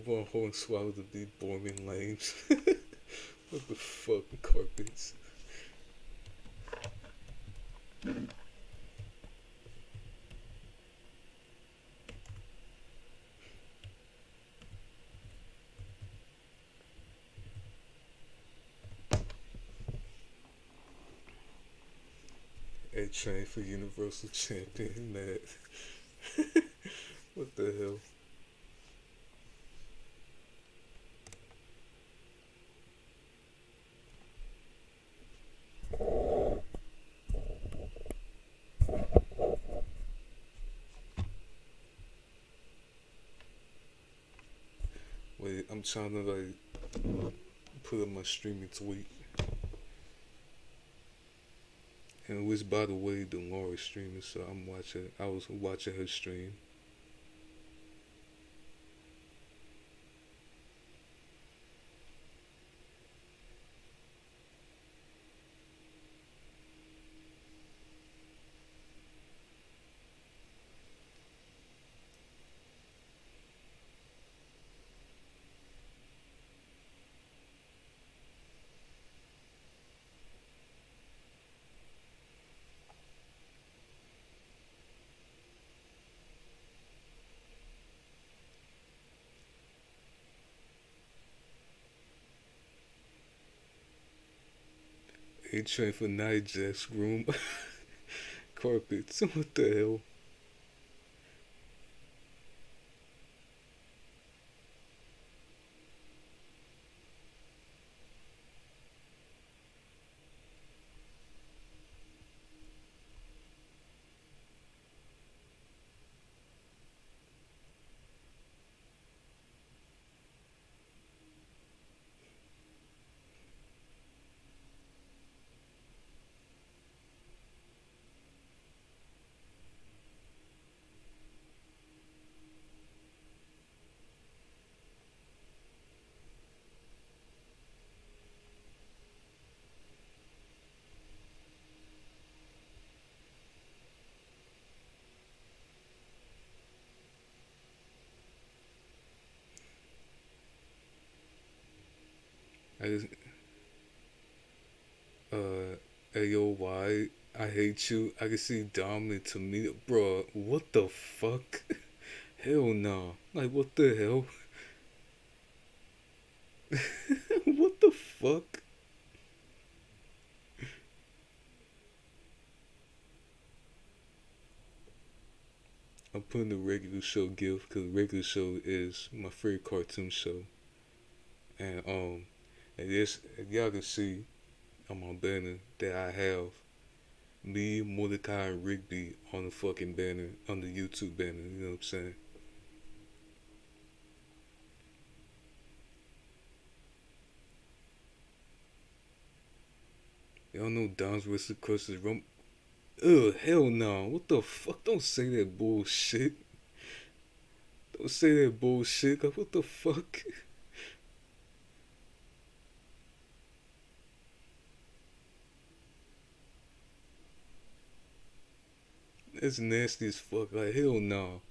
one horn swallow to be boring lames. What the fuck, carpets? A train for Universal Champion, man. What the hell? Wait, I'm trying to like put up my streaming tweet. And which, by the way, the Laura streaming, so I'm watching. I was watching her stream. A train for night jacks room carpets. What the hell? I just, AOY, I hate you. I can see Dominic to me, bro. What the fuck? Hell no. Like, what the hell? What the fuck? I'm putting the regular show gift because regular show is my favorite cartoon show. And and this y'all can see on my banner that I have me, Mordecai, and Rigby on the fucking banner, on the YouTube banner. You know what I'm saying? Y'all know Don's Wrestling Crush's Rum. Ugh, hell no. What the fuck? Don't say that bullshit. Don't say that bullshit. Like, what the fuck? That's nasty as fuck. Like, hell no.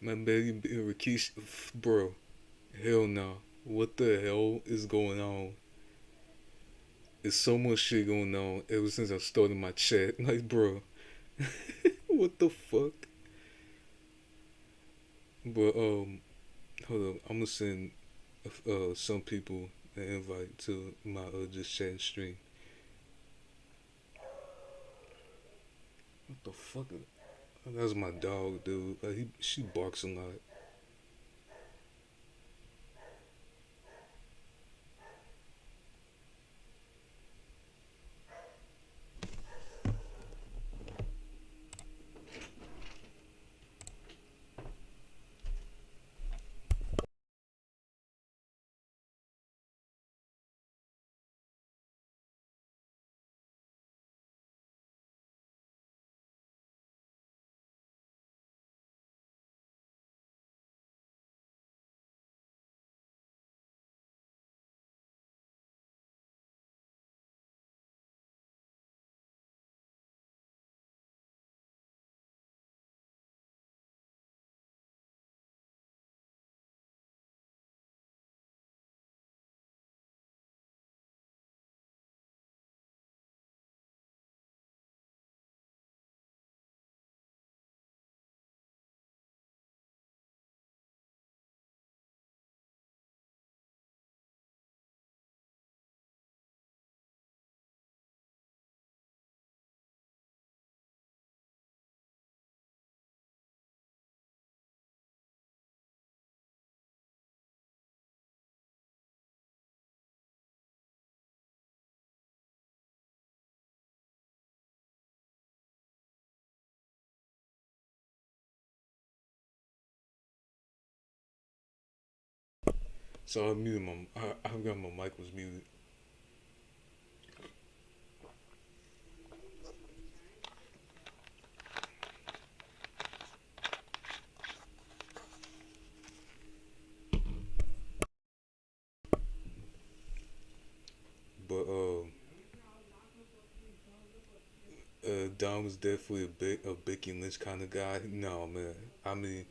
My baby Rikishi, bro. Hell no. What the hell is going on? There's so much shit going on ever since I started my chat. Like, bro, what the fuck? But hold up, I'm gonna send some people an invite to my just chatting stream. What the fuck? That's my dog, dude. Like, she barks a lot. So I muted my. I forgot my mic was muted. But Don was definitely a Becky Lynch kind of guy. No man, I mean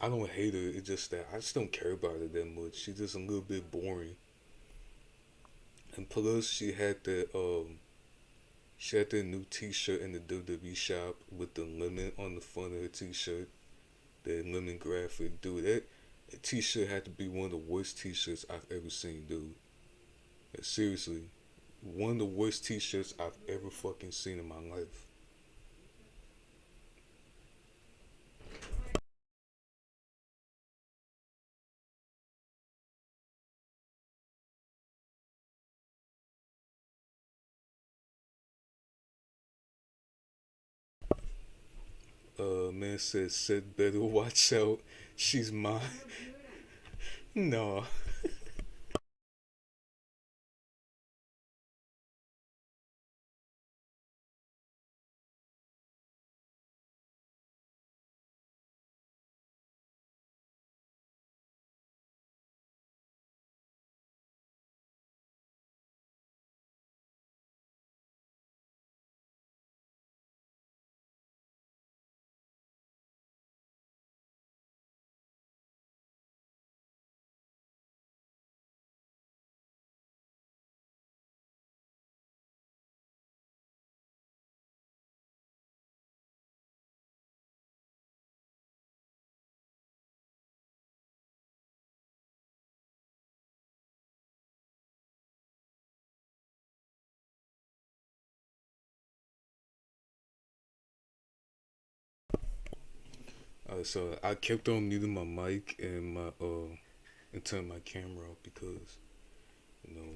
I don't hate her. It's just that I just don't care about her that much. She's just a little bit boring. And plus, she had that new T-shirt in the WWE shop with the lemon on the front of her T-shirt. That lemon graphic, dude. That T-shirt had to be one of the worst T-shirts I've ever seen, dude. Seriously, one of the worst T-shirts I've ever fucking seen in my life. Man said, "Said better watch out. She's mine." No. So I kept on muting my mic and turn my camera off because you know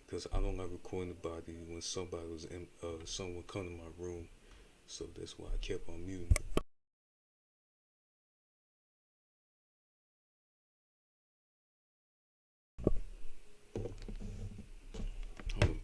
because I don't like recording the body when someone come to my room. So that's why I kept on muting. Um,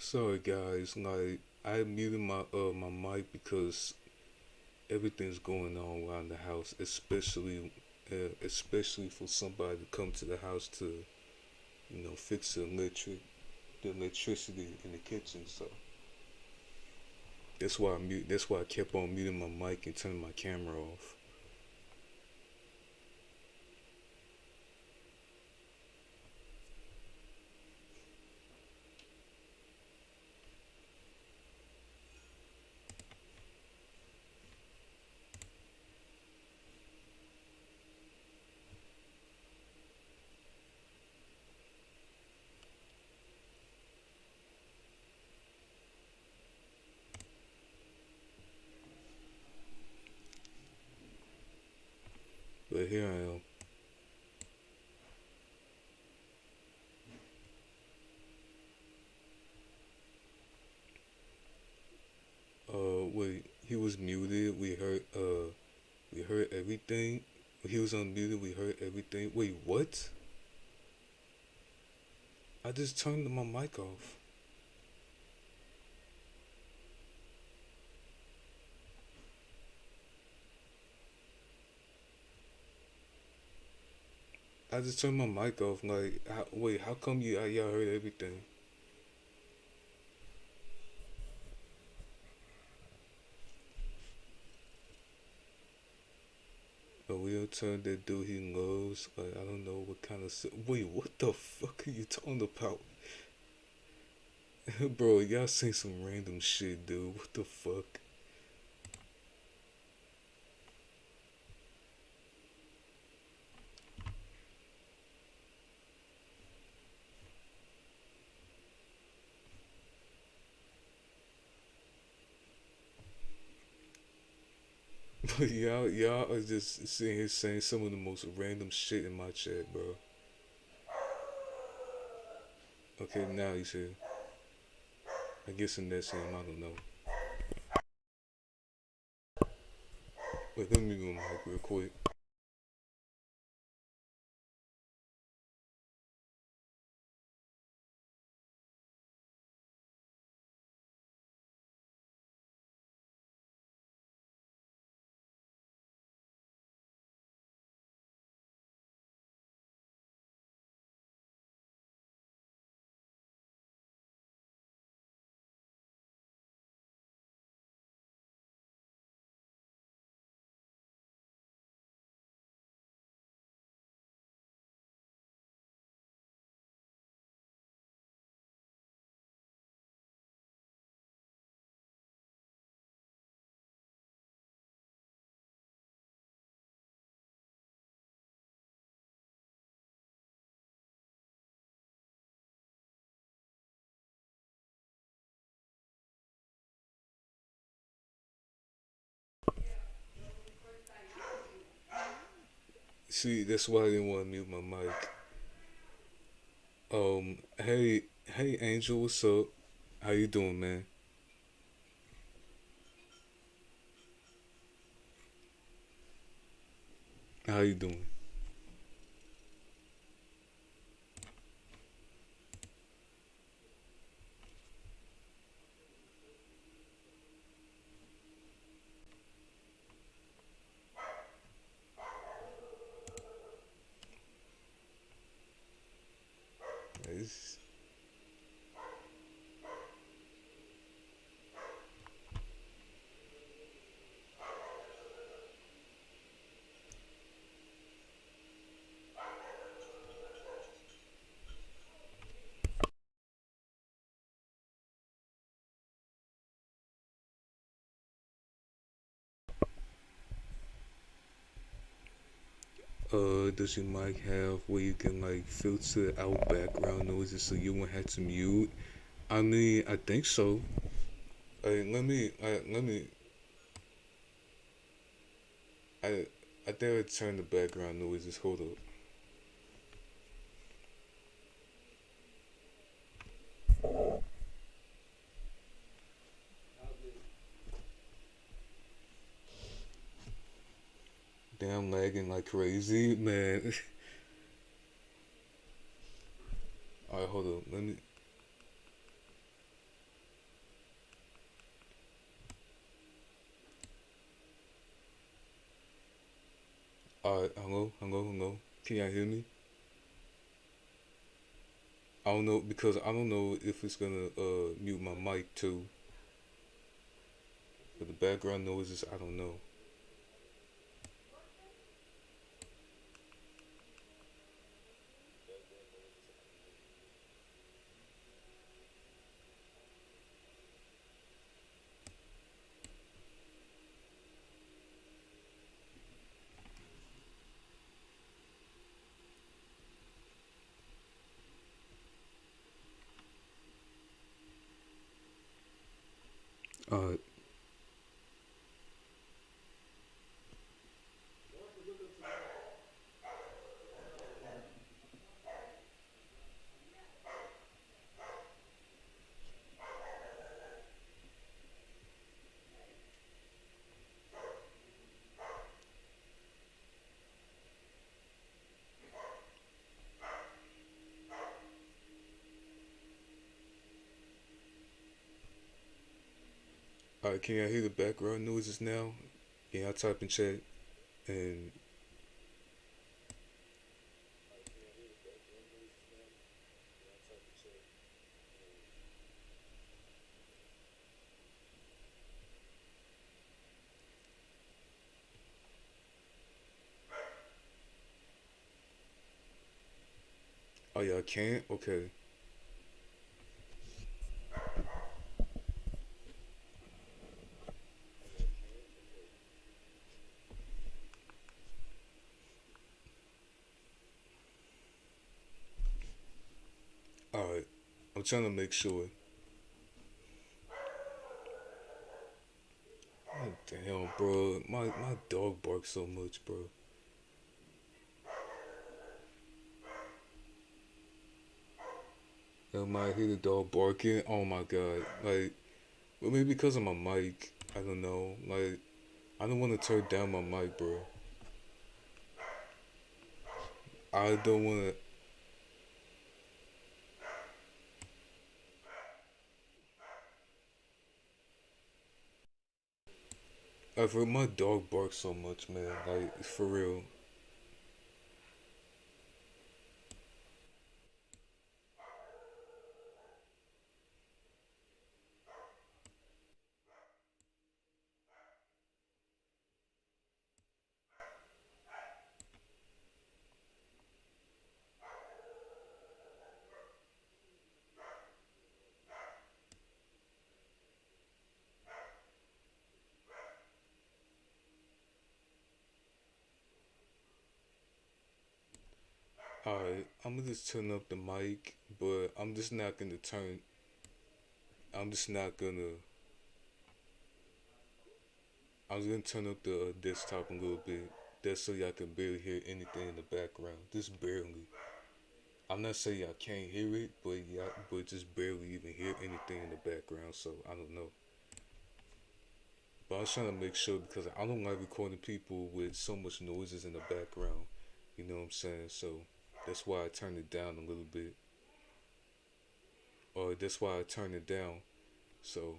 Sorry guys, like I muted my mic because everything's going on around the house, especially for somebody to come to the house to fix the electricity in the kitchen. So that's why I kept on muting my mic and turning my camera off. But here I am. Wait, he was muted. We heard everything. He was unmuted. We heard everything. Wait, what? I just turned my mic off. I just turned my mic off. Like, wait, how come y'all heard everything? A wheel turn that dude he loves. Like, I don't know what kind of. Wait, what the fuck are you talking about? Bro, y'all saying some random shit, dude. What the fuck? But y'all are just sitting here saying some of the most random shit in my chat, bro. Okay, now you said. I guess in that same, I don't know. Wait, let me move my mic real quick. See, that's why I didn't want to mute my mic. Hey, Angel, what's up? How you doing, man? How you doing? It's, does your mic have where you can like filter out background noises so you won't have to mute? I mean, I think so. Hey, let me. I I think I turn the background noises. Hold up. Damn, lagging like crazy, man. All right, hold up. Let me. Hello, hello, hello. Can y'all hear me? I don't know because I don't know if it's gonna mute my mic too. For the background noises, I don't know. Uh, can y'all hear the background noises now? Can y'all type in chat? And oh, y'all can't. Okay. All right. I'm trying to make sure. Oh, damn, bro. My dog barks so much, bro. I might hear the dog barking. Oh my god. Like, well, maybe because of my mic. I don't know. Like, I don't want to turn down my mic, bro. I don't want to. I've heard my dog barks so much, man. Like, for real. Alright, I'm gonna just turn up the mic, but I'm just not gonna turn. I'm just not gonna. I'm just gonna turn up the desktop a little bit. That's so y'all can barely hear anything in the background. Just barely. I'm not saying y'all can't hear it, but just barely even hear anything in the background. So I don't know. But I was trying to make sure because I don't like recording people with so much noises in the background. You know what I'm saying? So that's why I turned it down a little bit. Or that's why I turned it down. So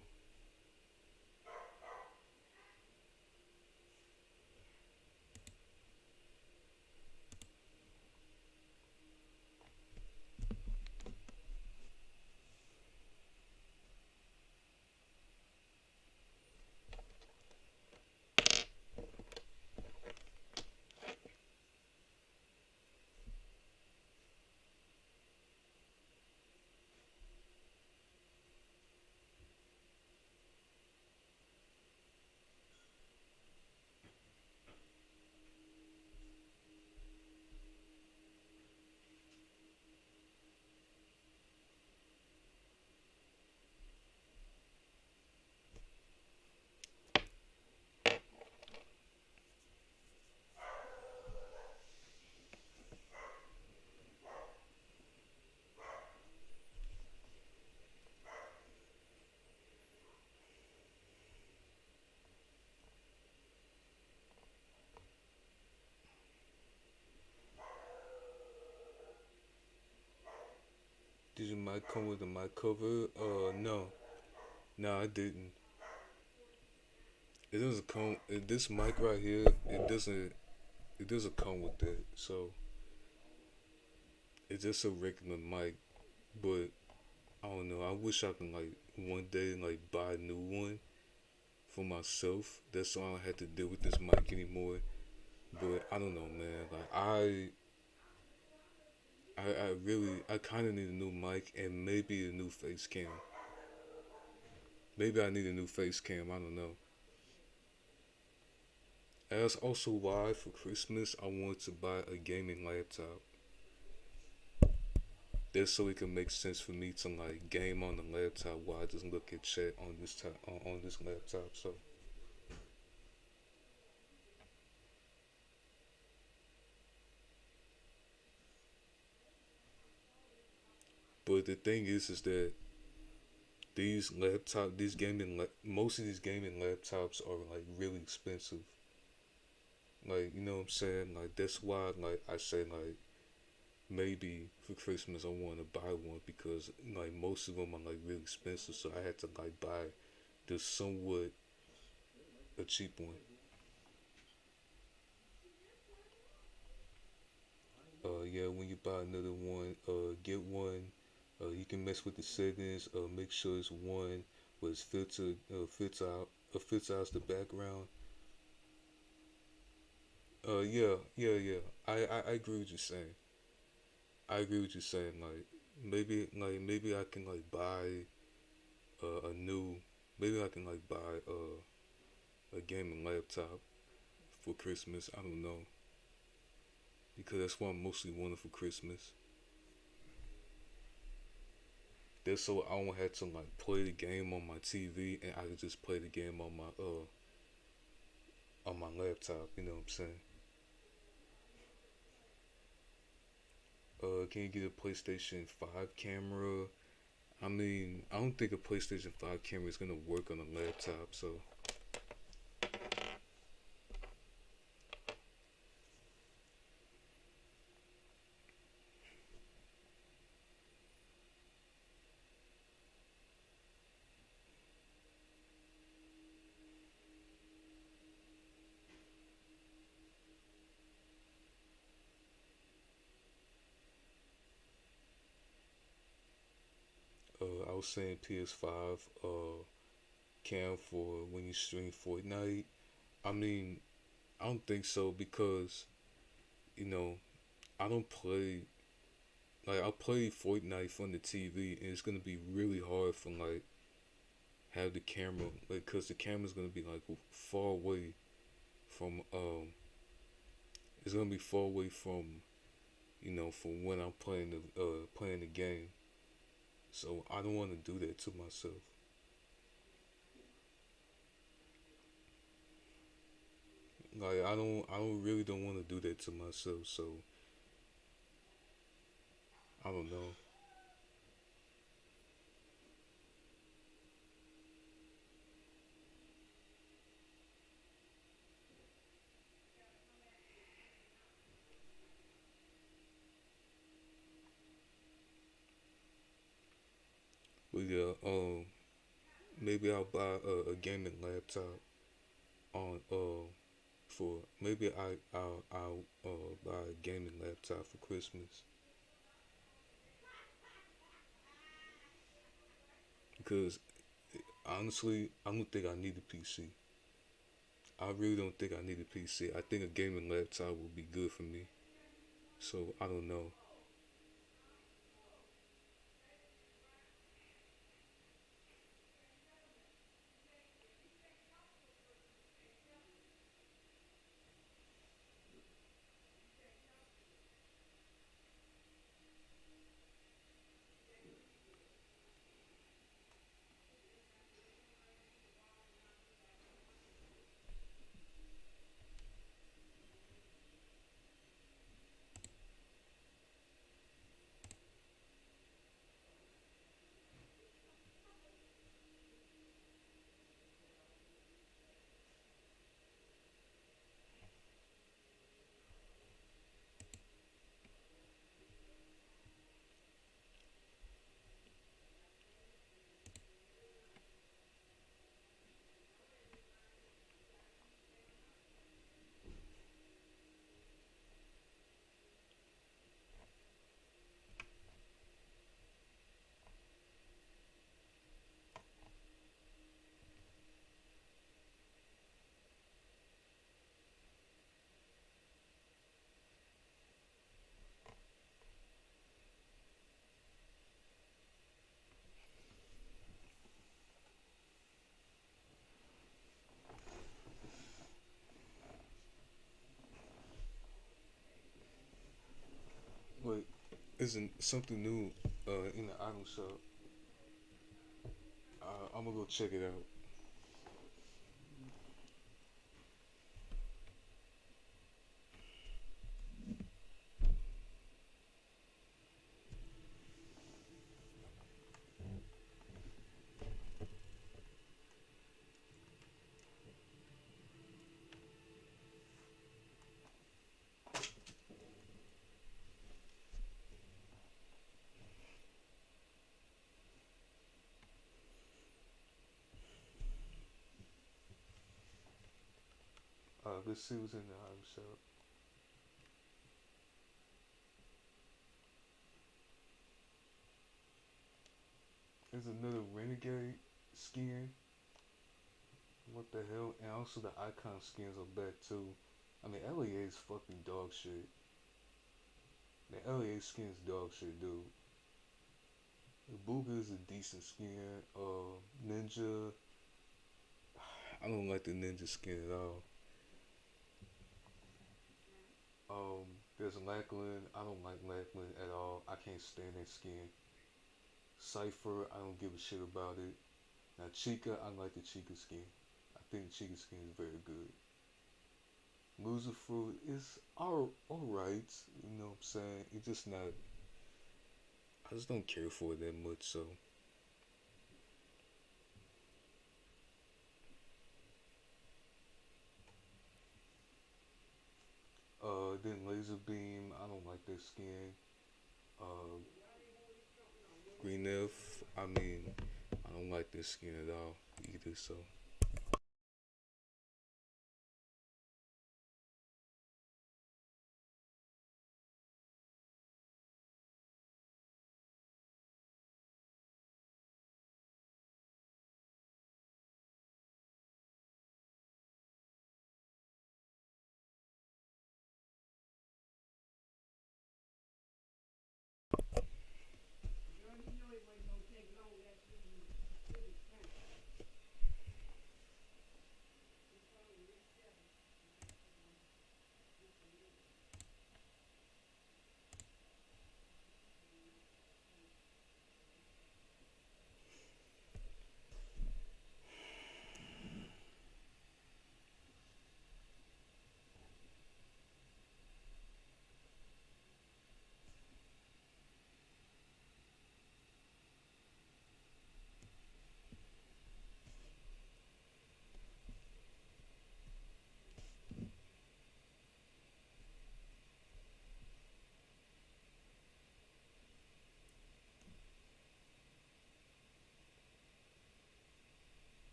did your mic come with a mic cover? No. No, I didn't. It doesn't come. This mic right here, it doesn't. it doesn't come with that. So it's just a regular mic, but I don't know. I wish I could like one day like buy a new one for myself. That's so I don't have to deal with this mic anymore. But I don't know, man. Like I really, I kind of need a new mic and maybe a new face cam. Maybe I need a new face cam. I don't know. And that's also why for Christmas I wanted to buy a gaming laptop. That's so it can make sense for me to like game on the laptop while I just look at chat on on this laptop. So, but the thing is that most of these gaming laptops are like really expensive. Like, you know what I'm saying? Like that's why like I say like maybe for Christmas I want to buy one because like most of them are like really expensive, so I had to like buy the somewhat a cheap one. Yeah, when you buy another one, get one. You can mess with the settings. Make sure it's one was filter out the background. Yeah. I agree with you saying. I agree with you saying. Maybe I can like buy a new. Maybe I can like buy a gaming laptop for Christmas. I don't know because that's what I mostly wanted for Christmas. That's so I don't have to like play the game on my TV and I can just play the game on my laptop. You know what I'm saying? Can you get a PlayStation 5 camera? I mean, I don't think a PlayStation 5 camera is gonna work on a laptop. So, I was saying PS5 cam for when you stream Fortnite. I mean, I don't think so because you know I don't play like I play Fortnite from the TV and it's gonna be really hard for like have the camera like because the camera's gonna be like far away from it's gonna be far away from from when I'm playing the game. So I don't want to do that to myself. Like I don't really don't want to do that to myself. So I don't know. But yeah, maybe I'll buy a gaming laptop on for maybe I'll buy a gaming laptop for Christmas because honestly I don't think I need a PC. I really don't think I need a PC. I think a gaming laptop would be good for me. So I don't know. isn't something new in the item shop. I'm gonna go check it out. Let's see what's in the item shop. There's another Renegade skin. What the hell? And also the icon skins are back too. I mean, LEA is fucking dog shit. The LEA skin's dog shit, dude. The Booga is a decent skin. Ninja. I don't like the Ninja skin at all. There's Lackland. I don't like Lackland at all. I can't stand that skin. Cypher. I don't give a shit about it. Now Chica. I like the Chica skin. I think the Chica skin is very good. Loser Fruit is alright. You know what I'm saying? It's just not. I just don't care for it that much. So then Laser Beam. I don't like that skin. Uh, Green F. I mean, I don't like this skin at all either. So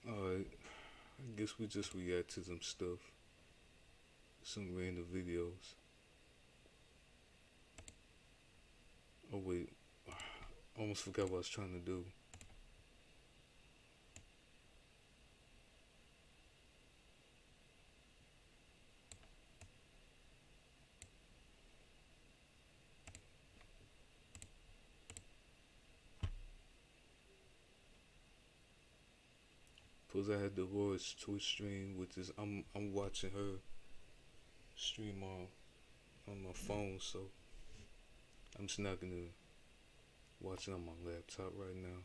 alright, I guess we just react to some stuff, some random videos. Oh wait, I almost forgot what I was trying to do. Cause I had the Roy's Twitch stream, which is I'm watching her stream on my phone, so I'm just not gonna watch it on my laptop right now.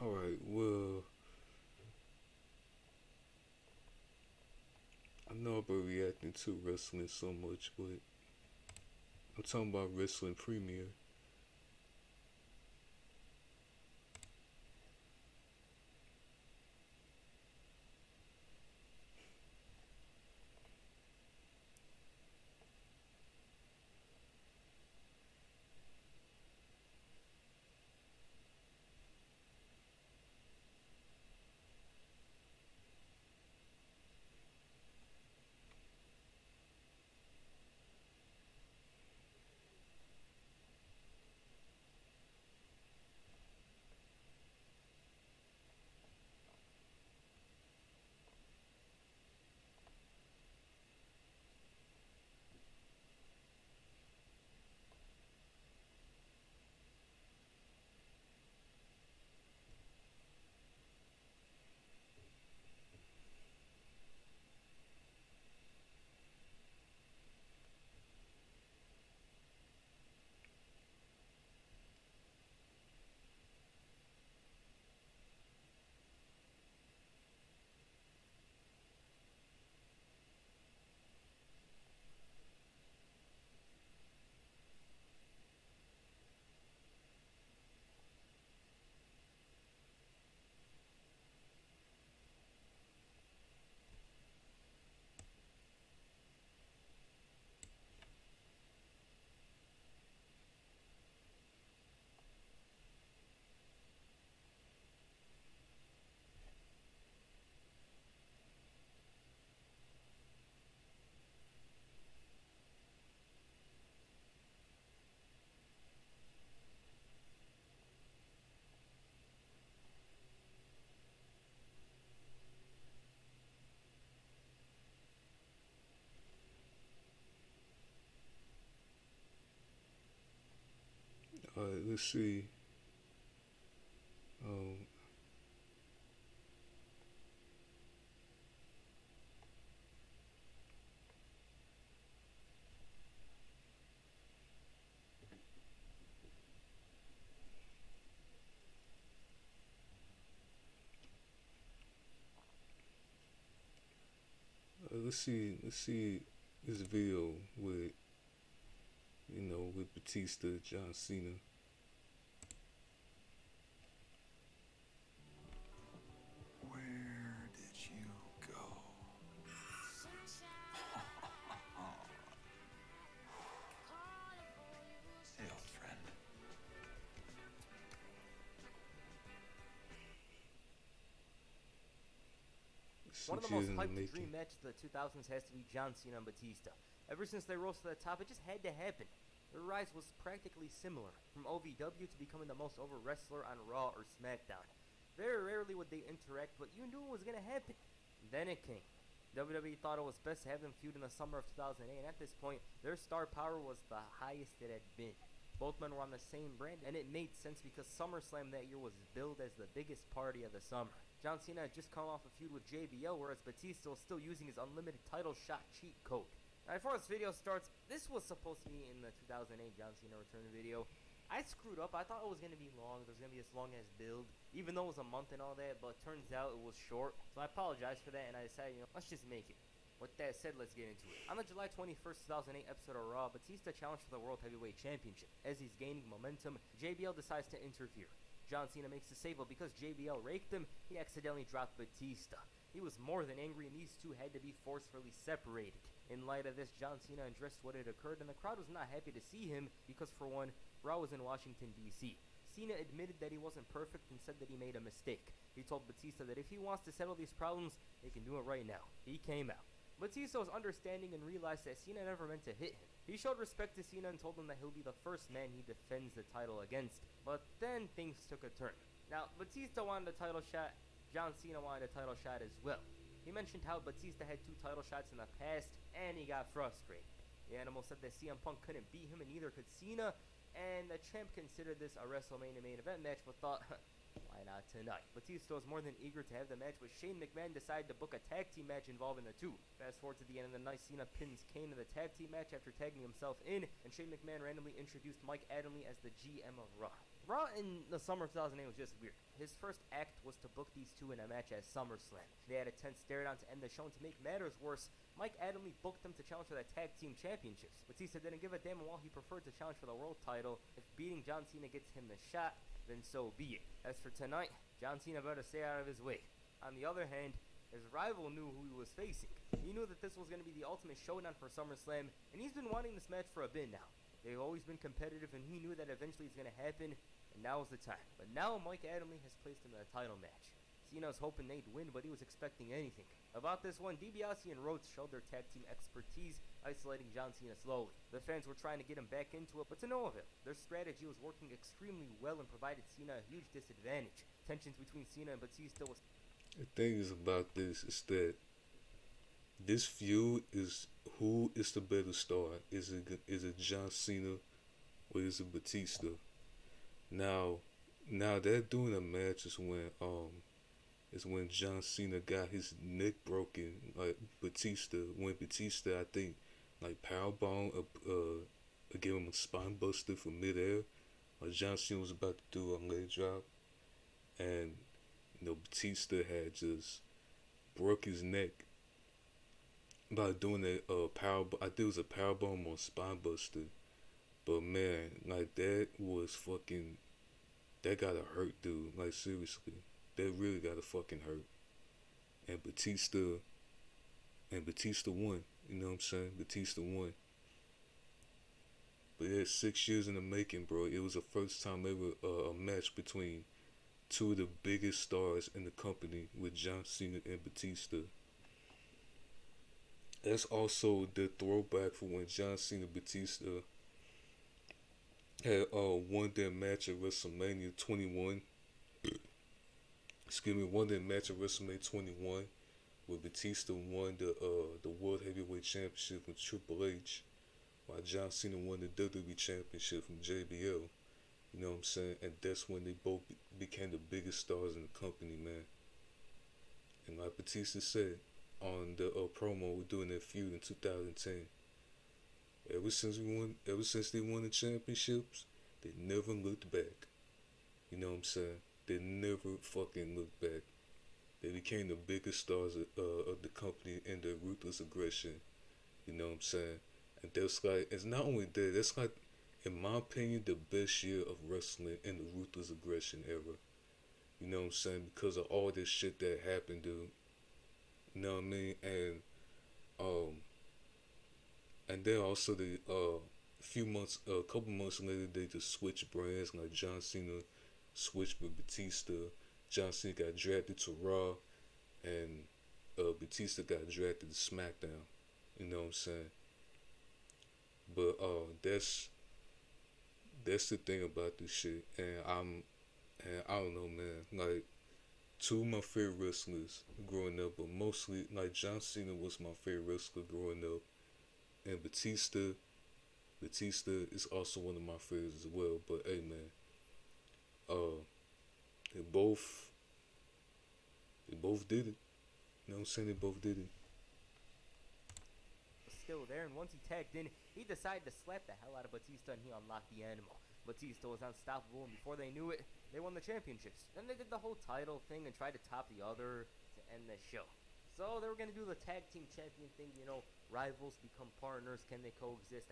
Alright, well, I know I've been reacting to wrestling so much, but I'm talking about wrestling premiere. Alright, let's see. Um, let's see this video with with Batista, John Cena. Where did you go? Hey, old friend. One of the Six most years in the hyped dream making. matches of the 2000s has to be John Cena and Batista. Ever since they rose to the top, it just had to happen. Their rise was practically similar, from OVW to becoming the most over wrestler on Raw or SmackDown. Very rarely would they interact, but you knew it was going to happen. Then it came. WWE thought it was best to have them feud in the summer of 2008, and at this point, their star power was the highest it had been. Both men were on the same brand, and it made sense because SummerSlam that year was billed as the biggest party of the summer. John Cena had just come off a feud with JBL, whereas Batista was still using his unlimited title shot cheat code. Now, before this video starts, this was supposed to be in the 2008 John Cena return video. I screwed up. I thought it was going to be long. There was going to be this long as build, even though it was a month and all that, but turns out it was short. So I apologize for that, and I decided, let's just make it. With that said, let's get into it. On the July 21st, 2008 episode of Raw, Batista challenged for the World Heavyweight Championship. As he's gaining momentum, JBL decides to interfere. John Cena makes the save, but because JBL raked him, he accidentally dropped Batista. He was more than angry, and these two had to be forcefully separated. In light of this, John Cena addressed what had occurred, and the crowd was not happy to see him because, for one, Raw was in Washington, D.C. Cena admitted that he wasn't perfect and said that he made a mistake. He told Batista that if he wants to settle these problems, they can do it right now. He came out. Batista was understanding and realized that Cena never meant to hit him. He showed respect to Cena and told him that he'll be the first man he defends the title against. But then things took a turn. Now, Batista wanted a title shot. John Cena wanted a title shot as well. He mentioned how Batista had 2 title shots in the past, and he got frustrated. The Animal said that CM Punk couldn't beat him, and neither could Cena, and the champ considered this a WrestleMania main event match, but thought, why not tonight? Batista was more than eager to have the match, but Shane McMahon decided to book a tag team match involving the two. Fast forward to the end of the night, Cena pins Kane in the tag team match after tagging himself in, and Shane McMahon randomly introduced Mike Adamle as the GM of Raw. Raw in the summer of 2008 was just weird. His first act was to book these two in a match at SummerSlam. They had a tense stare-down to end the show, and to make matters worse, Mike Adamle booked them to challenge for the tag team championships. Batista didn't give a damn, and while he preferred to challenge for the world title, if beating John Cena gets him the shot, then so be it. As for tonight, John Cena better stay out of his way. On the other hand, his rival knew who he was facing. He knew that this was going to be the ultimate showdown for SummerSlam, and he's been wanting this match for a bit now. They've always been competitive, and he knew that eventually it's going to happen, and now is the time. But now Mike Adamle has placed him in a title match. Cena was hoping they'd win, but he was expecting anything. About this one, DiBiase and Rhodes showed their tag team expertise, isolating John Cena slowly. The fans were trying to get him back into it, but to no avail. Their strategy was working extremely well and provided Cena a huge disadvantage. Tensions between Cena and Batista was... The thing is about this is that this feud is who is the better star. Is it John Cena or is it Batista? Now they're doing a match is when John Cena got his neck broken, like Batista. When Batista, I think, like powerbomb, gave him a spine buster from midair. John Cena was about to do a leg drop, and Batista had just broke his neck by doing a power. I think it was a powerbomb or spine buster. But man, like that was fucking. That gotta hurt, dude. Like seriously, that really gotta fucking hurt. And Batista won. You know what I'm saying? Batista won. But yeah, 6 years in the making, bro. It was the first time ever a match between two of the biggest stars in the company with John Cena and Batista. That's also the throwback for when John Cena and Batista had won their match at WrestleMania 21. Won their match at WrestleMania 21, where Batista won the World Heavyweight Championship from Triple H, while John Cena won the WWE Championship from JBL. You know what I'm saying? And that's when they both became the biggest stars in the company, man. And like Batista said on the promo we're doing that feud in 2010, ever since they won the championships, they never looked back. You know what I'm saying? They never fucking looked back. They became the biggest stars of the company in their ruthless aggression. You know what I'm saying? And that's like, it's not only that, that's like, in my opinion, the best year of wrestling in the ruthless aggression era. You know what I'm saying? Because of all this shit that happened, dude. You know what I mean? And then also a couple months later, they just switched brands. Like John Cena switched with Batista. John Cena got drafted to Raw, and Batista got drafted to SmackDown. You know what I'm saying? But that's the thing about this shit, and I don't know, man. Like, two of my favorite wrestlers growing up, but mostly like John Cena was my favorite wrestler growing up, and Batista is also one of my favorites as well. But hey, man, they both did it. You know what I'm saying? They both did it. Still there, and once he tagged in, he decided to slap the hell out of Batista, and he unlocked the animal. Batista was unstoppable, and before they knew it, they won the championships. Then they did the whole title thing and tried to top the other to end the show. So they were going to do the tag team champion thing, rivals become partners, can they coexist,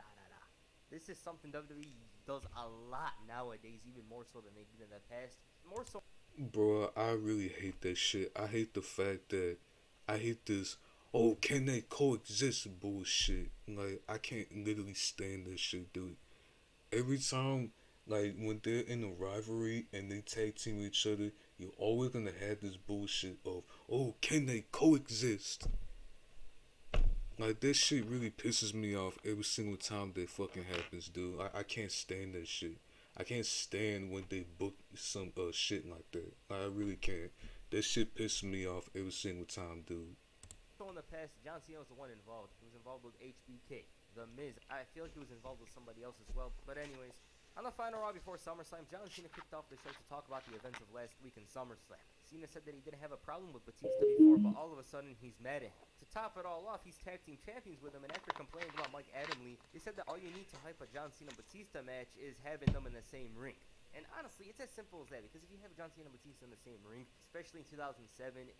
This is something WWE does a lot nowadays, even more so than they did in the past. More so. Bro, I really hate that shit. I hate the fact that I hate this, oh, can they coexist bullshit. Like, I can't literally stand that shit, dude. Every time, like, when they're in a rivalry and they tag team each other, you're always gonna have this bullshit of, oh, can they coexist? Like, that shit really pisses me off every single time that fucking happens, dude. I can't stand that shit. I can't stand when they book some shit like that. Like, I really can't. That shit pisses me off every single time, dude. So in the past, John Cena was the one involved. He was involved with HBK, The Miz. I feel like he was involved with somebody else as well. But anyways, on the final Raw before SummerSlam, John Cena kicked off the show to talk about the events of last week in SummerSlam. Cena said that he didn't have a problem with Batista before, but all of a sudden he's mad at him. To top it all off, he's tag team champions with him, and after complaining about Mike Adamle, they said that all you need to hype a John Cena-Batista match is having them in the same ring. And honestly, it's as simple as that, because if you have John Cena and Batista in the same ring, especially in 2007,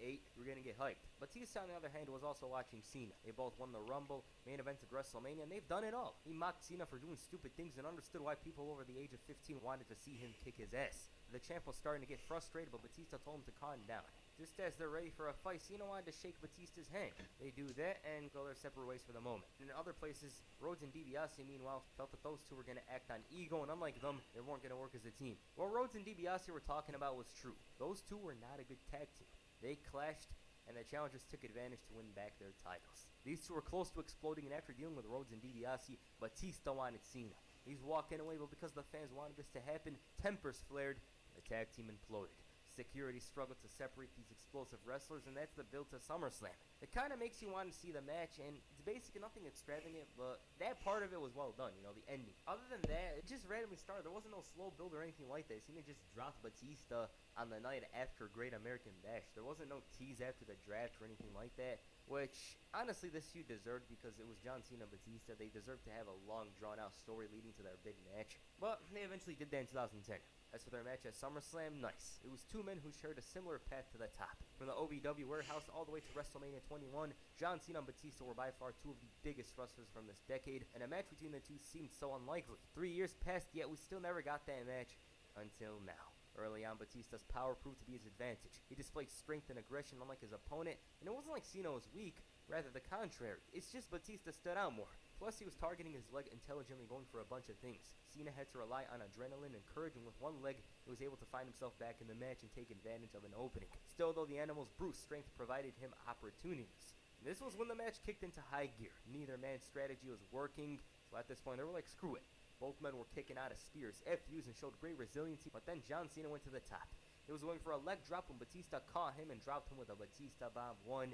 8, you're going to get hyped. Batista, on the other hand, was also watching Cena. They both won the Rumble, main event of WrestleMania, and they've done it all. He mocked Cena for doing stupid things and understood why people over the age of 15 wanted to see him kick his ass. The champ was starting to get frustrated, but Batista told him to calm down. Just as they're ready for a fight, Cena wanted to shake Batista's hand. They do that and go their separate ways for the moment. In other places, Rhodes and DiBiase, meanwhile, felt that those two were going to act on ego, and unlike them, they weren't going to work as a team. What Rhodes and DiBiase were talking about was true. Those two were not a good tag team. They clashed, and the challengers took advantage to win back their titles. These two were close to exploding, and after dealing with Rhodes and DiBiase, Batista wanted Cena. He's walking away, but because the fans wanted this to happen, tempers flared, the tag team imploded. Security struggled to separate these explosive wrestlers, and that's the build to SummerSlam. It kind of makes you want to see the match, and it's basically nothing extravagant, but that part of it was well done, the ending. Other than that, it just randomly started. There wasn't no slow build or anything like that. Cena just dropped Batista on the night after Great American Bash. There wasn't no tease after the draft or anything like that, which, honestly, this feud deserved because it was John Cena and Batista. They deserved to have a long, drawn-out story leading to their big match, but they eventually did that in 2010. As for their match at SummerSlam, nice. It was two men who shared a similar path to the top. From the OVW warehouse all the way to WrestleMania 21, John Cena and Batista were by far two of the biggest wrestlers from this decade, and a match between the two seemed so unlikely. 3 years passed, yet we still never got that match until now. Early on, Batista's power proved to be his advantage. He displayed strength and aggression unlike his opponent, and it wasn't like Cena was weak, rather the contrary. It's just Batista stood out more. Plus, he was targeting his leg intelligently, going for a bunch of things. Cena had to rely on adrenaline and courage, and with one leg, he was able to find himself back in the match and take advantage of an opening. Still, though, the animal's brute strength provided him opportunities. This was when the match kicked into high gear. Neither man's strategy was working, so at this point, they were like, screw it. Both men were kicking out of spears, FUs, and showed great resiliency, but then John Cena went to the top. He was going for a leg drop when Batista caught him and dropped him with a Batista bomb. 1,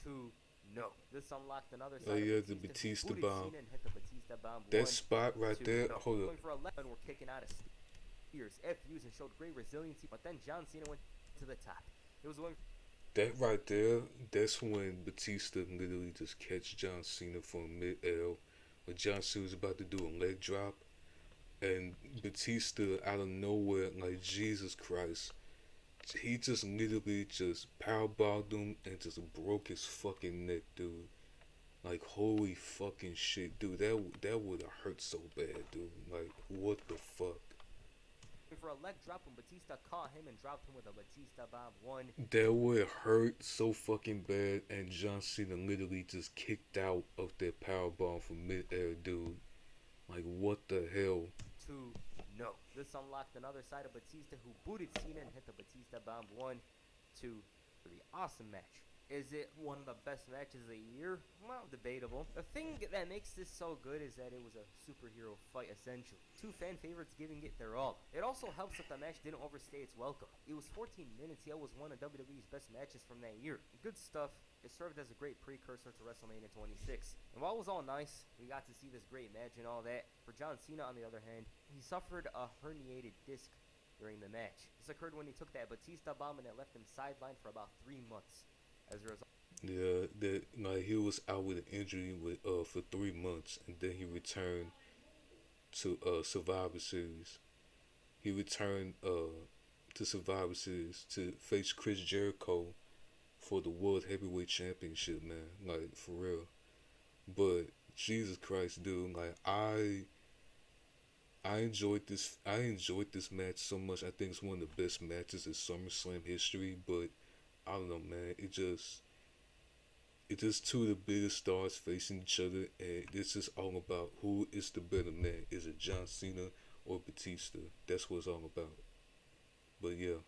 2, no. This unlocked another side. Oh yeah, of the Batista bomb. Cena and hit the Batista bomb. That 1, spot right 2, there. no. Hold Going up. for a leg, and were kicking out of spears, FUs, and showed great resiliency, but then John Cena went to the top. He was going. That right there. That's when Batista literally just catch John Cena from mid-L. When John Cena was about to do a leg drop, and Batista out of nowhere, like Jesus Christ, he just literally just powerbombed him and just broke his fucking neck, dude. Like holy fucking shit, dude. That would have hurt so bad, dude. Like what the fuck? For a leg drop when Batista caught him and dropped him with a Batista bomb. 1. That would hurt so fucking bad, and John Cena literally just kicked out of that powerbomb from mid-air, dude. Like what the hell? 2, no. This unlocked another side of Batista, who booted Cena and hit the Batista bomb. 1, 2, 3. Awesome match. Is it one of the best matches of the year? Well, debatable. The thing that makes this so good is that it was a superhero fight, essentially. Two fan favorites giving it their all. It also helps that the match didn't overstay its welcome. It was 14 minutes, yet was one of WWE's best matches from that year. Good stuff. It served as a great precursor to WrestleMania 26. And while it was all nice, we got to see this great match and all that, for John Cena, on the other hand, he suffered a herniated disc during the match. This occurred when he took that Batista bomb and it left him sidelined for about 3 months. As a result, Yeah, that like he was out with an injury for 3 months, and then he returned to Survivor Series. He returned to Survivor Series to face Chris Jericho for the World Heavyweight Championship, man. Like for real. But Jesus Christ, dude, like I enjoyed this. I enjoyed this match so much. I think it's one of the best matches in SummerSlam history. But I don't know, man. It's just two of the biggest stars facing each other, and it's just all about who is the better man. Is it John Cena or Batista? That's what it's all about. But yeah.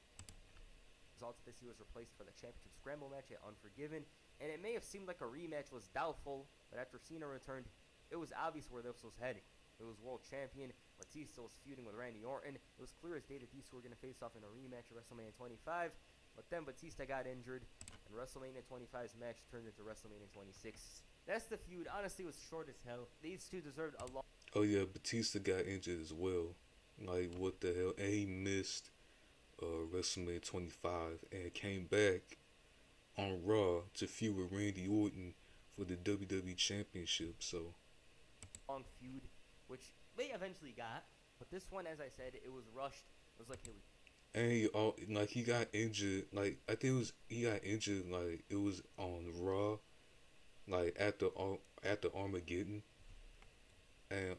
result of this, he was replaced for the championship scramble match at Unforgiven, and it may have seemed like a rematch was doubtful, but after Cena returned, it was obvious where this was heading. It was world champion Batista was feuding with Randy Orton. It was clear as day that these two were going to face off in a rematch at WrestleMania 25, but then Batista got injured, and WrestleMania 25's match turned into WrestleMania 26. That's the feud. Honestly, it was short as hell. These two deserved a long. Oh yeah, Batista got injured as well. Like what the hell? And he missed WrestleMania 25 and came back on Raw to feud with Randy Orton for the WWE Championship. So Long feud, which they eventually got, but this one, as I said, it was rushed. It was like, hey, And he got injured. Like I think it was he got injured. Like it was on Raw. Like after Armageddon, and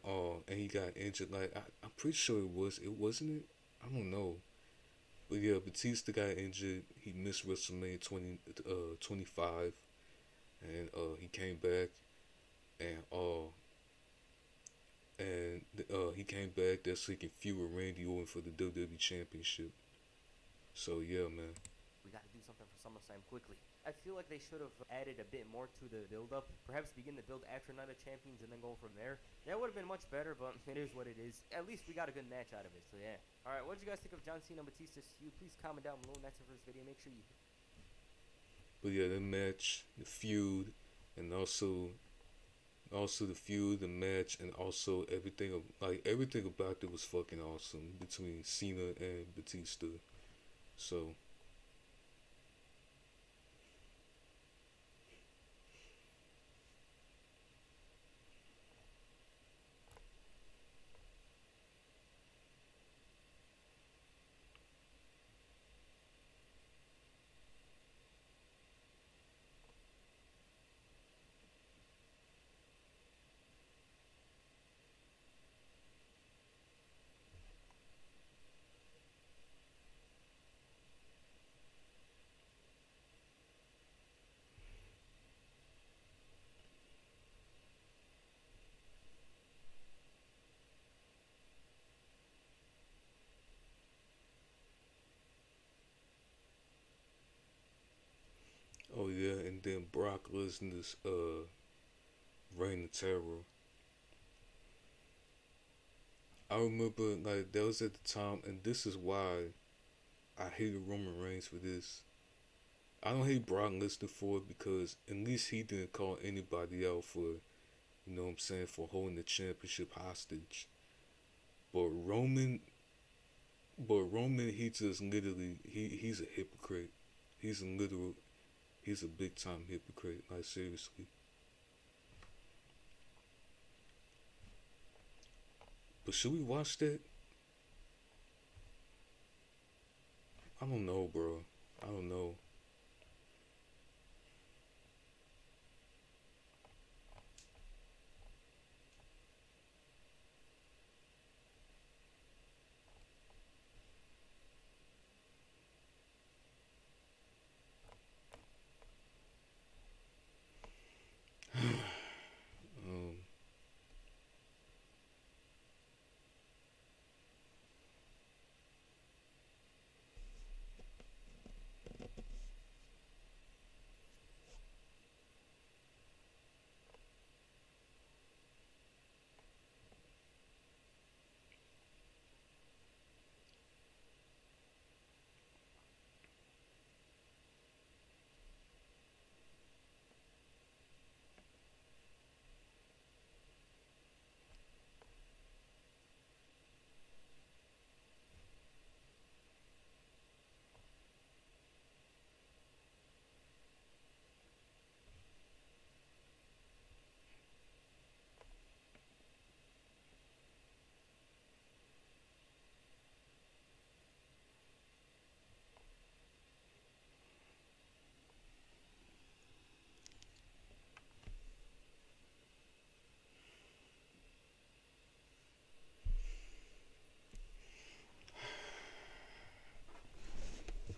he got injured. Like I'm pretty sure it wasn't it. I don't know. But yeah, Batista got injured. He missed WrestleMania 25, and he came back, and he came back there so he can feud with Randy Orton for the WWE Championship. So yeah, man. we got to do something for SummerSlam quickly. I feel like they should have added a bit more to the build-up. Perhaps begin the build after Night of Champions and then go from there. That would have been much better, but it is what it is. At least we got a good match out of it, so yeah. Alright, what did you guys think of John Cena Batista's feud? Please comment down below, and that's it for this video. Make sure you... But yeah, the match, the feud, and also the feud, the match, and also everything about it was fucking awesome between Cena and Batista. So oh yeah, and then Brock Lesnar's Reign of Terror. I remember like that was at the time, and this is why I hated Roman Reigns for this. I don't hate Brock Lesnar for it because at least he didn't call anybody out for, you know what I'm saying, for holding the championship hostage. But Roman, he just literally, he's a hypocrite. He's a literal, he's a big time hypocrite. Like seriously. But should we watch that? I don't know, bro. I don't know. um,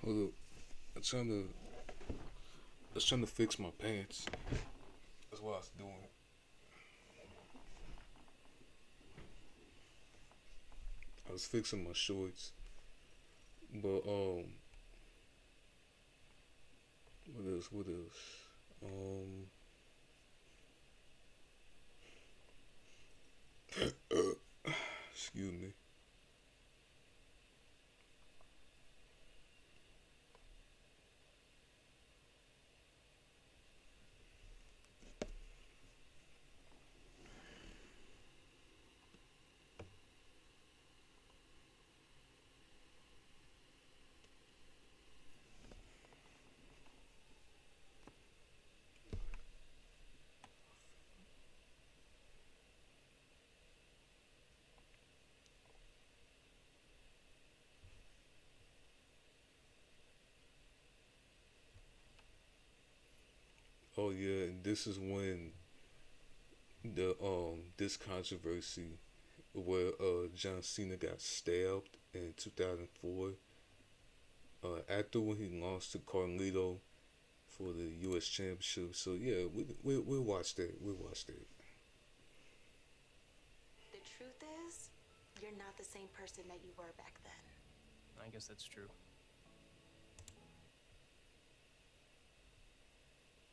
hold up. I'm trying to, I was trying to fix my pants. That's what I was doing. I was fixing my shorts. But what else? What else? Um, excuse me. Oh yeah, and this is when the this controversy where John Cena got stabbed in 2004. After when he lost to Carlito for the U.S. Championship. So yeah, we watched that. We watched that. The truth is, you're not the same person that you were back then. I guess that's true.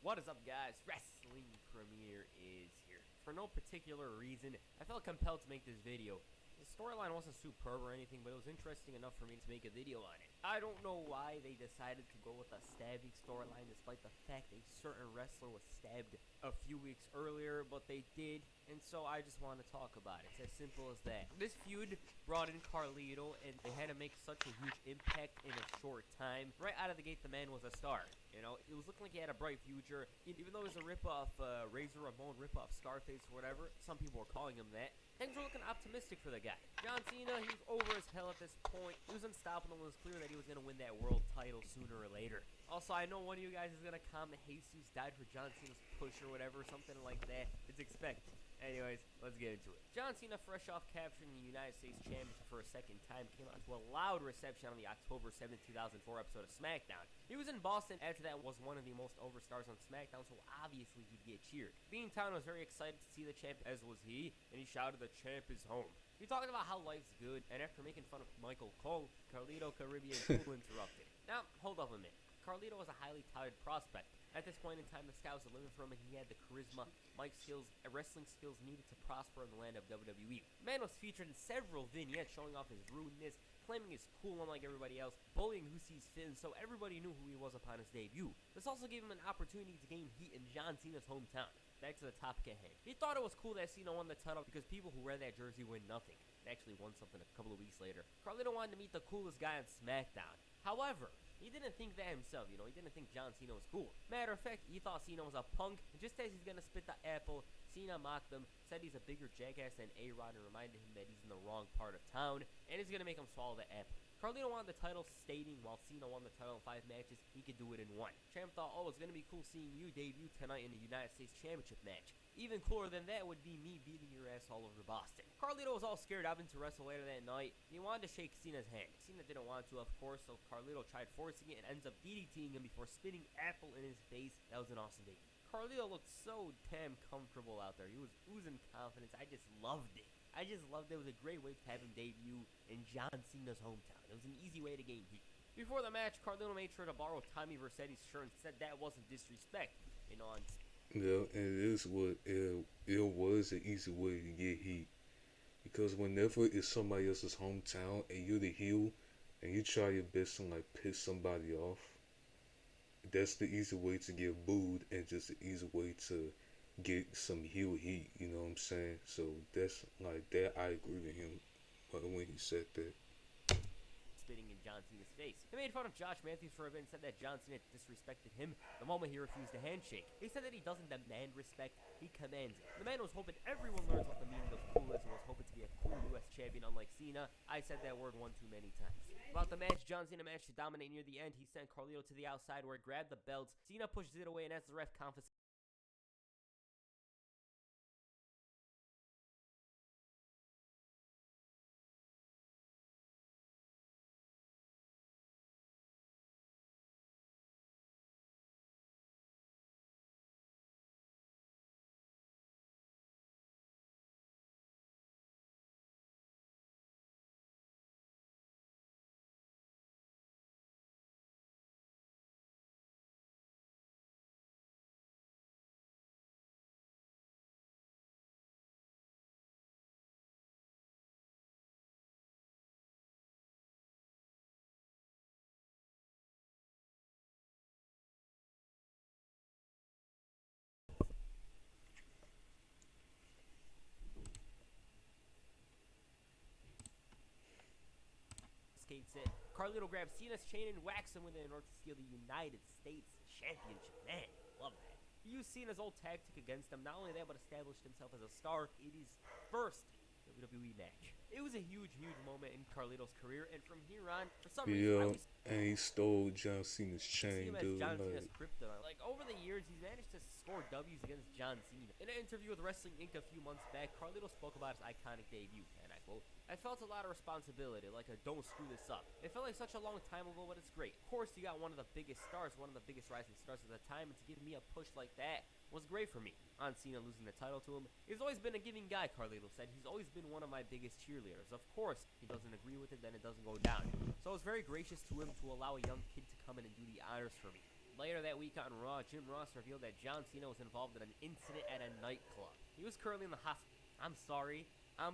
What is up, guys? Wrestling Premiere is here. For no particular reason, I felt compelled to make this video. The storyline wasn't superb or anything, but it was interesting enough for me to make a video on it. I don't know why they decided to go with a stabbing storyline despite the fact a certain wrestler was stabbed a few weeks earlier, but they did, and so I just want to talk about it. It's as simple as that. This feud brought in Carlito, and they had to make such a huge impact in a short time. Right out of the gate, the man was a star. You know, it was looking like he had a bright future, even though it was a ripoff, Razor Ramon ripoff Scarface or whatever. Some people were calling him that. Things were looking optimistic for the guy. John Cena, he was over as hell at this point. He was unstoppable. It was clear that he was going to win that world title sooner or later. Also, I know one of you guys is going to comment, Jesus died for John Cena's push or whatever, something like that. It's expected. Anyways, let's get into it. John Cena, fresh off capturing the United States Championship for a second time, came out to a loud reception on the October 7, 2004 episode of SmackDown. He was in Boston. After that, was one of the most over stars on SmackDown, so obviously he'd get cheered. Beantown was very excited to see the champ, as was he, and he shouted, "The champ is home." He talked about how life's good, and after making fun of Michael Cole, Carlito Caribbean Cool interrupted. Now, hold up a minute. Carlito was a highly touted prospect. At this point in time, the sky was the limit for him, and he had the charisma, mic skills, and wrestling skills needed to prosper in the land of WWE. The man was featured in several vignettes showing off his rudeness, claiming he's cool unlike everybody else, bullying who sees fit, so everybody knew who he was upon his debut. This also gave him an opportunity to gain heat in John Cena's hometown. Back to the topic at hand. He thought it was cool that Cena won the title because people who wear that jersey win nothing. It actually won something a couple of weeks later. Carlito wanted to meet the coolest guy on SmackDown. However, he didn't think that himself, he didn't think John Cena was cool. Matter of fact, he thought Cena was a punk, and just as he's gonna spit the apple, Cena mocked him, said he's a bigger jackass than A-Rod, and reminded him that he's in the wrong part of town, and he's gonna make him swallow the apple. Carlito won the title, stating while Cena won the title in 5 matches, he could do it in 1. Champ thought, oh, it's gonna be cool seeing you debut tonight in the United States Championship match. Even cooler than that would be me beating your ass all over Boston. Carlito was all scared out to wrestle later that night. He wanted to shake Cena's hand. Cena didn't want to, of course, so Carlito tried forcing it and ends up DDTing him before spitting apple in his face. That was an awesome debut. Carlito looked so damn comfortable out there. He was oozing confidence. I just loved it. It was a great way to have him debut in John Cena's hometown. It was an easy way to gain heat. Before the match, Carlito made sure to borrow Tommy Vercetti's shirt and said that wasn't disrespect. Yeah, and it was an easy way to get heat because whenever it's somebody else's hometown and you're the heel and you try your best to like piss somebody off, that's the easy way to get booed and just the easy way to get some heel heat. You know what I'm saying? So that's like that. I agree with him when he said that. Spitting in John Cena's face. He made fun of Josh Matthews for a bit and said that John Cena disrespected him the moment he refused a handshake. He said that he doesn't demand respect, he commands it. The man was hoping everyone learns what the meaning of cool is and was hoping to be a cool US champion unlike Cena. I said that word one too many times. About the match, John Cena managed to dominate near the end. He sent Carlito to the outside where he grabbed the belts. Cena pushes it away, and as the ref confiscates it. Carlito grabs Cena's chain and whacks him with it in order to steal the United States Championship. Man, love that. He used Cena's old tactic against him. Not only that, but established himself as a star in his first WWE match. It was a huge moment in Carlito's career, and from here on, for some reason, I was and he stole John Cena's chain, him as dude. John Cena's kryptonite. Like, over the years, he's managed to score W's against John Cena. In an interview with Wrestling Inc. a few months back, Carlito spoke about his iconic debut, and I quote, "I felt a lot of responsibility, like a don't screw this up. It felt like such a long time ago, but it's great. Of course, you got one of the biggest stars, one of the biggest rising stars at the time, and to give me a push like that was great for me." On Cena losing the title to him, "He's always been a giving guy," Carlito said. "He's always been one of my biggest cheerleaders. Of course, he doesn't agree with it, then it doesn't go down. So I was very gracious to him to allow a young kid to come in and do the honors for me." Later that week on Raw, Jim Ross revealed that John Cena was involved in an incident at a nightclub. He was currently in the hospital. I'm sorry, I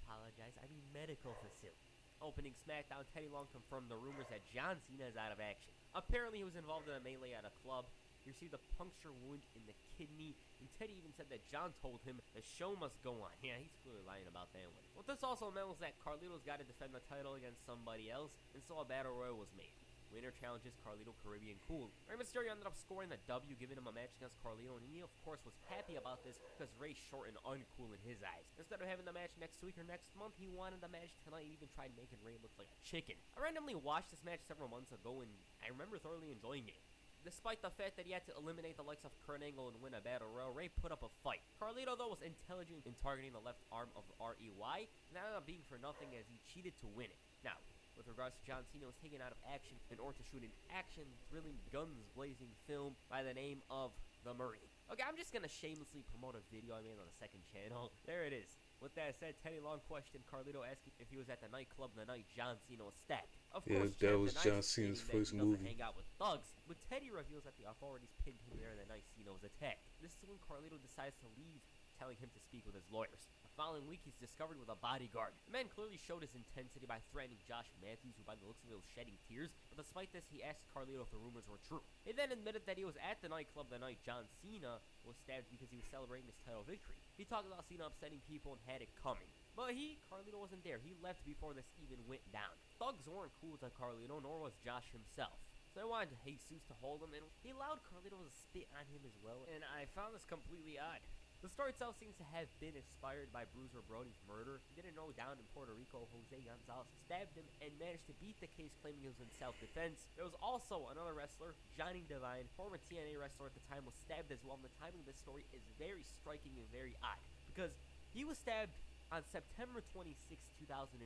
apologize, I mean medical facility. Opening SmackDown, Teddy Long confirmed the rumors that John Cena is out of action. Apparently he was involved in a melee at a club. He received a puncture wound in the kidney, and Teddy even said that John told him the show must go on. Yeah, he's clearly lying about that one. What this also meant was that Carlito's got to defend the title against somebody else, and so a battle royal was made. Winner challenges Carlito, Caribbean Cool. Rey Mysterio ended up scoring the W, giving him a match against Carlito, and he of course was happy about this because Rey's short and uncool in his eyes. Instead of having the match next week or next month, he wanted the match tonight and even tried making Rey look like a chicken. I randomly watched this match several months ago, and I remember thoroughly enjoying it. Despite the fact that he had to eliminate the likes of Kurt Angle and win a battle royal, Rey put up a fight. Carlito, though, was intelligent in targeting the left arm of REY, and that ended up being for nothing as he cheated to win it. Now, with regards to John Cena, was taken out of action in order to shoot an action, thrilling, guns-blazing film by the name of The Marine. Okay, I'm just gonna shamelessly promote a video I made on the second channel. There it is. With that said, Teddy Long questioned Carlito, asking if he was at the nightclub the night John Cena was stabbed. Of course, that was denies John stating Cena's that first he doesn't movie. hang out with thugs, but Teddy reveals that the authorities pinned him there the night Cena was attacked. This is when Carlito decides to leave, telling him to speak with his lawyers. The following week, he's discovered with a bodyguard. The man clearly showed his intensity by threatening Josh Matthews, who by the looks of it was shedding tears, but despite this, he asked Carlito if the rumors were true. He then admitted that he was at the nightclub the night John Cena was stabbed because he was celebrating his title victory. He talked about Cena upsetting people and had it coming. But Carlito wasn't there. He left before this even went down. Thugs weren't cool to Carlito, nor was Josh himself. So they wanted Jesus to hold him, and he allowed Carlito to spit on him as well, and I found this completely odd. The story itself seems to have been inspired by Bruiser Brody's murder. He didn't know down in Puerto Rico, Jose Gonzalez stabbed him and managed to beat the case, claiming he was in self-defense. There was also another wrestler, Johnny Devine, former TNA wrestler at the time, was stabbed as well, and the timing of this story is very striking and very odd, because he was stabbed on September 26, 2004,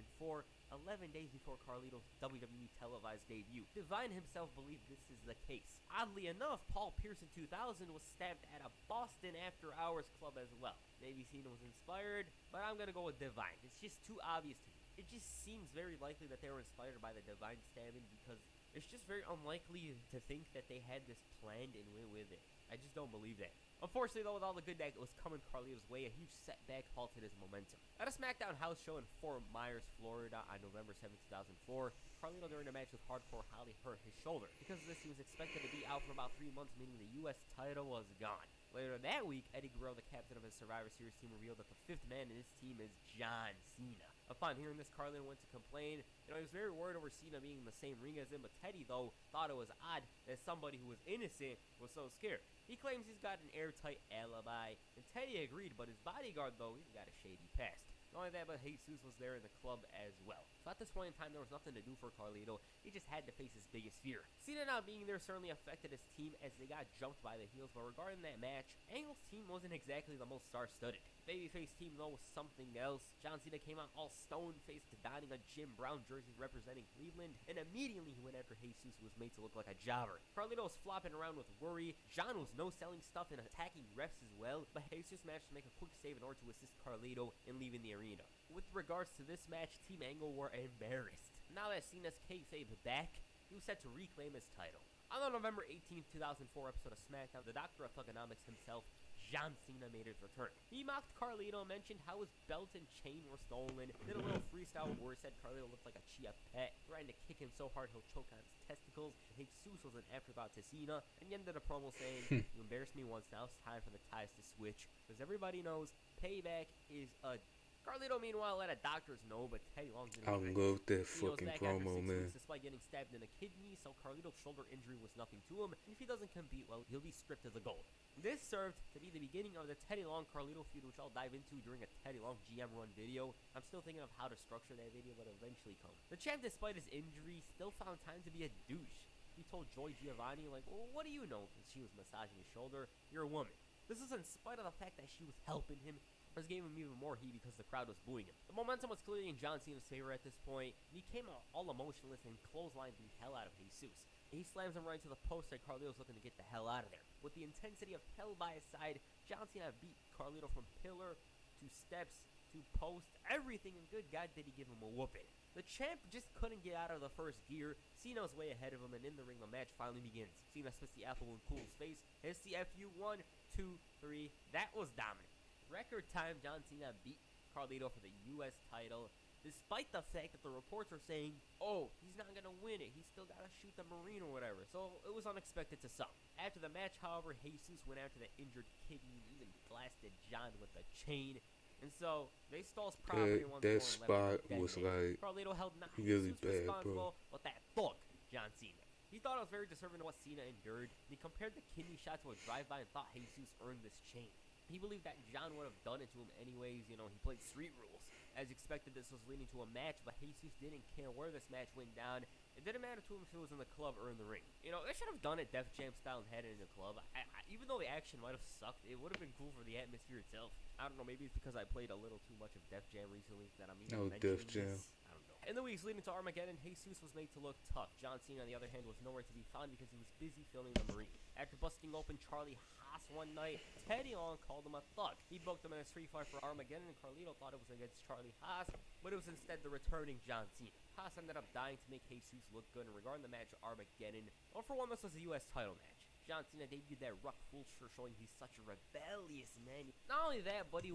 11 days before Carlito's WWE televised debut. Devine himself believed this is the case. Oddly enough, Paul Pierce in 2000 was stabbed at a Boston After Hours club as well. Maybe Cena was inspired, but I'm gonna go with Devine. It's just too obvious to me. It just seems very likely that they were inspired by the Devine stabbing, because it's just very unlikely to think that they had this planned and went with it. I just don't believe that. Unfortunately, though, with all the good that was coming Carlito's way, a huge setback halted his momentum. At a SmackDown house show in Fort Myers, Florida on November 7, 2004, Carlito during a match with Hardcore Holly hurt his shoulder. Because of this, he was expected to be out for about 3 months, meaning the U.S. title was gone. Later that week, Eddie Guerrero, the captain of his Survivor Series team, revealed that the fifth man in his team is John Cena. Upon hearing this, Carlito went to complain. He was very worried over Cena being in the same ring as him, but Teddy, though, thought it was odd that somebody who was innocent was so scared. He claims he's got an airtight alibi, and Teddy agreed, but his bodyguard, though, he's got a shady past. Not only that, but Jesus was there in the club as well. So at this point in time, there was nothing to do for Carlito. He just had to face his biggest fear. Cena not being there certainly affected his team as they got jumped by the heels, but regarding that match, Angle's team wasn't exactly the most star-studded. Babyface team, though, was something else. John Cena came out all stone-faced, donning a Jim Brown jersey representing Cleveland, and immediately he went after Jesus, who was made to look like a jobber. Carlito was flopping around with worry. John was no-selling stuff and attacking refs as well, but Jesus managed to make a quick save in order to assist Carlito in leaving the arena. With regards to this match, Team Angle were embarrassed. Now that Cena's kayfabe back, he was set to reclaim his title. On the November 18, 2004 episode of SmackDown, the Doctor of Thugonomics himself, John Cena, made his return. He mocked Carlito, mentioned how his belt and chain were stolen, did a little freestyle where he said Carlito looked like a chia pet, trying to kick him so hard he'll choke on his testicles. Jesus was an afterthought to Cena, and he ended a promo saying, "You embarrassed me once, now it's time for the ties to switch, because everybody knows payback is a..." Carlito, meanwhile, let a doctors know, but Teddy Long didn't. I can go with that He was fucking back after promo, 6 man. weeks despite getting stabbed in the kidney, so Carlito's shoulder injury was nothing to him, and if he doesn't compete well, he'll be stripped as a gold. This served to be the beginning of the Teddy Long-Carlito feud, which I'll dive into during a Teddy Long GM run video. I'm still thinking of how to structure that video, but it'll eventually come. The champ, despite his injury, still found time to be a douche. He told Joy Giovanni, like, well, what do you know? Because she was massaging his shoulder. You're a woman. This is in spite of the fact that she was helping him. This gave him even more heat because the crowd was booing him. The momentum was clearly in John Cena's favor at this point, and he came out all emotionless and clotheslined the hell out of Jesus. He slams him right to the post, and Carlito's looking to get the hell out of there. With the intensity of hell by his side, John Cena beat Carlito from pillar to steps to post, everything, and good God did he give him a whooping. The champ just couldn't get out of the first gear. Cena was way ahead of him, and in the ring, the match finally begins. Cena spits the apple in Cool's face, hits the FU 1, 2, 3. That was dominant. Record time, John Cena beat Carlito for the U.S. title, despite the fact that the reports are saying, oh, he's not going to win it. He's still got to shoot the Marine or whatever. So it was unexpected to some. After the match, however, Jesus went after the injured kidney and even blasted John with a chain. And so they stole his property once more. That spot was like Carlito held not really Jesus bad, responsible, bro. but that thug, John Cena. He thought it was very deserving of what Cena endured. And he compared the kidney shot to a drive-by and thought Jesus earned this chain. He believed that John would have done it to him anyways. You know, he played street rules. As expected, this was leading to a match, but Jesus didn't care where this match went down. It didn't matter to him if it was in the club or in the ring. You know, they should have done it Def Jam style and had it in the club. Even though the action might have sucked, it would have been cool for the atmosphere itself. I don't know, maybe it's because I played a little too much of Def Jam recently that I'm even mentioning Def Jam. this. I don't know. In the weeks leading to Armageddon, Jesus was made to look tough. John Cena, on the other hand, was nowhere to be found because he was busy filming The Marine. After busting open Charlie Haas one night, Teddy Long called him a thug. He booked him in a street fight for Armageddon, and Carlito thought it was against Charlie Haas, but it was instead the returning John Cena. Haas ended up dying to make Jesus look good, and regarding the match at Armageddon, well, for one, this was a U.S. title match. John Cena debuted that rough full shirt showing he's such a rebellious man. Not only that, but he...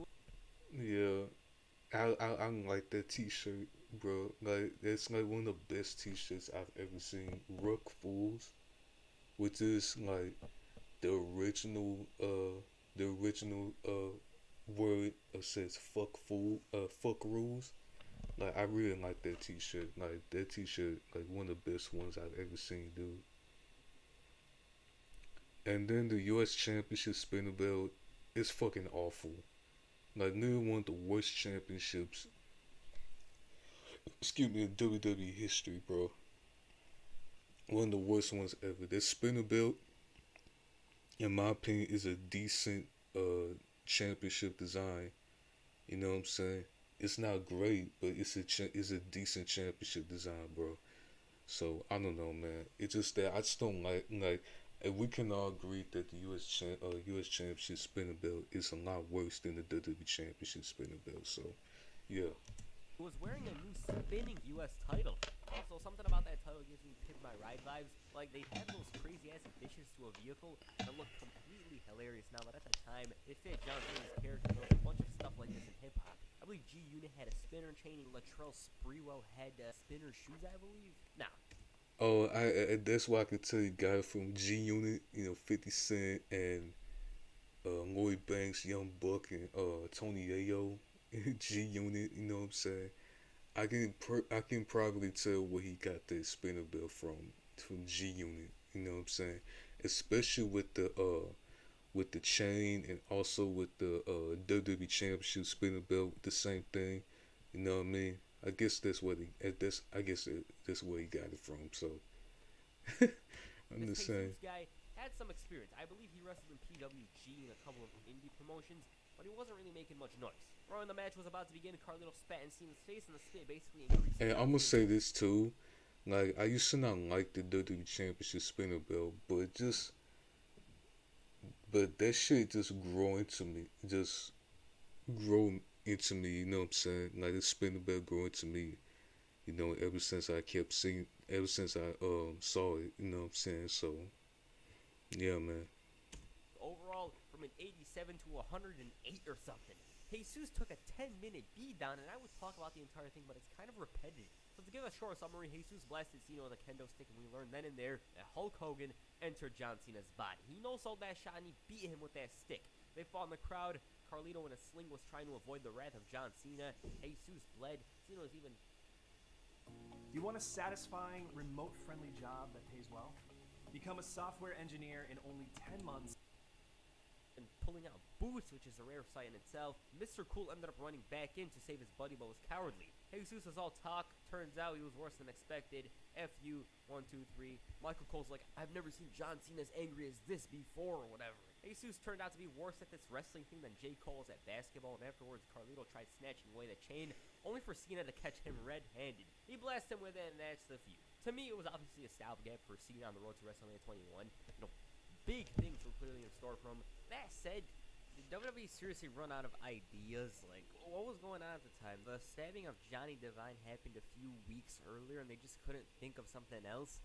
Yeah. I like that t-shirt, bro. Like, that's like one of the best t-shirts I've ever seen. Rook Fools, which is like the original word says fuck fool, fuck rules. Like, I really like that t-shirt. Like, that t-shirt, like one of the best ones I've ever seen, dude. And then the U.S. Championship spinner belt is fucking awful. Like, literally one of the worst championships, in WWE history, bro. One of the worst ones ever. This spinner belt, in my opinion, is a decent championship design. You know what I'm saying? It's not great, but it's a decent championship design, bro. So I don't know, man. It's just that I just don't like. And we can all agree that the U.S. Championship spinner belt is a lot worse than the WWE Championship spinner belt. So, yeah. He was wearing a new spinning U.S. title. Also, something about that title gives me Pimp My Ride vibes. Like, they had those crazy-ass additions to a vehicle that looked completely hilarious now, but at the time, it fit John Cena's character. There was a bunch of stuff like this in hip-hop. I believe G-Unit had a spinner chain, Latrell Sprewell had spinner shoes, I believe. Now, Oh, I that's why I can tell you guys from G Unit, 50 Cent and Lloyd Banks, Young Buck, and Tony Ayo, G Unit. You know what I'm saying? I can probably tell where he got that spinner belt from G Unit. You know what I'm saying? Especially with the chain and also with the WWE Championship spinner belt, the same thing. You know what I mean? I guess that's where that's where he got it from. So I'm this just saying. Jesus guy had some experience. I believe he wrestled in PWG and a couple of indie promotions, but he wasn't really making much noise. Right when the match was about to begin, Carlito spat in Cena's face, and the spit basically increased. And I'm gonna say this too. Like, I used to not like the WWE Championship spinner belt, but that shit just grew into me. You know what I'm saying? Like, the spinner belt grew into me. Ever since I saw it. You know what I'm saying? So, yeah, man. Overall, from an 87 to 108 or something. Jesus took a 10-minute beat down, and I would talk about the entire thing, but it's kind of repetitive. So to give a short summary, Jesus blasted Cena with a kendo stick, and we learned then and there that Hulk Hogan entered John Cena's body. He no-sold that shot, and he beat him with that stick. They fought in the crowd. Carlito in a sling was trying to avoid the wrath of John Cena. Jesus bled. Cena was even... Do you want a satisfying, remote-friendly job that pays well? Become a software engineer in only 10 months. And pulling out boots, which is a rare sight in itself. Mr. Cool ended up running back in to save his buddy, but was cowardly. Jesus is all talk. Turns out he was worse than expected. FU 1, 2, 3. Michael Cole's like, I've never seen John Cena as angry as this before, or whatever. Jesus turned out to be worse at this wrestling thing than J. Cole is at basketball, and afterwards Carlito tried snatching away the chain, only for Cena to catch him red-handed. He blasted him with it, and that's the feud. To me, it was obviously a stopgap for Cena on the road to WrestleMania 21. Big things were clearly in store for him. That said, did WWE seriously run out of ideas? Like, what was going on at the time? The stabbing of Johnny Devine happened a few weeks earlier, and they just couldn't think of something else?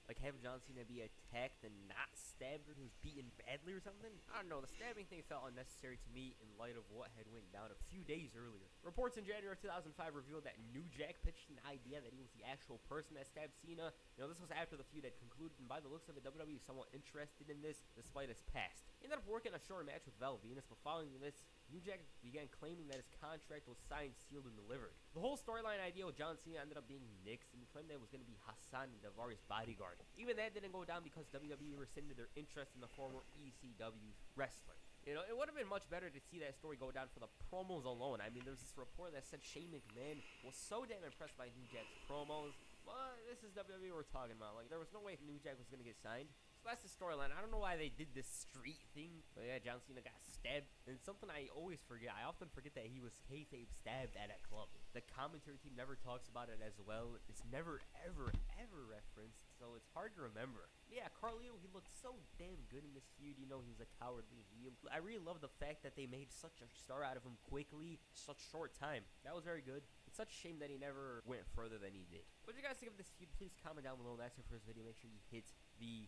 Like, have John Cena be attacked and not stabbed when he was beaten badly or something? I don't know, the stabbing thing felt unnecessary to me in light of what had went down a few days earlier. Reports in January 2005 revealed that New Jack pitched an idea that he was the actual person that stabbed Cena. This was after the feud had concluded, and by the looks of it, WWE is somewhat interested in this, despite its past. He ended up working a short match with Val Venus, but following this, New Jack began claiming that his contract was signed, sealed, and delivered. The whole storyline idea with John Cena ended up being nixed, and he claimed that it was going to be Hassan and Daivari bodyguard. Even that didn't go down because WWE rescinded their interest in the former ECW wrestler. It would have been much better to see that story go down for the promos alone. I mean, there was this report that said Shane McMahon was so damn impressed by New Jack's promos. Well, this is WWE we're talking about. Like, there was no way New Jack was going to get signed. So that's the storyline. I don't know why they did this street thing. But yeah, John Cena got stabbed. And something I always forget. I often forget that he was kayfabe stabbed at a club. The commentary team never talks about it as well. It's never, ever, ever referenced. So it's hard to remember. Yeah, Carlito, he looked so damn good in this feud. He was a cowardly heel. I really love the fact that they made such a star out of him quickly, such short time. That was very good. It's such a shame that he never went further than he did. What do you guys think of this feud? Please comment down below. That's it for this video. Make sure you hit the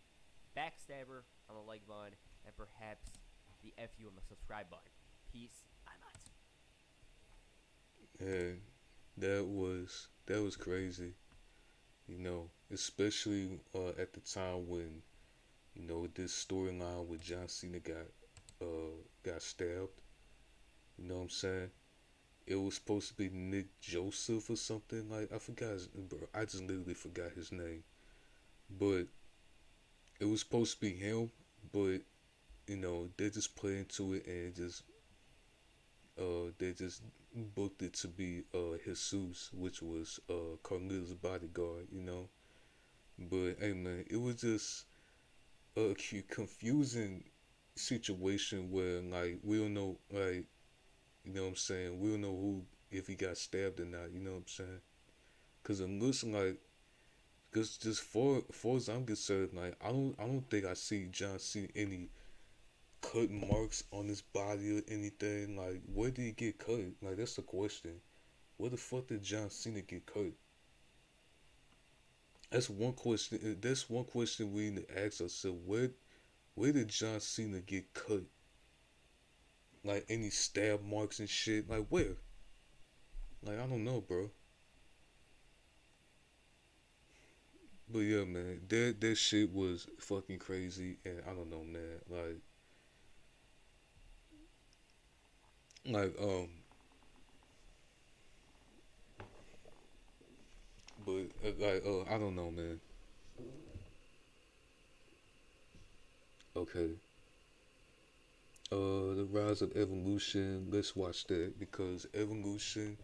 backstabber on the like button and perhaps the FU on the subscribe button. Peace. I'm out. And that was crazy. Especially at the time when, this storyline with John Cena got stabbed. You know what I'm saying? It was supposed to be Nick Joseph or something. Like, I forgot bro. I just literally forgot his name. But it was supposed to be him, but they just played into it and they just booked it to be Jesus, which was Carlito's bodyguard, But hey man, it was just a confusing situation where like we don't know, like, what I'm saying, we don't know who, if he got stabbed or not, what I'm saying? Cause it looks like, cause just far as I'm concerned, like I don't think I see John Cena any cut marks on his body or anything. Like, where did he get cut? Like, that's the question. Where the fuck did John Cena get cut? That's one question. That's one question we need to ask ourselves. Where did John Cena get cut? Like, any stab marks and shit? Like, where? Like, I don't know, bro. But yeah, man, that shit was fucking crazy, and I don't know, man. I don't know, man. Okay. The Rise of Evolution. Let's watch that because Evolution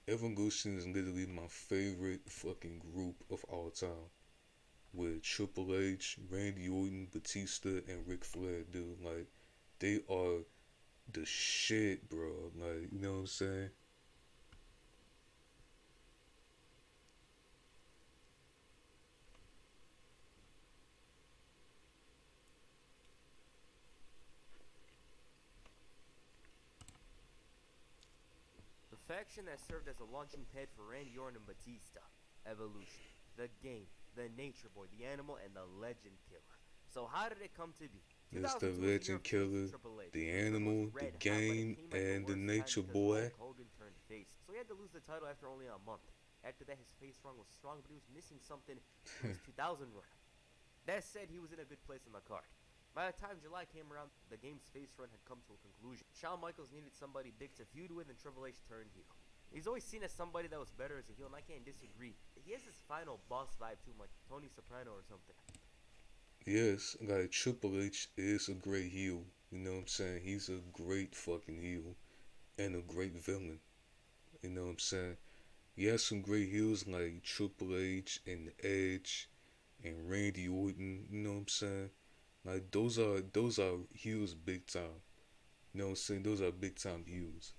is literally my favorite fucking group of all time. With Triple H, Randy Orton, Batista, and Ric Flair, dude. Like, they are the shit, bro. Like, you know what I'm saying? The faction that served as a launching pad for Randy Orton and Batista. Evolution. The Game. The Nature Boy. The Animal. And the Legend Killer. So how did it come to be? It's the Legend Killer, the Animal, the Game, and the Nature Boy. Hogan turned face, so he had to lose the title after only a month. After that, his face run was strong, but he was missing something in his 2000 run. That said, he was in a good place on the card. By the time July came around, the Game's face run had come to a conclusion. Shawn Michaels needed somebody big to feud with, and Triple H turned heel. He's always seen as somebody that was better as a heel, and I can't disagree. He has this final boss vibe to him, like Tony Soprano or something. Yes, like Triple H is a great heel. You know what I'm saying? He's a great fucking heel and a great villain. You know what I'm saying? You had some great heels like Triple H and The Edge and Randy Orton. You know what I'm saying? Like those are heels big time. You know what I'm saying? Those are big time heels.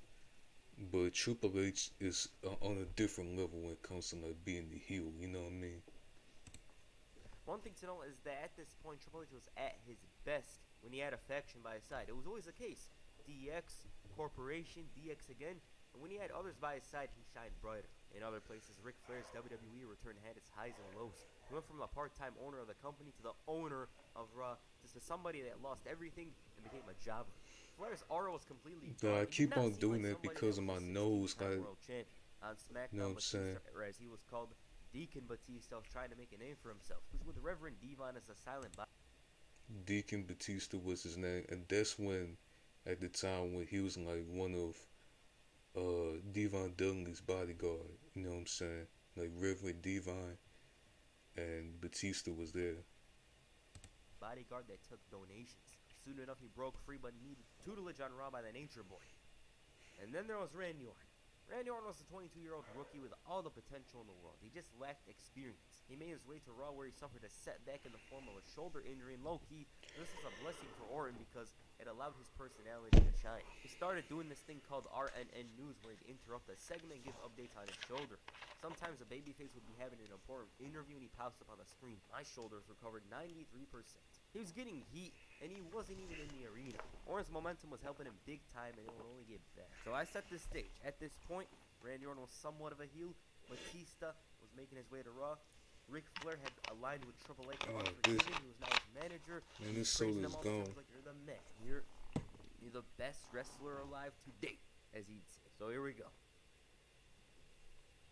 But Triple H is on a different level when it comes to like being the heel. You know what I mean? One thing to know is that at this point, Triple H was at his best when he had a faction by his side. It was always the case. DX, Corporation, DX again. And when he had others by his side, he shined brighter. In other places, Ric Flair's WWE return had its highs and lows. He went from the part-time owner of the company to the owner of Raw, just to somebody that lost everything and became a jobber. Flair's aura was completely No, gone. I He did keep not on seem doing like that somebody because of was my a nose. 16-time Like, world champion. On you know SmackDown, what I'm saying? Batista, or as he was called, Deacon Batista, was trying to make a name for himself. He was with Reverend Devon as a silent Deacon Batista was his name, and that's when, at the time when he was like one of Devon Dudley's bodyguard. You know what I'm saying? Like Reverend Devon and Batista was there. bodyguard that took donations. Soon enough, he broke free but needed tutelage on Raw by the Nature Boy. And then there was Randy Orton. Randy Orton was a 22-year-old rookie with all the potential in the world. He just lacked experience. He made his way to Raw where he suffered a setback in the form of a shoulder injury, and low-key, this was a blessing for Orton because it allowed his personality to shine. He started doing this thing called RNN News where he'd interrupt a segment and give updates on his shoulder. Sometimes a babyface would be having an important interview and he pops up on the screen. My shoulders recovered 93%. He was getting heat, and he wasn't even in the arena. Orton's momentum was helping him big time, and it would only get better. So I set this stage. At this point, Randy Orton was somewhat of a heel. Batista was making his way to Raw. Ric Flair had aligned with Triple H. Unforgiven. He was now his manager. Man, this Praising soul him is all the time. gone. He was like, you're the man. You're the best wrestler alive to date, as he'd say. So here we go.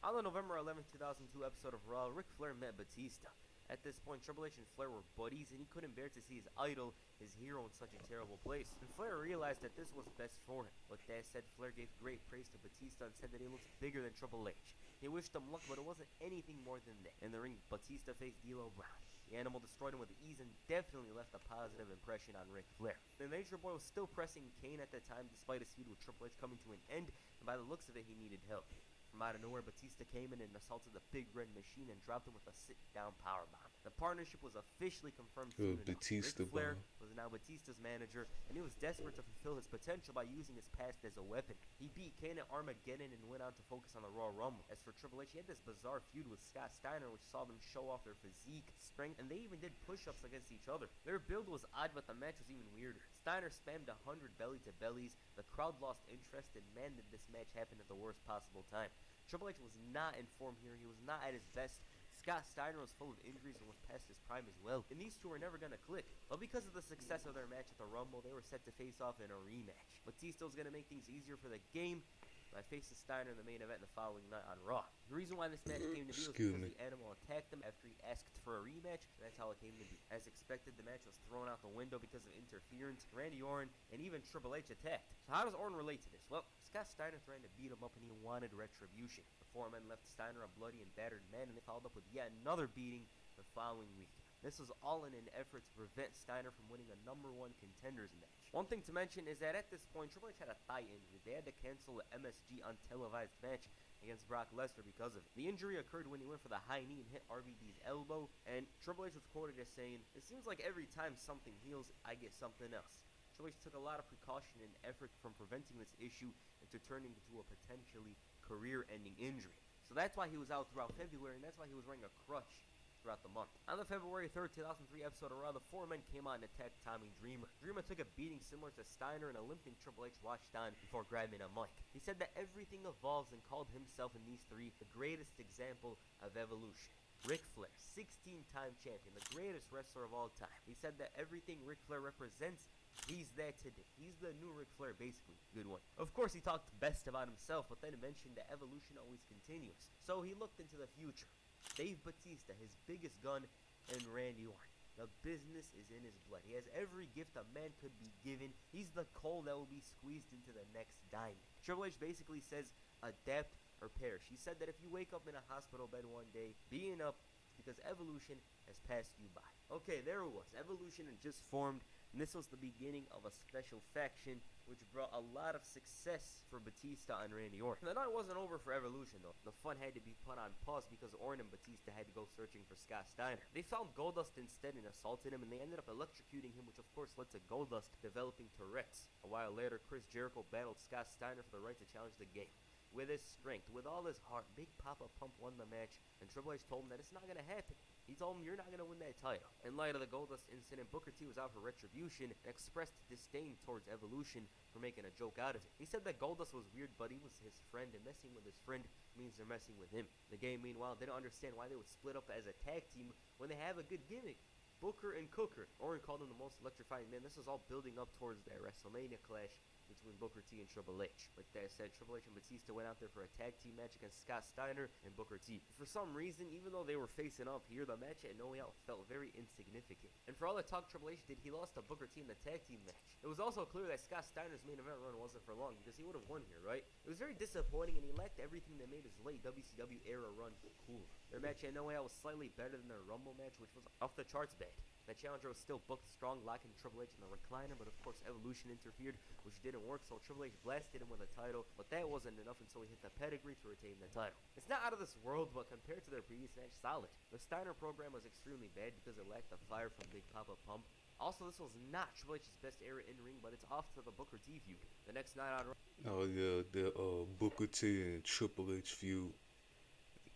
On the November 11th, 2002 episode of Raw, Ric Flair met Batista. At this point, Triple H and Flair were buddies, and he couldn't bear to see his idol, his hero, in such a terrible place. And Flair realized that this was best for him. With that said, Flair gave great praise to Batista and said that he looks bigger than Triple H. He wished him luck, but it wasn't anything more than that. In the ring, Batista faced D'Lo Brown. The animal destroyed him with ease and definitely left a positive impression on Ric Flair. The Nature Boy was still pressing Kane at the time, despite his feud with Triple H coming to an end, and by the looks of it, he needed help. From out of nowhere, Batista came in and assaulted the Big Red Machine and dropped him with a sit-down powerbomb. The partnership was officially confirmed soon enough. Batista Ric Flair bomb. was now Batista's manager, and he was desperate to fulfill his potential by using his past as a weapon. He beat Kane at Armageddon and went on to focus on the Royal Rumble. As for Triple H, he had this bizarre feud with Scott Steiner, which saw them show off their physique, strength, and they even did push-ups against each other. Their build was odd, but the match was even weirder. Steiner spammed 100 belly-to-bellies, the crowd lost interest, and man, did this match happen at the worst possible time. Triple H was not in form here. He was not at his best. Scott Steiner was full of injuries and was past his prime as well. And these two were never going to click. But because of the success of their match at the Rumble, they were set to face off in a rematch. Batista was going to make things easier for the game by facing Steiner in the main event the following night on Raw. The reason why this match came to be was because the animal attacked him after he asked for a rematch, and that's how it came to be. As expected, the match was thrown out the window because of interference. Randy Orton and even Triple H attacked. So how does Orton relate to this? Well, Scott Steiner threatened to beat him up and he wanted retribution. The four men left Steiner a bloody and battered man, and they followed up with yet another beating the following week. This was all in an effort to prevent Steiner from winning a #1 contenders match. One thing to mention is that at this point, Triple H had a thigh injury. They had to cancel the MSG untelevised match against Brock Lesnar because of it. The injury occurred when he went for the high knee and hit RVD's elbow, and Triple H was quoted as saying, "It seems like every time something heals, I get something else." Triple H took a lot of precaution and effort from preventing this issue into turning into a potentially career-ending injury. So that's why he was out throughout February, and that's why he was wearing a crutch throughout the month. On the February 3rd, 2003 episode of Raw, the four men came out and attacked Tommy Dreamer. Dreamer took a beating similar to Steiner, and a limping Triple H watched on before grabbing a mic. He said that everything evolves and called himself and these three the greatest example of evolution. Ric Flair, 16-time champion, the greatest wrestler of all time. He said that everything Ric Flair represents, he's that today. He's the new Ric Flair, basically. Good one. Of course, he talked best about himself, but then mentioned that evolution always continues. So he looked into the future. Dave Batista, his biggest gun, and Randy Orton. The business is in his blood. He has every gift a man could be given. He's the coal that will be squeezed into the next diamond. Triple H basically says, adapt or perish. He said that if you wake up in a hospital bed one day, being up because evolution has passed you by. Okay, there it was. Evolution had just formed. And this was the beginning of a special faction which brought a lot of success for Batista and Randy Orton. The night wasn't over for Evolution though. The fun had to be put on pause because Orton and Batista had to go searching for Scott Steiner. They found Goldust instead and assaulted him, and they ended up electrocuting him, which of course led to Goldust developing Tourette's. A while later, Chris Jericho battled Scott Steiner for the right to challenge the game. With his strength, with all his heart, Big Papa Pump won the match, and Triple H told him that it's not going to happen. He told him, you're not going to win that title. In light of the Goldust incident, Booker T was out for retribution and expressed disdain towards Evolution for making a joke out of it. He said that Goldust was weird, but he was his friend, and messing with his friend means they're messing with him. The game, meanwhile, didn't understand why they would split up as a tag team when they have a good gimmick. Booker and Cooker. Orton called him the most electrifying man. This was all building up towards that WrestleMania clash between Booker T and Triple H. With that said, Triple H and Batista went out there for a tag team match against Scott Steiner and Booker T. For some reason, even though they were facing off here, the match at No Way Out felt very insignificant. And for all the talk Triple H did, he lost to Booker T in the tag team match. It was also clear that Scott Steiner's main event run wasn't for long because he would have won here, right? It was very disappointing, and he lacked everything that made his late WCW era run cool. Their match at No Way Out was slightly better than their Rumble match, which was off the charts bad. The challenger was still booked strong, locking Triple H in the recliner, but of course Evolution interfered, which didn't work, so Triple H blasted him with a title, but that wasn't enough until he hit the pedigree to retain the title. It's not out of this world, but compared to their previous match, solid. The Steiner program was extremely bad because it lacked the fire from Big Papa Pump. Also, this was not Triple H's best era in ring, but it's off to the Booker T feud. The next night on Oh yeah, the Booker T and Triple H feud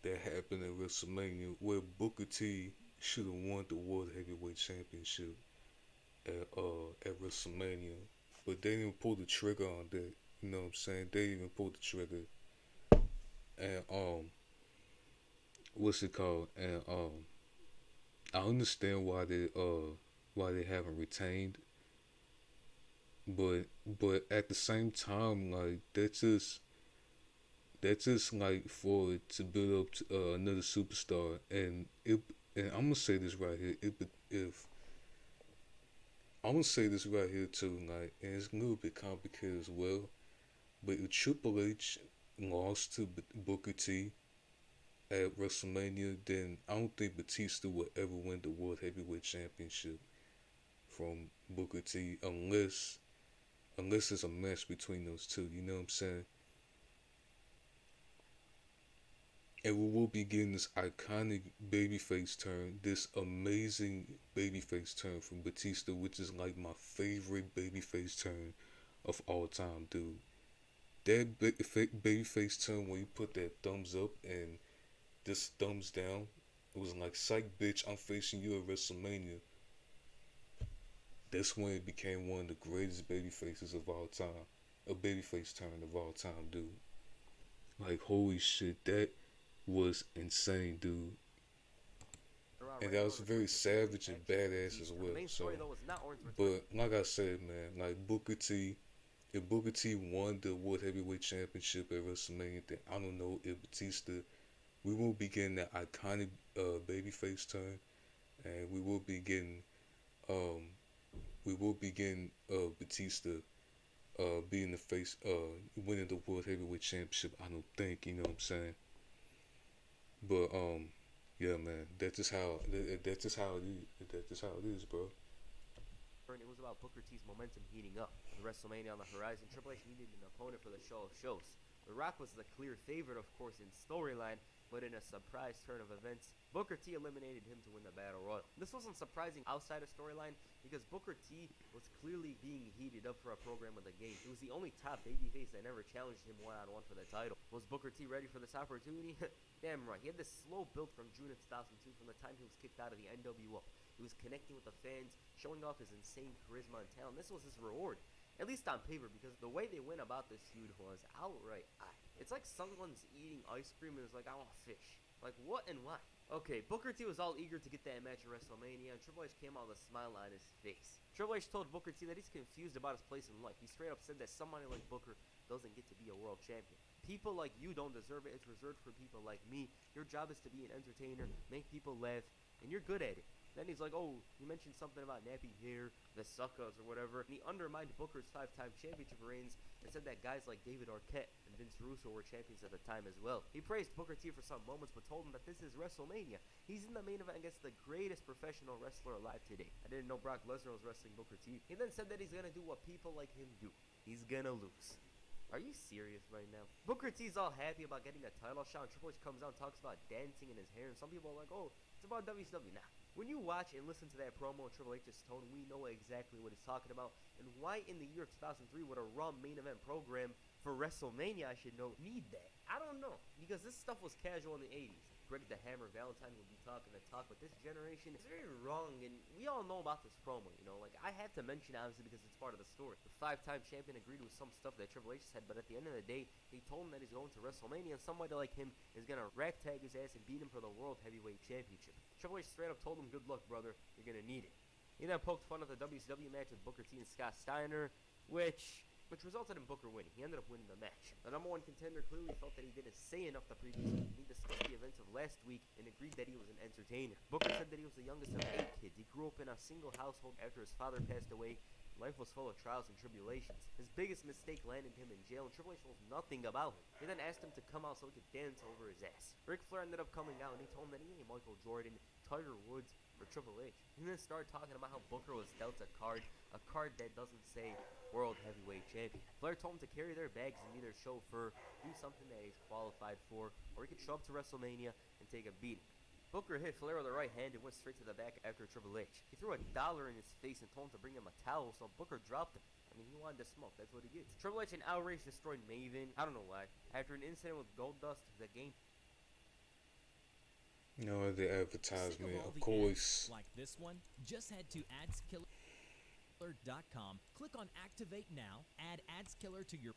that happened at WrestleMania, where Booker T should have won the World Heavyweight Championship at WrestleMania, but they didn't pull the trigger on that. You know what I'm saying? They didn't even pull the trigger. And what's it called? And I understand why they haven't retained, but at the same time, like that's just like for it to build up to another superstar, and I'm gonna say this right here. I'm gonna say this right here too, like, and it's a little bit complicated as well. But if Triple H lost to Booker T at WrestleMania, then I don't think Batista will ever win the World Heavyweight Championship from Booker T unless it's a match between those two. You know what I'm saying? And we will be getting this iconic babyface turn, this amazing babyface turn from Batista, which is like my favorite babyface turn of all time, dude. That babyface turn when you put that thumbs up and this thumbs down, it was like, psych bitch, I'm facing you at WrestleMania. That's when it became one of the greatest babyfaces of all time. A babyface turn of all time, dude. Like, holy shit, that was insane, dude. And that was very savage and badass as well. So, but like I said, man, like Booker T, if Booker T won the World Heavyweight Championship at WrestleMania, then I don't know if Batista, we will be getting that iconic babyface turn, and we will be getting Batista being the face, winning the World Heavyweight Championship. I don't think, you know what I'm saying. But yeah, man, that's just how it is, bro. It was about Booker T's momentum heating up. With WrestleMania on the horizon, Triple H needed an opponent for the show of shows. The Rock was the clear favorite, of course, in storyline, but in a surprise turn of events, Booker T eliminated him to win the Battle Royal. This wasn't surprising outside of storyline because Booker T was clearly being heated up for a program of the game. He was the only top babyface that never challenged him one-on-one for the title. Was Booker T ready for this opportunity? Damn right. He had this slow build from June of 2002 from the time he was kicked out of the NWO. He was connecting with the fans, showing off his insane charisma and talent. This was his reward, at least on paper, because the way they went about this feud was outright eye. It's like someone's eating ice cream and is like, I want fish. Like, what and why? Okay, Booker T was all eager to get that match at WrestleMania, and Triple H came out with a smile on his face. Triple H told Booker T that he's confused about his place in life. He straight up said that somebody like Booker doesn't get to be a world champion. People like you don't deserve it. It's reserved for people like me. Your job is to be an entertainer, make people laugh, and you're good at it. Then he's like, oh, you mentioned something about nappy hair, the suckers or whatever. And he undermined Booker's 5-time championship reigns and said that guys like David Arquette and Vince Russo were champions at the time as well. He praised Booker T for some moments, but told him that this is WrestleMania. He's in the main event against the greatest professional wrestler alive today. I didn't know Brock Lesnar was wrestling Booker T. He then said that he's gonna do what people like him do. He's gonna lose. Are you serious right now? Booker T's all happy about getting a title shot, and Triple H comes out and talks about dancing in his hair, and some people are like, oh, it's about WCW. Nah. When you watch and listen to that promo in Triple H's tone, we know exactly what he's talking about, and why in the year 2003 would a Raw main event program for WrestleMania, I should know, need that? I don't know, because this stuff was casual in the 80s. Greg the Hammer Valentine would be talking the talk, but this generation is very wrong, and we all know about this promo, you know, like, I have to mention, obviously, because it's part of the story. The 5-time champion agreed with some stuff that Triple H said, but at the end of the day, he told him that he's going to WrestleMania, and somebody like him is gonna ragtag his ass and beat him for the World Heavyweight Championship. Triple H straight up told him, good luck, brother, you're gonna need it. He then poked fun at the WCW match with Booker T and Scott Steiner, which resulted in Booker winning. He ended up winning the match. The number one contender clearly felt that he didn't say enough the previous week. He discussed the events of last week and agreed that he was an entertainer. Booker said that he was the youngest of 8 kids. He grew up in a single household after his father passed away. Life was full of trials and tribulations. His biggest mistake landed him in jail, and Triple H knows nothing about him. He then asked him to come out so he could dance over his ass. Ric Flair ended up coming out, and he told him that he ain't Michael Jordan, Tiger Woods, or Triple H. He then started talking about how Booker was dealt a card that doesn't say World Heavyweight Champion. Flair told him to carry their bags and be their chauffeur, do something that he's qualified for, or he could show up to WrestleMania and take a beating. Booker hit Flair with the right hand and went straight to the back after Triple H. He threw $1 in his face and told him to bring him a towel, so Booker dropped him. I mean, he wanted to smoke. That's what he gets. Triple H and outrage destroyed Maven. I don't know why. After an incident with Goldust, the game... No, the advertisement, All of the course. ads like this one, just head to adskiller.com, click on Activate Now, add AdsKiller to your...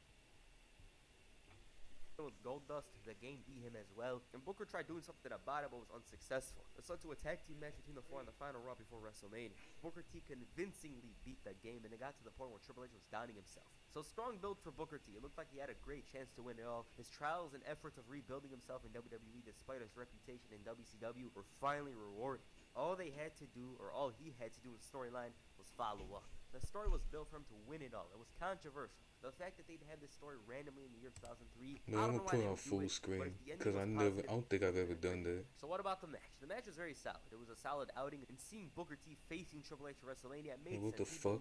with Goldust, the game beat him as well, and Booker tried doing something about it but was unsuccessful. It led to a tag team match between the four on the final Raw before WrestleMania. Booker T convincingly beat the game, and it got to the point where Triple H was downing himself. So strong build for Booker T. It looked like he had a great chance to win it all. His trials and efforts of rebuilding himself in WWE despite his reputation in WCW were finally rewarded. All they had to do, or all he had to do in the storyline, was follow up. The story was built for him to win it all. It was controversial. The fact that they'd had this story randomly in the year 2003. No, I'm gonna put it on full screen because I don't think I've ever done that. So what about the match? The match was very solid. It was a solid outing, and seeing Booker T facing Triple H at WrestleMania made What sense. the fuck?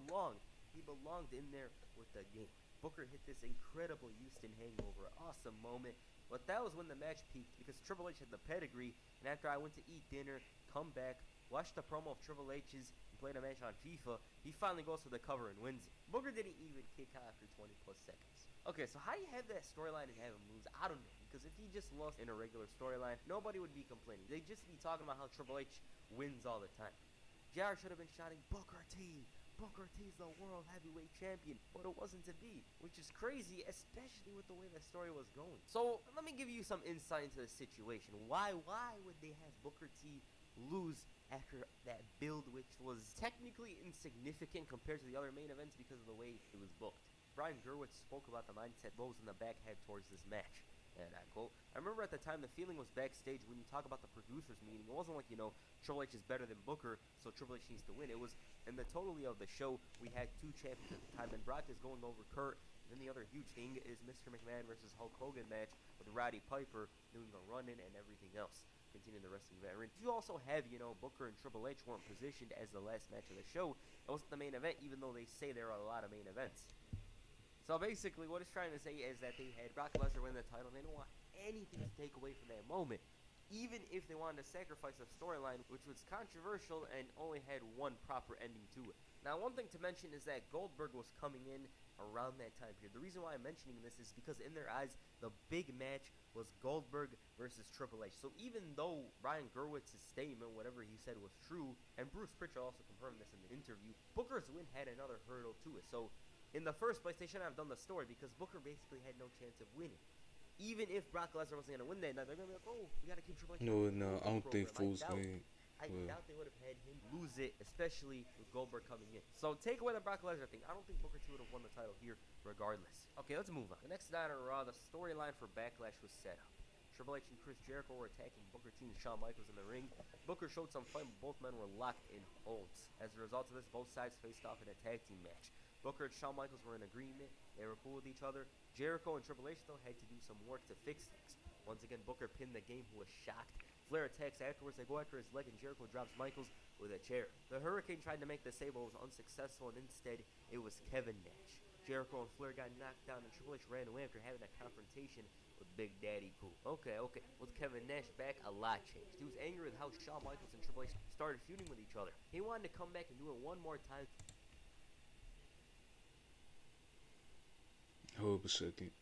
He belonged in there with the game. Booker hit this incredible Houston hangover, awesome moment. But that was when the match peaked because Triple H had the pedigree, and after I went to eat dinner, come back, watch the promo of Triple H's, and play the match on FIFA, he finally goes for the cover and wins it. Booker didn't even kick out after 20 plus seconds. Okay, so how do you have that storyline and have him lose? I don't know, because if he just lost in a regular storyline, nobody would be complaining. They'd just be talking about how Triple H wins all the time. JR should have been shouting, Booker T! Booker T's the World Heavyweight Champion, but it wasn't to be, which is crazy, especially with the way the story was going. So, let me give you some insight into the situation. Why would they have Booker T lose after that build, which was technically insignificant compared to the other main events because of the way it was booked? Brian Gerwitz spoke about the mindset those in the back had towards this match. And I quote, I remember at the time the feeling was backstage when you talk about the producers meeting. It wasn't like, Triple H is better than Booker, so Triple H needs to win. It was in the totally of the show, we had 2 champions at the time, and Brock is going over Kurt. And then the other huge thing is Mr. McMahon versus Hulk Hogan match with Roddy Piper doing the run-in and everything else. Continuing the wrestling veteran. You also have, Booker and Triple H weren't positioned as the last match of the show. It wasn't the main event, even though they say there are a lot of main events. So basically, what it's trying to say is that they had Brock Lesnar win the title. They don't want anything to take away from that moment, even if they wanted to sacrifice a storyline, which was controversial and only had one proper ending to it. Now, one thing to mention is that Goldberg was coming in around that time period. The reason why I'm mentioning this is because in their eyes, the big match was Goldberg versus Triple H. So even though Brian Gerwitz's statement, whatever he said, was true, and Bruce Pritchard also confirmed this in the interview, Booker's win had another hurdle to it. So in the first place, they shouldn't have done the story because Booker basically had no chance of winning. Even if Brock Lesnar wasn't going to win that night, they're going to be like, oh, we got to keep Triple H. No, I don't think Fool's Game. I doubt they would have had him lose it, especially with Goldberg coming in. So take away the Brock Lesnar thing. I don't think Booker T would have won the title here regardless. Okay, let's move on. The next night on Raw, the storyline for Backlash was set up. Triple H and Chris Jericho were attacking Booker T and Shawn Michaels in the ring. Booker showed some fight, but both men were locked in holds. As a result of this, both sides faced off in a tag team match. Booker and Shawn Michaels were in agreement. They were cool with each other. Jericho and Triple H, though, had to do some work to fix things. Once again, Booker pinned the game, who was shocked. Flair attacks afterwards. They go after his leg, and Jericho drops Michaels with a chair. The Hurricane tried to make the save, but was unsuccessful, and instead, it was Kevin Nash. Jericho and Flair got knocked down, and Triple H ran away after having a confrontation with Big Daddy Cool. Okay. With Kevin Nash back, a lot changed. He was angry with how Shawn Michaels and Triple H started feuding with each other. He wanted to come back and do it one more time. Hold up a second.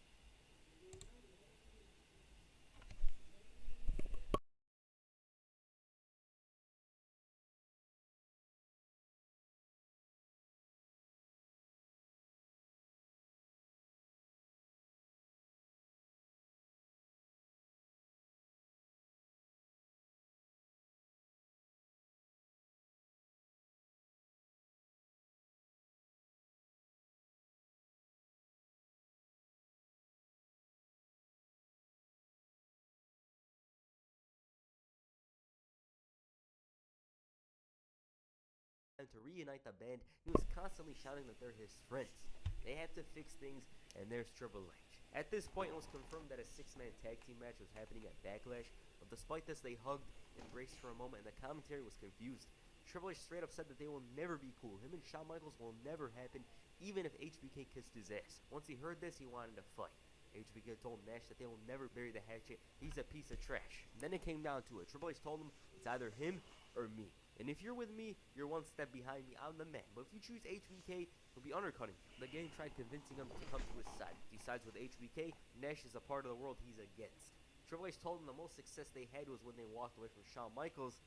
To reunite the band, he was constantly shouting that they're his friends. They have to fix things, and there's Triple H. At this point, it was confirmed that a six-man tag team match was happening at Backlash, but despite this, they hugged, embraced for a moment, and the commentary was confused. Triple H straight up said that they will never be cool. Him and Shawn Michaels will never happen, even if HBK kissed his ass. Once he heard this, he wanted to fight. HBK told Nash that they will never bury the hatchet. He's a piece of trash. And then it came down to it. Triple H told him it's either him or me. And if you're with me, you're one step behind me. I'm the man. But if you choose HBK, he'll be undercutting you. The gang tried convincing him to come to his side. If he sides with HBK, Nash is a part of the world he's against. Triple H told him the most success they had was when they walked away from Shawn Michaels,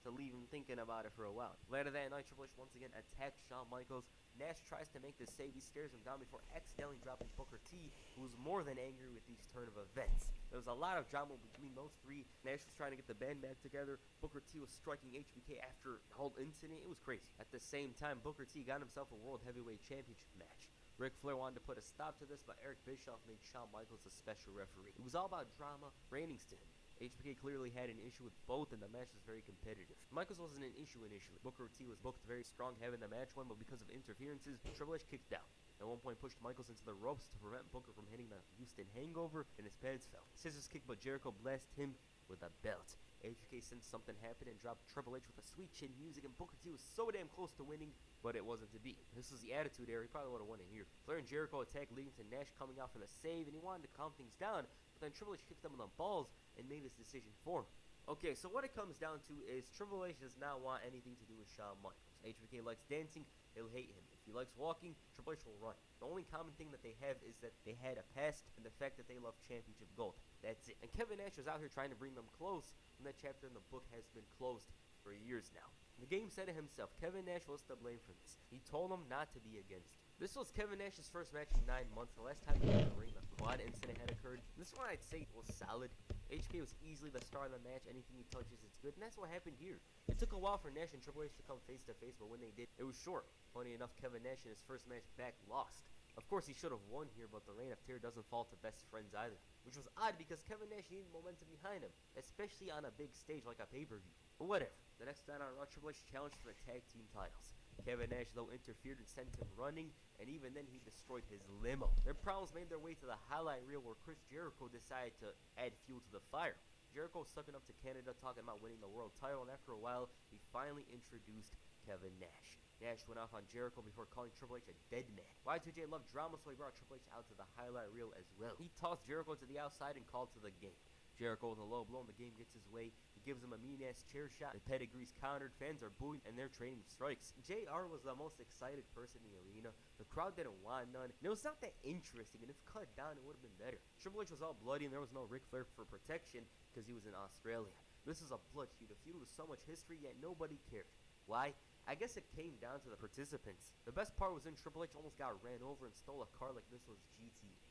to leave him thinking about it for a while. Later that night, Triple H once again attacks Shawn Michaels. Nash tries to make the save. He stares him down before accidentally dropping Booker T, who was more than angry with these turn of events. There was a lot of drama between those three. Nash was trying to get the band back together. Booker T was striking HBK after the whole incident. It was crazy. At the same time, Booker T got himself a World Heavyweight Championship match. Ric Flair wanted to put a stop to this, but Eric Bischoff made Shawn Michaels a special referee. It was all about drama, ratings to him. HBK clearly had an issue with both, and the match was very competitive. Michaels wasn't an issue initially. Booker T was booked very strong, having the match won, but because of interferences, Triple H kicked out. At one point, pushed Michaels into the ropes to prevent Booker from hitting the Houston Hangover, and his pads fell. Scissors kick, but Jericho blasted him with a belt. HBK sensed something happened and dropped Triple H with a sweet chin music, and Booker T was so damn close to winning, but it wasn't to be. This was the Attitude Era. He probably would have won it here. Flair and Jericho attacked, leading to Nash coming out for the save, and he wanted to calm things down, but then Triple H kicked him in the balls and made his decision for him. Okay, so what it comes down to is Triple H does not want anything to do with Shawn Michaels. HBK likes dancing, he'll hate him. If he likes walking, Triple H will run. The only common thing that they have is that they had a past and the fact that they love championship gold. That's it. And Kevin Nash was out here trying to bring them close, and that chapter in the book has been closed for years now. The game said it himself. Kevin Nash was to blame for this. He told him not to be against it. This was Kevin Nash's first match in 9 months. The last time he was in the ring, the quad incident had occurred. This one I'd say was solid. HBK was easily the star of the match. Anything he touches, it's good. And that's what happened here. It took a while for Nash and Triple H to come face to face, but when they did, it was short. Funny enough, Kevin Nash in his first match back lost. Of course, he should have won here, but the reign of terror doesn't fall to best friends either. Which was odd because Kevin Nash needed momentum behind him, especially on a big stage like a pay-per-view. But whatever. The next night on Raw, Triple H challenged for the tag team titles. Kevin Nash, though, interfered and sent him running, and even then he destroyed his limo. Their problems made their way to the highlight reel where Chris Jericho decided to add fuel to the fire. Jericho sucking up to Canada, talking about winning the world title, and after a while, he finally introduced Kevin Nash. Nash went off on Jericho before calling Triple H a dead man. Y2J loved drama, so he brought Triple H out to the highlight reel as well. He tossed Jericho to the outside and called to the game. Jericho with a low blow, and the game gets his way. He gives him a mean-ass chair shot. The pedigree's countered. Fans are booing, and they're trading strikes. JR was the most excited person in the arena. The crowd didn't want none. And it was not that interesting, and if cut down, it would have been better. Triple H was all bloody, and there was no Ric Flair for protection because he was in Australia. This is a blood feud, a feud with so much history, yet nobody cared. Why? I guess it came down to the participants. The best part was when Triple H almost got ran over and stole a car like this was GTA.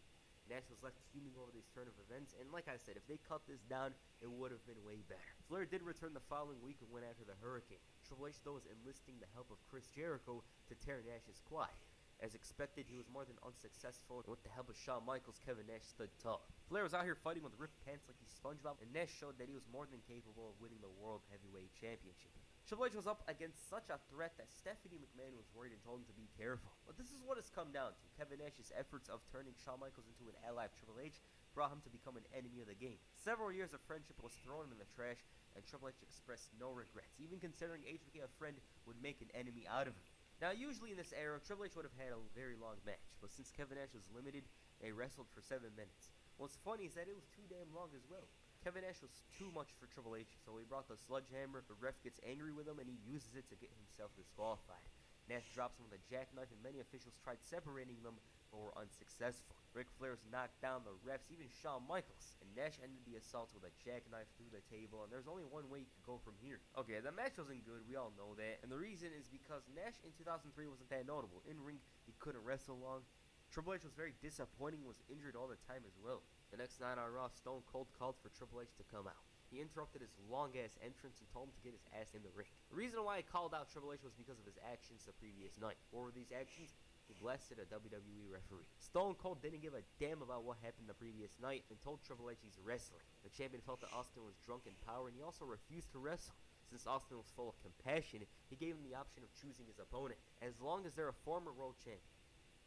Nash was left fuming over these turn of events, and like I said, if they cut this down, it would have been way better. Flair did return the following week and went after the Hurricane. Triple H, though, was enlisting the help of Chris Jericho to tear Nash's quad. As expected, he was more than unsuccessful, and with the help of Shawn Michaels, Kevin Nash stood tall. Flair was out here fighting with ripped pants like he's SpongeBob, and Nash showed that he was more than capable of winning the World Heavyweight Championship. Triple H was up against such a threat that Stephanie McMahon was worried and told him to be careful. But this is what it's come down to. Kevin Nash's efforts of turning Shawn Michaels into an ally of Triple H brought him to become an enemy of the game. Several years of friendship was thrown in the trash, and Triple H expressed no regrets, even considering HBK a friend would make an enemy out of him. Now, usually in this era, Triple H would have had a very long match, but since Kevin Nash was limited, they wrestled for 7 minutes. What's funny is that it was too damn long as well. Kevin Nash was too much for Triple H, so he brought the sledgehammer. The ref gets angry with him, and he uses it to get himself disqualified. Nash drops him with a jackknife, and many officials tried separating them, but were unsuccessful. Ric Flair's knocked down the refs, even Shawn Michaels, and Nash ended the assault with a jackknife through the table, and there's only one way you could go from here. Okay, the match wasn't good, we all know that, and the reason is because Nash in 2003 wasn't that notable. In ring, he couldn't wrestle long. Triple H was very disappointing, was injured all the time as well. The next night on Raw, Stone Cold called for Triple H to come out. He interrupted his long-ass entrance and told him to get his ass in the ring. The reason why he called out Triple H was because of his actions the previous night. What were these actions? He blasted a WWE referee. Stone Cold didn't give a damn about what happened the previous night and told Triple H he's wrestling. The champion felt that Austin was drunk in power, and he also refused to wrestle. Since Austin was full of compassion, he gave him the option of choosing his opponent, as long as they're a former world champion.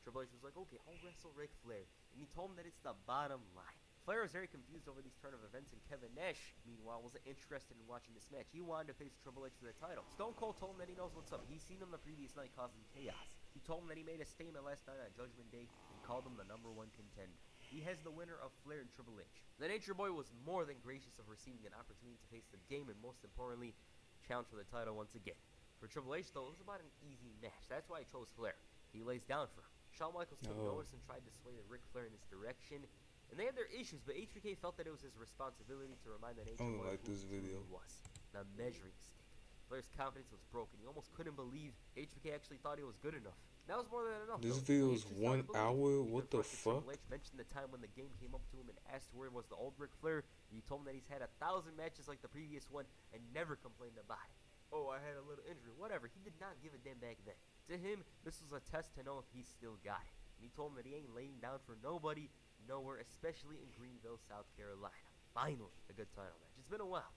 Triple H was like, okay, I'll wrestle Ric Flair, and he told him that it's the bottom line. Flair was very confused over these turn of events, and Kevin Nash, meanwhile, wasn't interested in watching this match. He wanted to face Triple H for the title. Stone Cold told him that he knows what's up. He's seen him the previous night causing chaos. He told him that he made a statement last night on Judgment Day and called him the #1 contender. He has the winner of Flair and Triple H. The Nature Boy was more than gracious of receiving an opportunity to face the game and, most importantly, challenge for the title once again. For Triple H, though, it was about an easy match. That's why he chose Flair. He lays down for him. Shawn Michaels took notice and tried to sway Ric Flair in his direction. And they had their issues, but HBK felt that it was his responsibility to remind the Nature Boy like who this he video. was. The measuring stick. Flair's confidence was broken. He almost couldn't believe HBK actually thought he was good enough. That was more than enough. This though. video He is just started 1 believing. hour? He What the confronted fuck? Triple H, mentioned the time when the game came up to him and asked where was the old Ric Flair. He told him that he's had 1,000 matches like the previous one and never complained about it. Oh, I had a little injury. Whatever. He did not give a damn back then. To him, this was a test to know if he still got it. And he told him that he ain't laying down for nobody, nowhere, especially in Greenville, South Carolina. Finally, a good title match. It's been a while.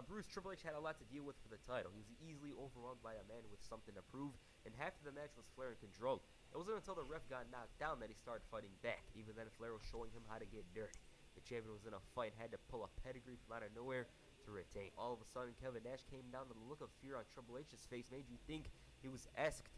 Bruce Triple H had a lot to deal with for the title. He was easily overwhelmed by a man with something to prove, and half of the match was Flair in control. It wasn't until the ref got knocked down that he started fighting back. Even then, Flair was showing him how to get dirty. The champion was in a fight, had to pull a pedigree from out of nowhere to retain. All of a sudden, Kevin Nash came down, and the look of fear on Triple H's face made you think he was asked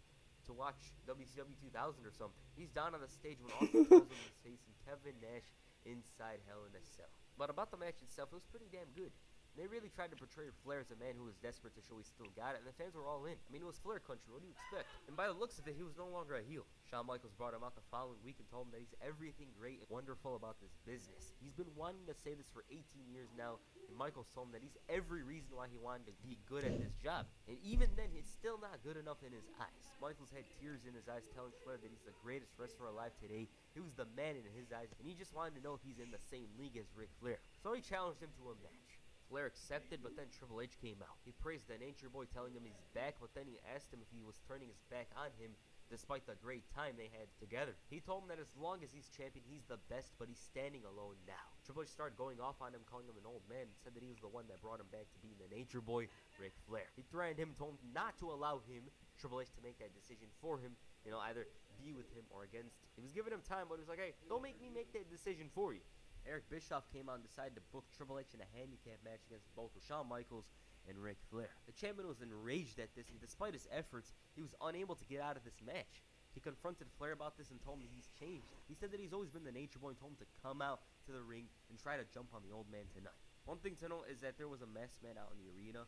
to watch WCW 2000 or something. He's down on the stage when Austin throws him in his face, and Kevin Nash inside Hell in a Cell. But about the match itself, it was pretty damn good. They really tried to portray Flair as a man who was desperate to show he still got it, and the fans were all in. I mean, it was Flair country, what do you expect? And by the looks of it, he was no longer a heel. Shawn Michaels brought him out the following week and told him that he's everything great and wonderful about this business. He's been wanting to say this for 18 years now, and Michaels told him that he's every reason why he wanted to be good at this job. And even then, he's still not good enough in his eyes. Michaels had tears in his eyes telling Flair that he's the greatest wrestler alive today. He was the man in his eyes, and he just wanted to know if he's in the same league as Ric Flair. So he challenged him to a match. Flair accepted, but then Triple H came out. He praised the Nature Boy, telling him he's back, but then he asked him if he was turning his back on him despite the great time they had together. He told him that as long as he's champion, he's the best, but he's standing alone now. Triple H started going off on him, calling him an old man, and said that he was the one that brought him back to being the Nature Boy, Ric Flair. He threatened him and told him not to allow him, Triple H, to make that decision for him, either be with him or against him. He was giving him time, but he was like, hey, don't make me make that decision for you. Eric Bischoff came out and decided to book Triple H in a handicap match against both Shawn Michaels and Ric Flair. The champion was enraged at this, and despite his efforts, he was unable to get out of this match. He confronted Flair about this and told him he's changed. He said that he's always been the Nature Boy and told him to come out to the ring and try to jump on the old man tonight. One thing to note is that there was a masked man out in the arena.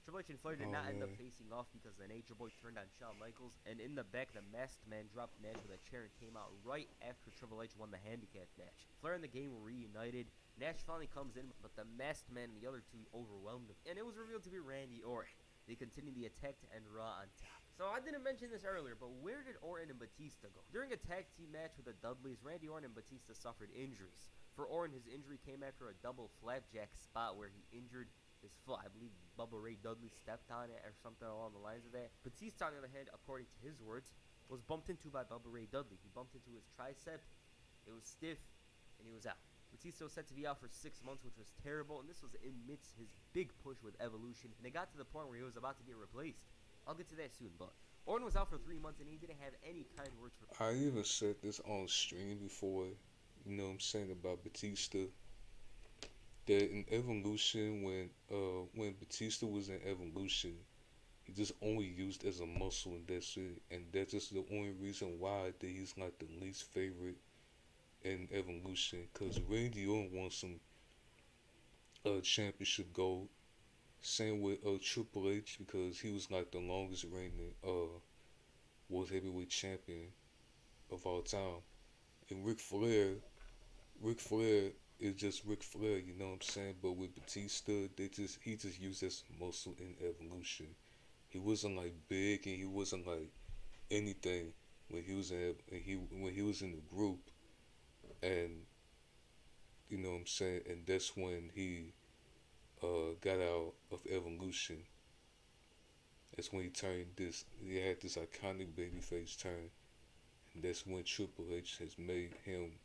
Triple H and Flair did not end up facing off because the Nature Boy turned on Shawn Michaels, and in the back, the masked man dropped Nash with a chair and came out right after Triple H won the handicap match. Flair and the game were reunited. Nash finally comes in, but the masked man and the other two overwhelmed him, and it was revealed to be Randy Orton. They continued the attack to end Raw on top. So I didn't mention this earlier, but where did Orton and Batista go? During a tag team match with the Dudleys, Randy Orton and Batista suffered injuries. For Orton, his injury came after a double flapjack spot where he injured his foot. I believe Bubba Ray Dudley stepped on it or something along the lines of that. Batista, on the other hand, according to his words, was bumped into by Bubba Ray Dudley. He bumped into his tricep, it was stiff, and he was out. Batista was set to be out for 6 months, which was terrible, and this was amidst his big push with Evolution, and it got to the point where he was about to get replaced. I'll get to that soon, but Orton was out for 3 months, and he didn't have any kind words for. I even said this on stream before, you know what I'm saying, about Batista. That in Evolution, when Batista was in Evolution, he just only used as a muscle and that's it. And that's just the only reason why that he's like the least favorite in Evolution. Cause Randy Orton won some championship gold. Same with Triple H, because he was like the longest reigning world heavyweight champion of all time. And Ric Flair is just Ric Flair, you know what I'm saying? But with Batista, he just used as muscle in Evolution. He wasn't like big, and he wasn't like anything when he was in the group, and you know what I'm saying. And that's when he got out of Evolution. That's when he had this iconic babyface turn, and that's when Triple H has made him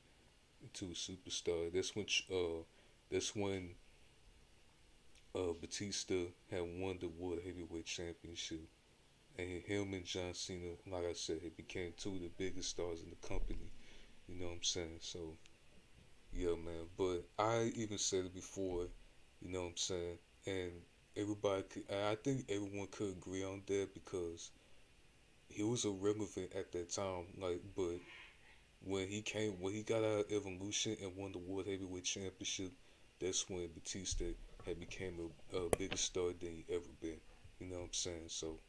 into a superstar. That's when Batista had won the World Heavyweight Championship, and him and John Cena, like I said, it became two of the biggest stars in the company. You know what I'm saying? So, yeah, man. But I even said it before. You know what I'm saying? And I think everyone could agree on that, because he was irrelevant at that time. Like, but when he got out of Evolution and won the World Heavyweight Championship, that's when Batista had became a bigger star than he ever been. You know what I'm saying? So,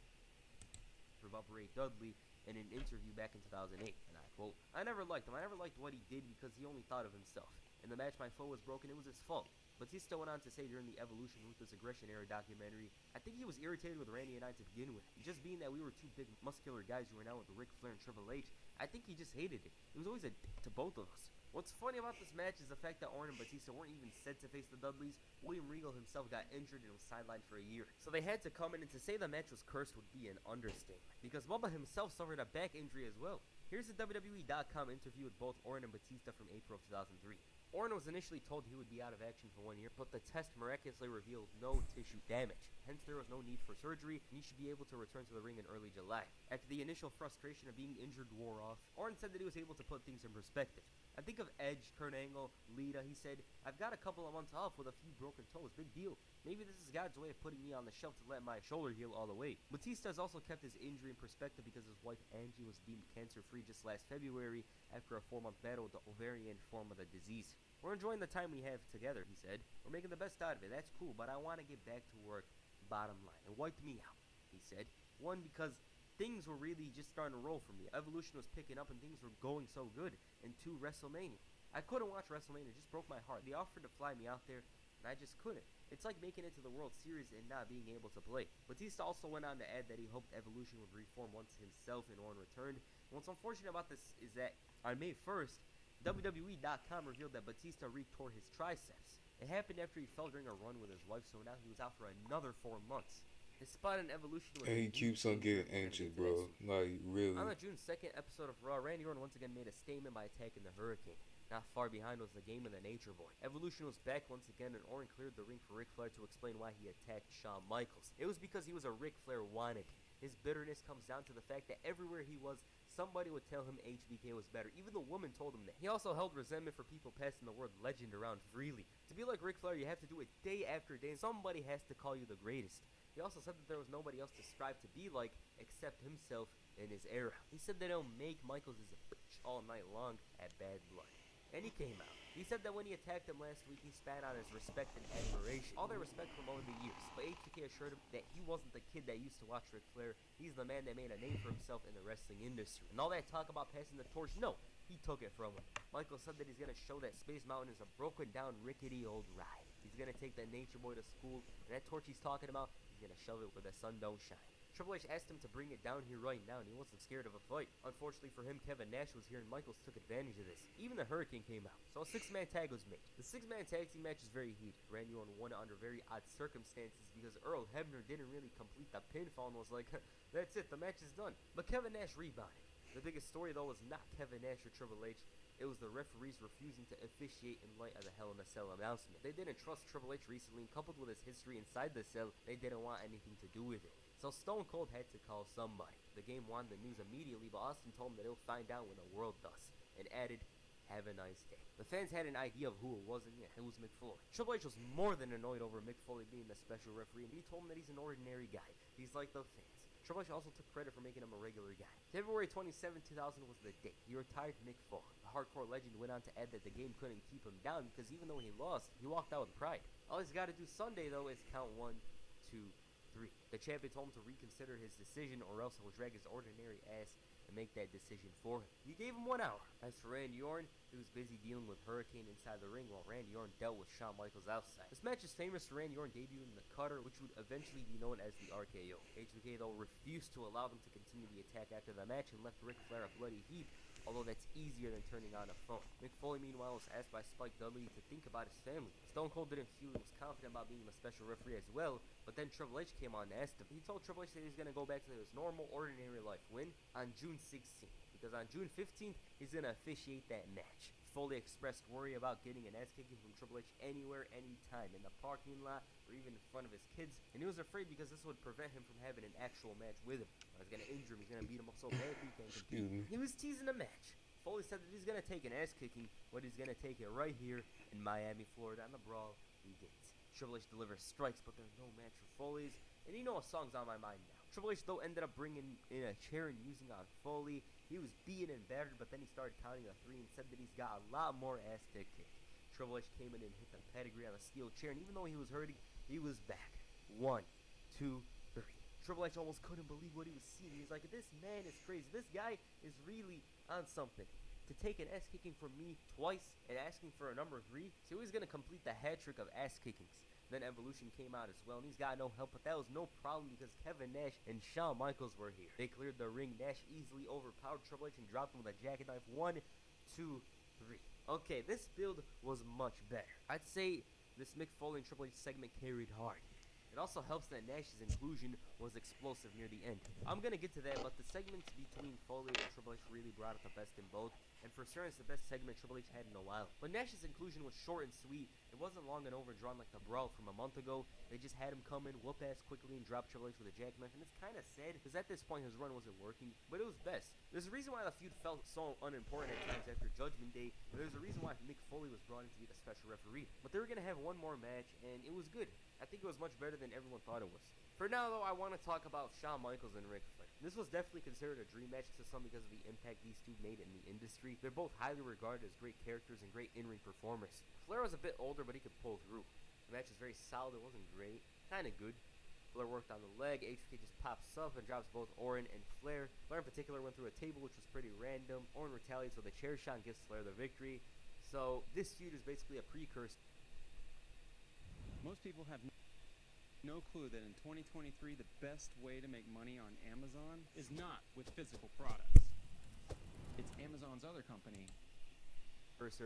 About Ray Dudley in an interview back in 2008, and I quote, "I never liked him. I never liked what he did because he only thought of himself. In the match, my flow was broken. It was his fault." Batista went on to say during the Evolution Ruthless Aggression era documentary, "I think he was irritated with Randy and I to begin with. Just being that we were two big, muscular guys who were now with Ric Flair and Triple H, I think he just hated it. It was always a dick to both of us." What's funny about this match is the fact that Orton and Batista weren't even set to face the Dudleys. William Regal himself got injured and was sidelined for a year. So they had to come in, and to say the match was cursed would be an understatement, because Bubba himself suffered a back injury as well. Here's a WWE.com interview with both Orton and Batista from April of 2003. Orton was initially told he would be out of action for 1 year, but the test miraculously revealed no tissue damage. Hence, there was no need for surgery, and he should be able to return to the ring in early July. After the initial frustration of being injured wore off, Orton said that he was able to put things in perspective. "I think of Edge, Kurt Angle, Lita," he said. "I've got a couple of months off with a few broken toes. Big deal. Maybe this is God's way of putting me on the shelf to let my shoulder heal all the way." Batista has also kept his injury in perspective because his wife Angie was deemed cancer-free just last February after a 4-month battle with the ovarian form of the disease. "We're enjoying the time we have together," he said. "We're making the best out of it. That's cool, but I want to get back to work, bottom line. It wiped me out," he said. "One, because things were really just starting to roll for me. Evolution was picking up and things were going so good. And 2, WrestleMania. I couldn't watch WrestleMania. It just broke my heart. They offered to fly me out there, and I just couldn't. It's like making it to the World Series and not being able to play." Batista also went on to add that he hoped Evolution would reform once himself and Orton returned. And what's unfortunate about this is that on May 1st, WWE.com revealed that Batista re-tore his triceps. It happened after he fell during a run with his wife, so now he was out for another 4 months. His spot in Evolution was... and he keeps on getting injured, bro. Like, really. On the June 2nd episode of Raw, Randy Orton once again made a statement by attacking the Hurricane. Not far behind was the Game of the Nature Boy. Evolution was back once again, and Orton cleared the ring for Ric Flair to explain why he attacked Shawn Michaels. It was because he was a Ric Flair wannabe. His bitterness comes down to the fact that everywhere he was, somebody would tell him HBK was better. Even the woman told him that. He also held resentment for people passing the word legend around freely. To be like Ric Flair, you have to do it day after day, and somebody has to call you the greatest. He also said that there was nobody else to strive to be like except himself in his era. He said that he'll make Michaels his bitch all night long at Bad Blood. And he came out. He said that when he attacked him last week, he spat out his respect and admiration. All their respect from over the years. But HBK assured him that he wasn't the kid that used to watch Ric Flair. He's the man that made a name for himself in the wrestling industry. And all that talk about passing the torch, no, he took it from him. Michael said that he's going to show that Space Mountain is a broken down, rickety old ride. He's going to take that Nature Boy to school, and that torch he's talking about, he's going to shove it where the sun don't shine. Triple H asked him to bring it down here right now, and he wasn't scared of a fight. Unfortunately for him, Kevin Nash was here, and Michaels took advantage of this. Even the Hurricane came out, so a 6-man tag was made. The 6-man tag team match is very heated. Randy Orton won it under very odd circumstances because Earl Hebner didn't really complete the pinfall and was like, "That's it, the match is done." But Kevin Nash rebounded. The biggest story, though, was not Kevin Nash or Triple H. it was the referees refusing to officiate in light of the Hell in a Cell announcement. They didn't trust Triple H recently, and coupled with his history inside the cell, they didn't want anything to do with it. So Stone Cold had to call somebody. The game wanted the news immediately, but Austin told him that he'll find out when the world does, and added, "Have a nice day." The fans had an idea of who it was, and yeah, it was Mick Foley. Triple H was more than annoyed over Mick Foley being the special referee, and he told him that he's an ordinary guy. He's like the fans. Triple H also took credit for making him a regular guy. February 27, 2000 was the day he retired Mick Foley. The hardcore legend went on to add that the game couldn't keep him down because even though he lost, he walked out with pride. All he's got to do Sunday, though, is count 1, 2, 3. The champion told him to reconsider his decision or else he'll drag his ordinary ass and make that decision for him. He gave him 1 hour. As for Randy Orton, he was busy dealing with Hurricane inside the ring while Randy Orton dealt with Shawn Michaels outside. This match is famous for Randy Orton debuting the cutter, which would eventually be known as the RKO. HBK, though, refused to allow them to continue the attack after the match and left Ric Flair a bloody heap, although that's easier than turning on a phone. Mick Foley, meanwhile, was asked by Spike Dudley to think about his family. Stone Cold didn't feel he was confident about being a special referee as well, but then Triple H came on and asked him. He told Triple H that he was going to go back to his normal, ordinary life. When? On June 16th. Because on June 15th, he's going to officiate that match. Foley expressed worry about getting an ass kicking from Triple H anywhere, anytime, in the parking lot, or even in front of his kids. And he was afraid because this would prevent him from having an actual match with him. He's going to injure him, he's going to beat him up so bad he can't compete. He was teasing a match. Foley said that he's going to take an ass kicking, but he's going to take it right here in Miami, Florida. On the Brawl begins. Triple H delivers strikes, but there's no match for Foley's. And you know a song's on my mind now. Triple H, though, ended up bringing in a chair and using on Foley. He was beaten and battered, but then he started counting a 3 and said that he's got a lot more ass to kick. Triple H came in and hit the pedigree on a steel chair, and even though he was hurting, he was back. 1, 2, 3. Triple H almost couldn't believe what he was seeing. He's like, this man is crazy. This guy is really on something. To take an ass kicking from me twice and asking for a number 3, so he's going to complete the hat trick of ass kickings. Then Evolution came out as well, and he's got no help, but that was no problem because Kevin Nash and Shawn Michaels were here. They cleared the ring. Nash easily overpowered Triple H and dropped him with a jackknife. 1, 2, 3. Okay, this build was much better. I'd say this Mick Foley and Triple H segment carried hard. It also helps that Nash's inclusion was explosive near the end. I'm going to get to that, but the segments between Foley and Triple H really brought out the best in both, and for sure it's the best segment Triple H had in a while. But Nash's inclusion was short and sweet. It wasn't long and overdrawn like the Brawl from a month ago. They just had him come in, whoop ass quickly, and drop Triple H with a jackknife, and it's kind of sad, because at this point his run wasn't working, but it was best. There's a reason why the feud felt so unimportant at times after Judgment Day, but there's a reason why Mick Foley was brought in to be the special referee. But they were going to have one more match, and it was good. I think it was much better than everyone thought it was. For now, though, I want to talk about Shawn Michaels and Ric Flair. This was definitely considered a dream match to some because of the impact these two made in the industry. They're both highly regarded as great characters and great in-ring performers. Flair was a bit older, but he could pull through. The match was very solid. It wasn't great. Kind of good. Flair worked on the leg. HBK just pops up and drops both Orton and Flair. Flair in particular went through a table, which was pretty random. Orton retaliates with a chair shot and gives Flair the victory. So this feud is basically a precursor. Most people have no clue that in 2023 the best way to make money on Amazon is not with physical products. It's Amazon's other company. There's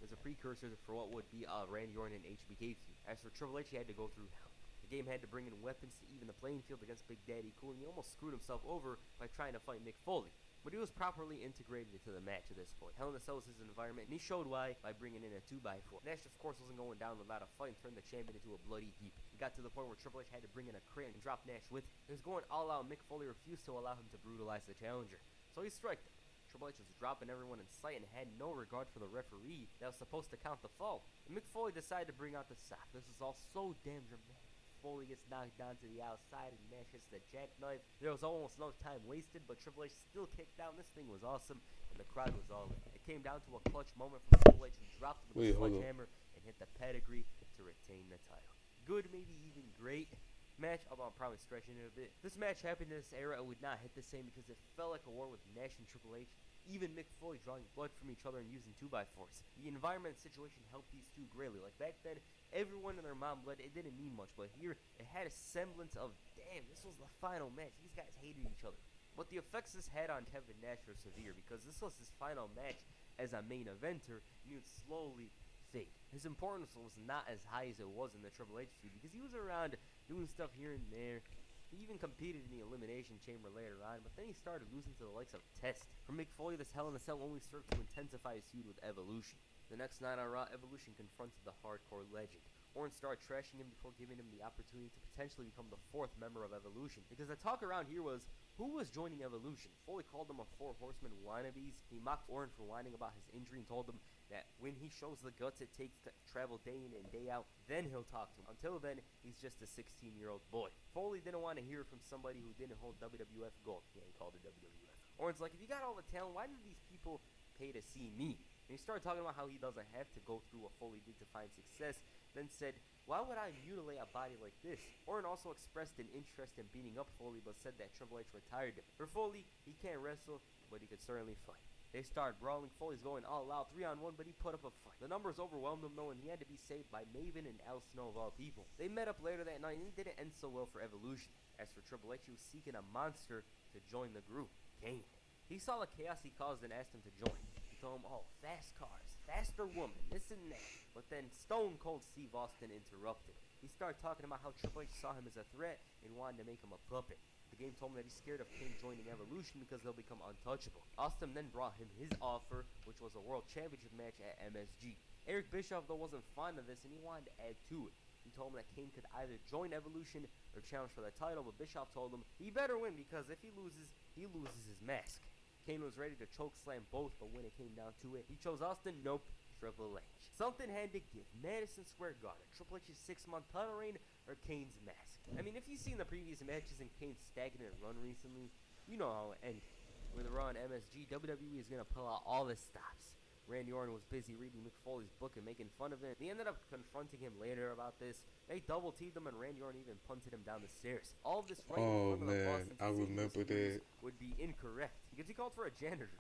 a precursor for what would be Randy Orton and HBK feud. As for Triple H, he had to go through hell. The game had to bring in weapons to even the playing field against Big Daddy Cool, and he almost screwed himself over by trying to fight Mick Foley. But he was properly integrated into the match at this point. Hell in a Cell was his environment, and he showed why by bringing in a 2x4. Nash, of course, wasn't going down without a fight and turned the champion into a bloody heap. It got to the point where Triple H had to bring in a crane and drop Nash with him. He was going all out. Mick Foley refused to allow him to brutalize the challenger, so he striked him. Triple H was dropping everyone in sight and had no regard for the referee that was supposed to count the fall. And Mick Foley decided to bring out the sop. This was all so damn dramatic. Foley gets knocked down to the outside and Nash hits the jackknife. There was almost no time wasted, but Triple H still kicked out. This thing was awesome, and the crowd was all in. It came down to a clutch moment from Triple H, who dropped him with a sledgehammer and hit the pedigree to retain the title. Good, maybe even great match, although I'm probably stretching it a bit. This match happened in this era, it would not hit the same because it felt like a war with Nash and Triple H. Even Mick Foley drawing blood from each other and using 2x4s. The environment and situation helped these two greatly. Like back then, everyone and their mom bled. It didn't mean much, but here it had a semblance of, damn, this was the final match. These guys hated each other. But the effects this had on Kevin Nash were severe because this was his final match as a main eventer, and he would slowly fade. His importance was not as high as it was in the Triple H feud because he was around doing stuff here and there, He even competed in the Elimination Chamber later on, but then he started losing to the likes of Test. For Mick Foley, this Hell in a Cell only served to intensify his feud with Evolution. The next night on Raw, Evolution confronted the Hardcore Legend. Orton started trashing him before giving him the opportunity to potentially become the 4th member of Evolution. Because the talk around here was, who was joining Evolution? Foley called them a 4 horsemen wannabes. He mocked Orton for whining about his injury and told him that when he shows the guts it takes to travel day in and day out, then he'll talk to him. Until then, he's just a 16-year-old boy. Foley didn't want to hear from somebody who didn't hold WWF gold. He ain't called it WWF. Orton's like, if you got all the talent, why do these people pay to see me? And he started talking about how he doesn't have to go through what Foley did to find success, then said, why would I mutilate a body like this? Orton also expressed an interest in beating up Foley, but said that Triple H retired him. For Foley, he can't wrestle, but he could certainly fight. They started brawling. Foley's going all out, 3-on-1, but he put up a fight. The numbers overwhelmed him though, and he had to be saved by Maven and Al Snow of all people. They met up later that night, and it didn't end so well for Evolution. As for Triple H, he was seeking a monster to join the group, Kane. He saw the chaos he caused and asked him to join. He told him, oh, fast cars, faster woman, this and that. But then Stone Cold Steve Austin interrupted. He started talking about how Triple H saw him as a threat and wanted to make him a puppet. The game told him that he's scared of Kane joining Evolution because they'll become untouchable. Austin then brought him his offer, which was a World Championship match at MSG. Eric Bischoff, though, wasn't fond of this, and he wanted to add to it. He told him that Kane could either join Evolution or challenge for the title, but Bischoff told him he better win because if he loses his mask. Kane was ready to chokeslam both, but when it came down to it, he chose Austin. Nope, Triple H. Something had to give. Madison Square Garden, Triple H's 6-month title reign, or Kane's mask. I mean, if you've seen the previous matches in Kane's stagnant run recently, you know how it ended. With Raw and MSG, WWE is going to pull out all the stops. Randy Orton was busy reading Mick Foley's book and making fun of him. They ended up confronting him later about this. They double teamed him, and Randy Orton even punted him down the stairs. All of this right in front of the Boston I remember that. would be incorrect because he called for a janitor.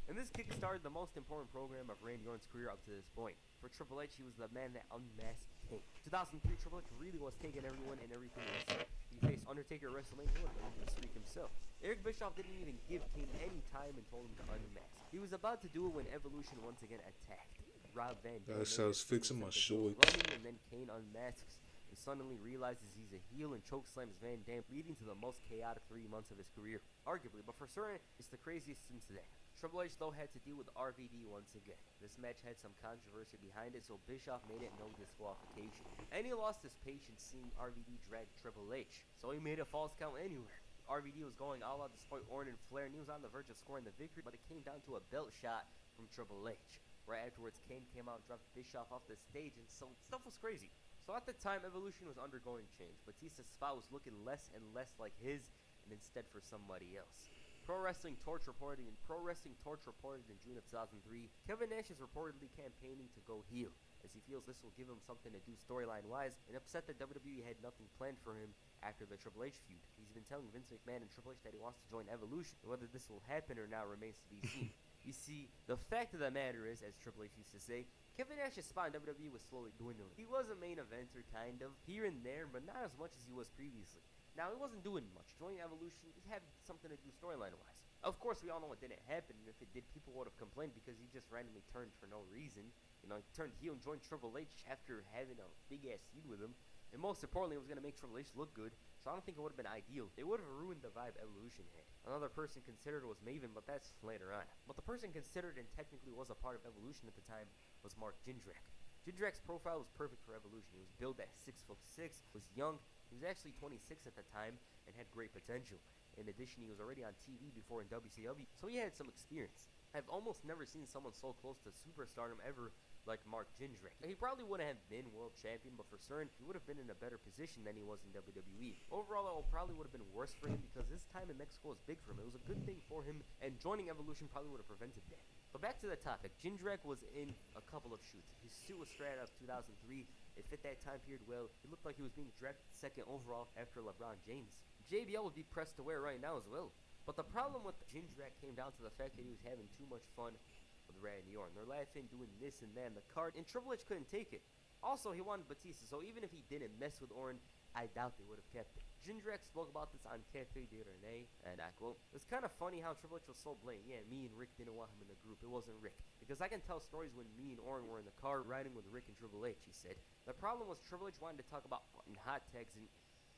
And this kick-started the most important program of Randy Orton's career up to this point. For Triple H, he was the man that unmasked Kane. 2003, Triple H really was taking everyone and everything he said. He faced Undertaker at WrestleMania and the streak himself. Eric Bischoff didn't even give Kane any time and told him to unmask. He was about to do it when Evolution once again attacked. Rob Van Dam was fixing my shorts. running, and then Kane unmasks and suddenly realizes he's a heel and chokeslams Van Dam, leading to the most chaotic 3 months of his career, arguably, but for certain, it's the craziest since then. Triple H, though, had to deal with RVD once again. This match had some controversy behind it, so Bischoff made it no disqualification. And he lost his patience seeing RVD drag Triple H, so he made a false count anywhere. RVD was going all out despite Orton and Flair, and he was on the verge of scoring the victory, but it came down to a belt shot from Triple H. Right afterwards, Kane came out and dropped Bischoff off the stage, and so stuff was crazy. So at the time, Evolution was undergoing change. Batista's spot was looking less and less like his, and instead for somebody else. Pro Wrestling Torch reported in June of 2003, Kevin Nash is reportedly campaigning to go heel, as he feels this will give him something to do storyline-wise, and upset that WWE had nothing planned for him after the Triple H feud. He's been telling Vince McMahon and Triple H that he wants to join Evolution, and whether this will happen or not remains to be seen. You see, the fact of the matter is, as Triple H used to say, Kevin Nash's spot in WWE was slowly dwindling. He was a main eventer, kind of, here and there, but not as much as he was previously. Now, he wasn't doing much. Joining Evolution, he had something to do storyline-wise. Of course, we all know it didn't happen, and if it did, people would have complained because he just randomly turned for no reason. You know, he turned heel and joined Triple H after having a big-ass feud with him. And most importantly, it was going to make Triple H look good, so I don't think it would have been ideal. It would have ruined the vibe Evolution had. Another person considered was Maven, but that's later on. But the person considered and technically was a part of Evolution at the time was Mark Jindrak. Jindrak's profile was perfect for Evolution. He was billed at 6'6", was young. He was actually 26 at the time and had great potential. In addition, he was already on TV before in WCW, so he had some experience. I've almost never seen someone so close to superstardom ever like Mark Jindrak. He probably wouldn't have been world champion, but for certain, he would have been in a better position than he was in WWE. Overall, it probably would have been worse for him because his time in Mexico was big for him. It was a good thing for him, and joining Evolution probably would have prevented that. But back to the topic, Jindrak was in a couple of shoots. His suit was straight out of 2003. It fit that time period well. He looked like he was being drafted second overall after LeBron James. JBL would be pressed to wear right now as well. But the problem with Jindrak came down to the fact that he was having too much fun with Randy Orton. They're laughing, doing this and that in the card, and Triple H couldn't take it. Also, he wanted Batista, so even if he didn't mess with Orton, I doubt they would have kept it. Jindrak spoke about this on Cafe de Rene, and I quote, "It's kind of funny how Triple H was so blatant. Yeah, me and Rick didn't want him in the group. It wasn't Rick. Because I can tell stories when me and Orton were in the car riding with Rick and Triple H," he said. The problem was Triple H wanted to talk about fucking hot tags and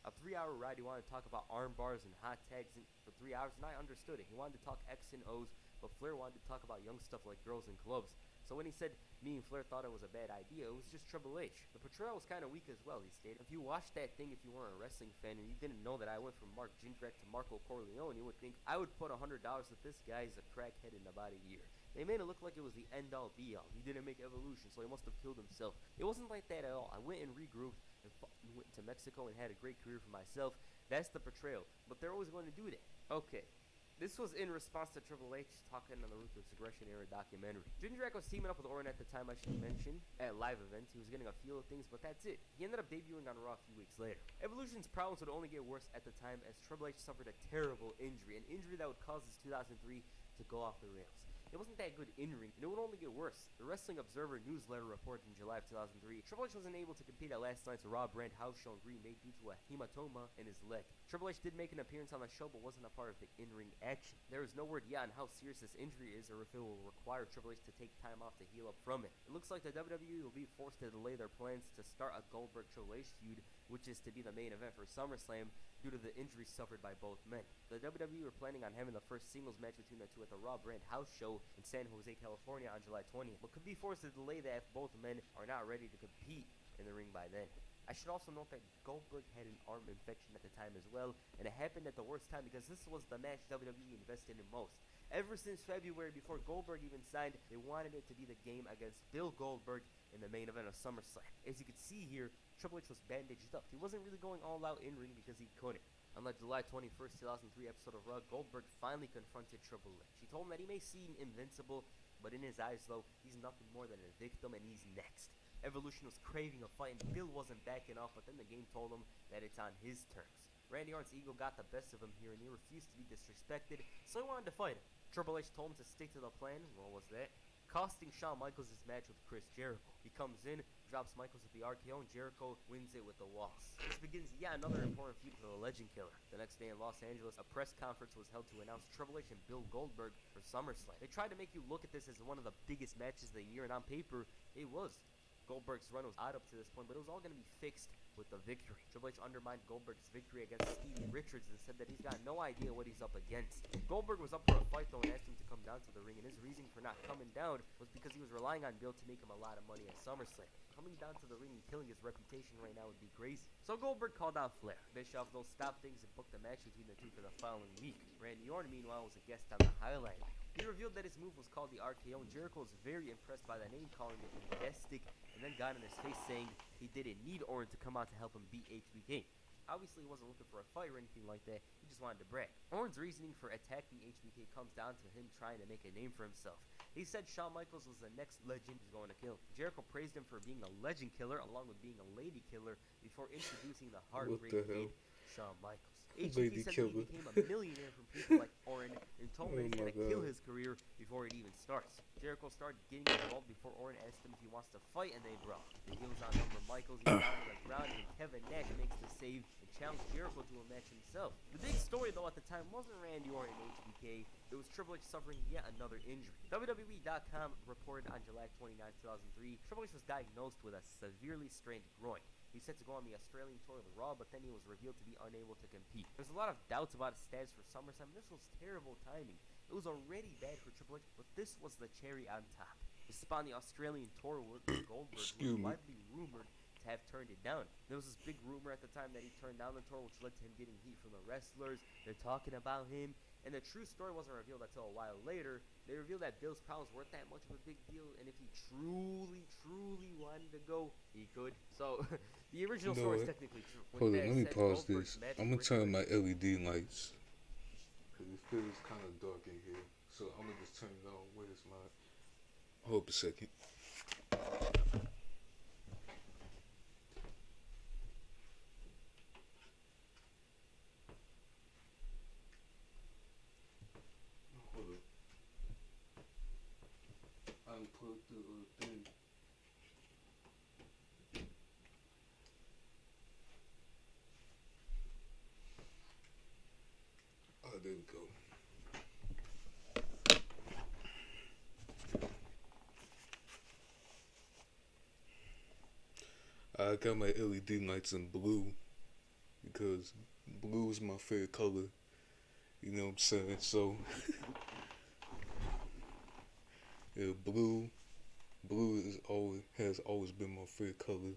A 3-hour ride, he wanted to talk about arm bars and hot tags for 3 hours, and I understood it. He wanted to talk X and O's, but Flair wanted to talk about young stuff like girls and clubs. So when he said me and Flair thought it was a bad idea, it was just Triple H. The portrayal was kind of weak as well, he stated. If you watched that thing, if you weren't a wrestling fan and you didn't know that I went from Mark Jindrak to Marco Corleone, you would think I would put $100 that this guy's a crackhead in about a year. They made it look like it was the end-all be-all. He didn't make Evolution, so he must have killed himself. It wasn't like that at all. I went and regrouped and went to Mexico and had a great career for myself. That's the portrayal. But they're always going to do that. Okay. This was in response to Triple H talking on the Ruthless Aggression era documentary. Jindrak was teaming up with Orton at the time, I should mention, at live events. He was getting a feel of things, but that's it. He ended up debuting on Raw a few weeks later. Evolution's problems would only get worse at the time as Triple H suffered a terrible injury, an injury that would cause his 2003 to go off the rails. It wasn't that good in ring, and it would only get worse. The Wrestling Observer newsletter reported in July of 2003, Triple H wasn't able to compete at last night's Raw brand house show in Green Bay due to a hematoma in his leg. Triple H did make an appearance on the show, but wasn't a part of the in-ring action. There is no word yet on how serious this injury is, or if it will require Triple H to take time off to heal up from it. It looks like the WWE will be forced to delay their plans to start a Goldberg-Triple H feud, which is to be the main event for SummerSlam, due to the injuries suffered by both men. The WWE were planning on having the first singles match between the two at the Raw brand house show in San Jose, California on July 20th, but could be forced to delay that if both men are not ready to compete in the ring by then. I should also note that Goldberg had an arm infection at the time as well, and it happened at the worst time because this was the match WWE invested in most. Ever since February, before Goldberg even signed, they wanted it to be the game against Bill Goldberg in the main event of SummerSlam. As you can see here, Triple H was bandaged up. He wasn't really going all out in ring because he couldn't. On the July 21st, 2003 episode of Raw, Goldberg finally confronted Triple H. He told him that he may seem invincible, but in his eyes, though, he's nothing more than a victim and he's next. Evolution was craving a fight and Bill wasn't backing off, but then the game told him that it's on his terms. Randy Orton's ego got the best of him here and he refused to be disrespected, so he wanted to fight him. Triple H told him to stick to the plan. What was that? Costing Shawn Michaels his match with Chris Jericho. He comes in, drops Michaels with the RKO, and Jericho wins it with the loss. This begins yet another important feud for the Legend Killer. The next day in Los Angeles, a press conference was held to announce Triple H and Bill Goldberg for SummerSlam. They tried to make you look at this as one of the biggest matches of the year, and on paper, it was. Goldberg's run was odd up to this point, but it was all going to be fixed with the victory. Triple H undermined Goldberg's victory against Stevie Richards and said that he's got no idea what he's up against. Goldberg was up for a fight though and asked him to come down to the ring, and his reason for not coming down was because he was relying on Bill to make him a lot of money at SummerSlam. Coming down to the ring and killing his reputation right now would be crazy. So Goldberg called out Flair. Bischoff though stopped things and booked a match between the two for the following week. Randy Orton meanwhile was a guest on the highlight. He revealed that his move was called the RKO, and Jericho was very impressed by the name, calling it majestic, and then got in his face saying he didn't need Orton to come out to help him beat HBK. Obviously, he wasn't looking for a fight or anything like that. He just wanted to brag. Orton's reasoning for attacking HBK comes down to him trying to make a name for himself. He said Shawn Michaels was the next legend he's going to kill. Jericho praised him for being a legend killer along with being a lady killer before introducing the heartbreaking Shawn Michaels. HBK said that he became a millionaire from people like Orton and told him he's going to kill his career before it even starts. Jericho started getting involved before Orton asked him if he wants to fight, and they brawl. The heels outnumber Michaels, he's down on the ground, and Kevin Nash makes the save and challenged Jericho to a match himself. The big story, though, at the time wasn't Randy Orton and HBK. It was Triple H suffering yet another injury. WWE.com reported on July 29, 2003, Triple H was diagnosed with a severely strained groin. He set to go on the Australian tour of Raw, but then he was revealed to be unable to compete. There's a lot of doubts about his status for SummerSlam. This was terrible timing. It was already bad for Triple H, but this was the cherry on top. This spot on the Australian tour with Goldberg was widely rumored to have turned it down. There was this big rumor at the time that he turned down the tour, which led to him getting heat from the wrestlers. They're talking about him. And the true story wasn't revealed until a while later. They revealed that Bill's problems weren't that much of a big deal, and if he truly wanted to go, he could. So, the original story is technically true. Hold on, let me pause this. I'm going to turn my LED lights, because it feels kind of dark in here. So, I'm going to just turn it on. Where's my... Hold up a second. Unplug the thing. Oh, there we go. I got my LED lights in blue because blue is my favorite color. You know what I'm saying? So, yeah, blue has always been my favorite color.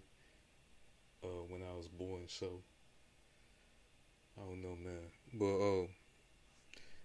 When I was born, so I don't know, man. But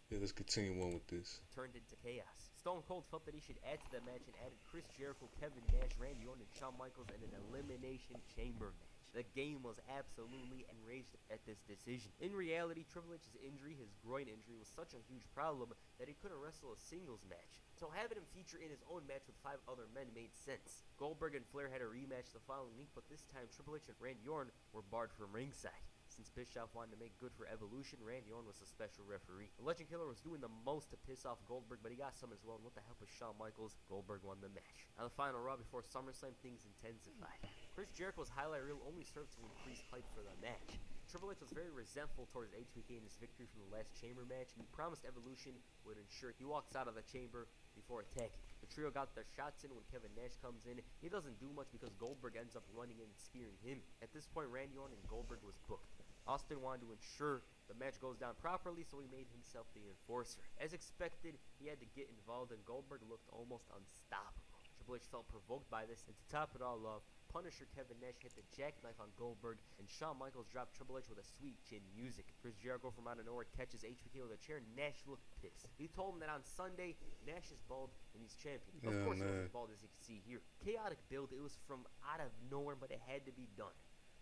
yeah, let's continue on with this. Turned into chaos. Stone Cold felt that he should add to the match and added Chris Jericho, Kevin Nash, Randy Orton, and Shawn Michaels in an Elimination Chamber match. The game was absolutely enraged at this decision. In reality, Triple H's injury, his groin injury, was such a huge problem that he couldn't wrestle a singles match. So having him feature in his own match with 5 other men made sense. Goldberg and Flair had a rematch the following week, but this time Triple H and Randy Orton were barred from ringside. Since Bischoff wanted to make good for Evolution, Randy Orton was a special referee. The Legend Killer was doing the most to piss off Goldberg, but he got some as well, and with the help of Shawn Michaels, Goldberg won the match. On the final Raw before SummerSlam, things intensified. Chris Jericho's highlight reel only served to increase hype for the match. Triple H was very resentful towards HBK in his victory from the last Chamber match, and he promised Evolution would ensure he walks out of the Chamber before attacking. The trio got their shots in when Kevin Nash comes in. He doesn't do much because Goldberg ends up running in and spearing him. At this point, Randy Orton and Goldberg was booked. Austin wanted to ensure the match goes down properly, so he made himself the enforcer. As expected, he had to get involved, and Goldberg looked almost unstoppable. Triple H felt provoked by this, and to top it all off, Punisher Kevin Nash hit the jackknife on Goldberg, and Shawn Michaels dropped Triple H with a sweet chin music. Chris Jericho from out of nowhere catches HBK with a chair, and Nash looked pissed. He told him that on Sunday, Nash is bald and he's champion. Of course, he wasn't bald, as you can see here. Chaotic build, it was from out of nowhere, but it had to be done.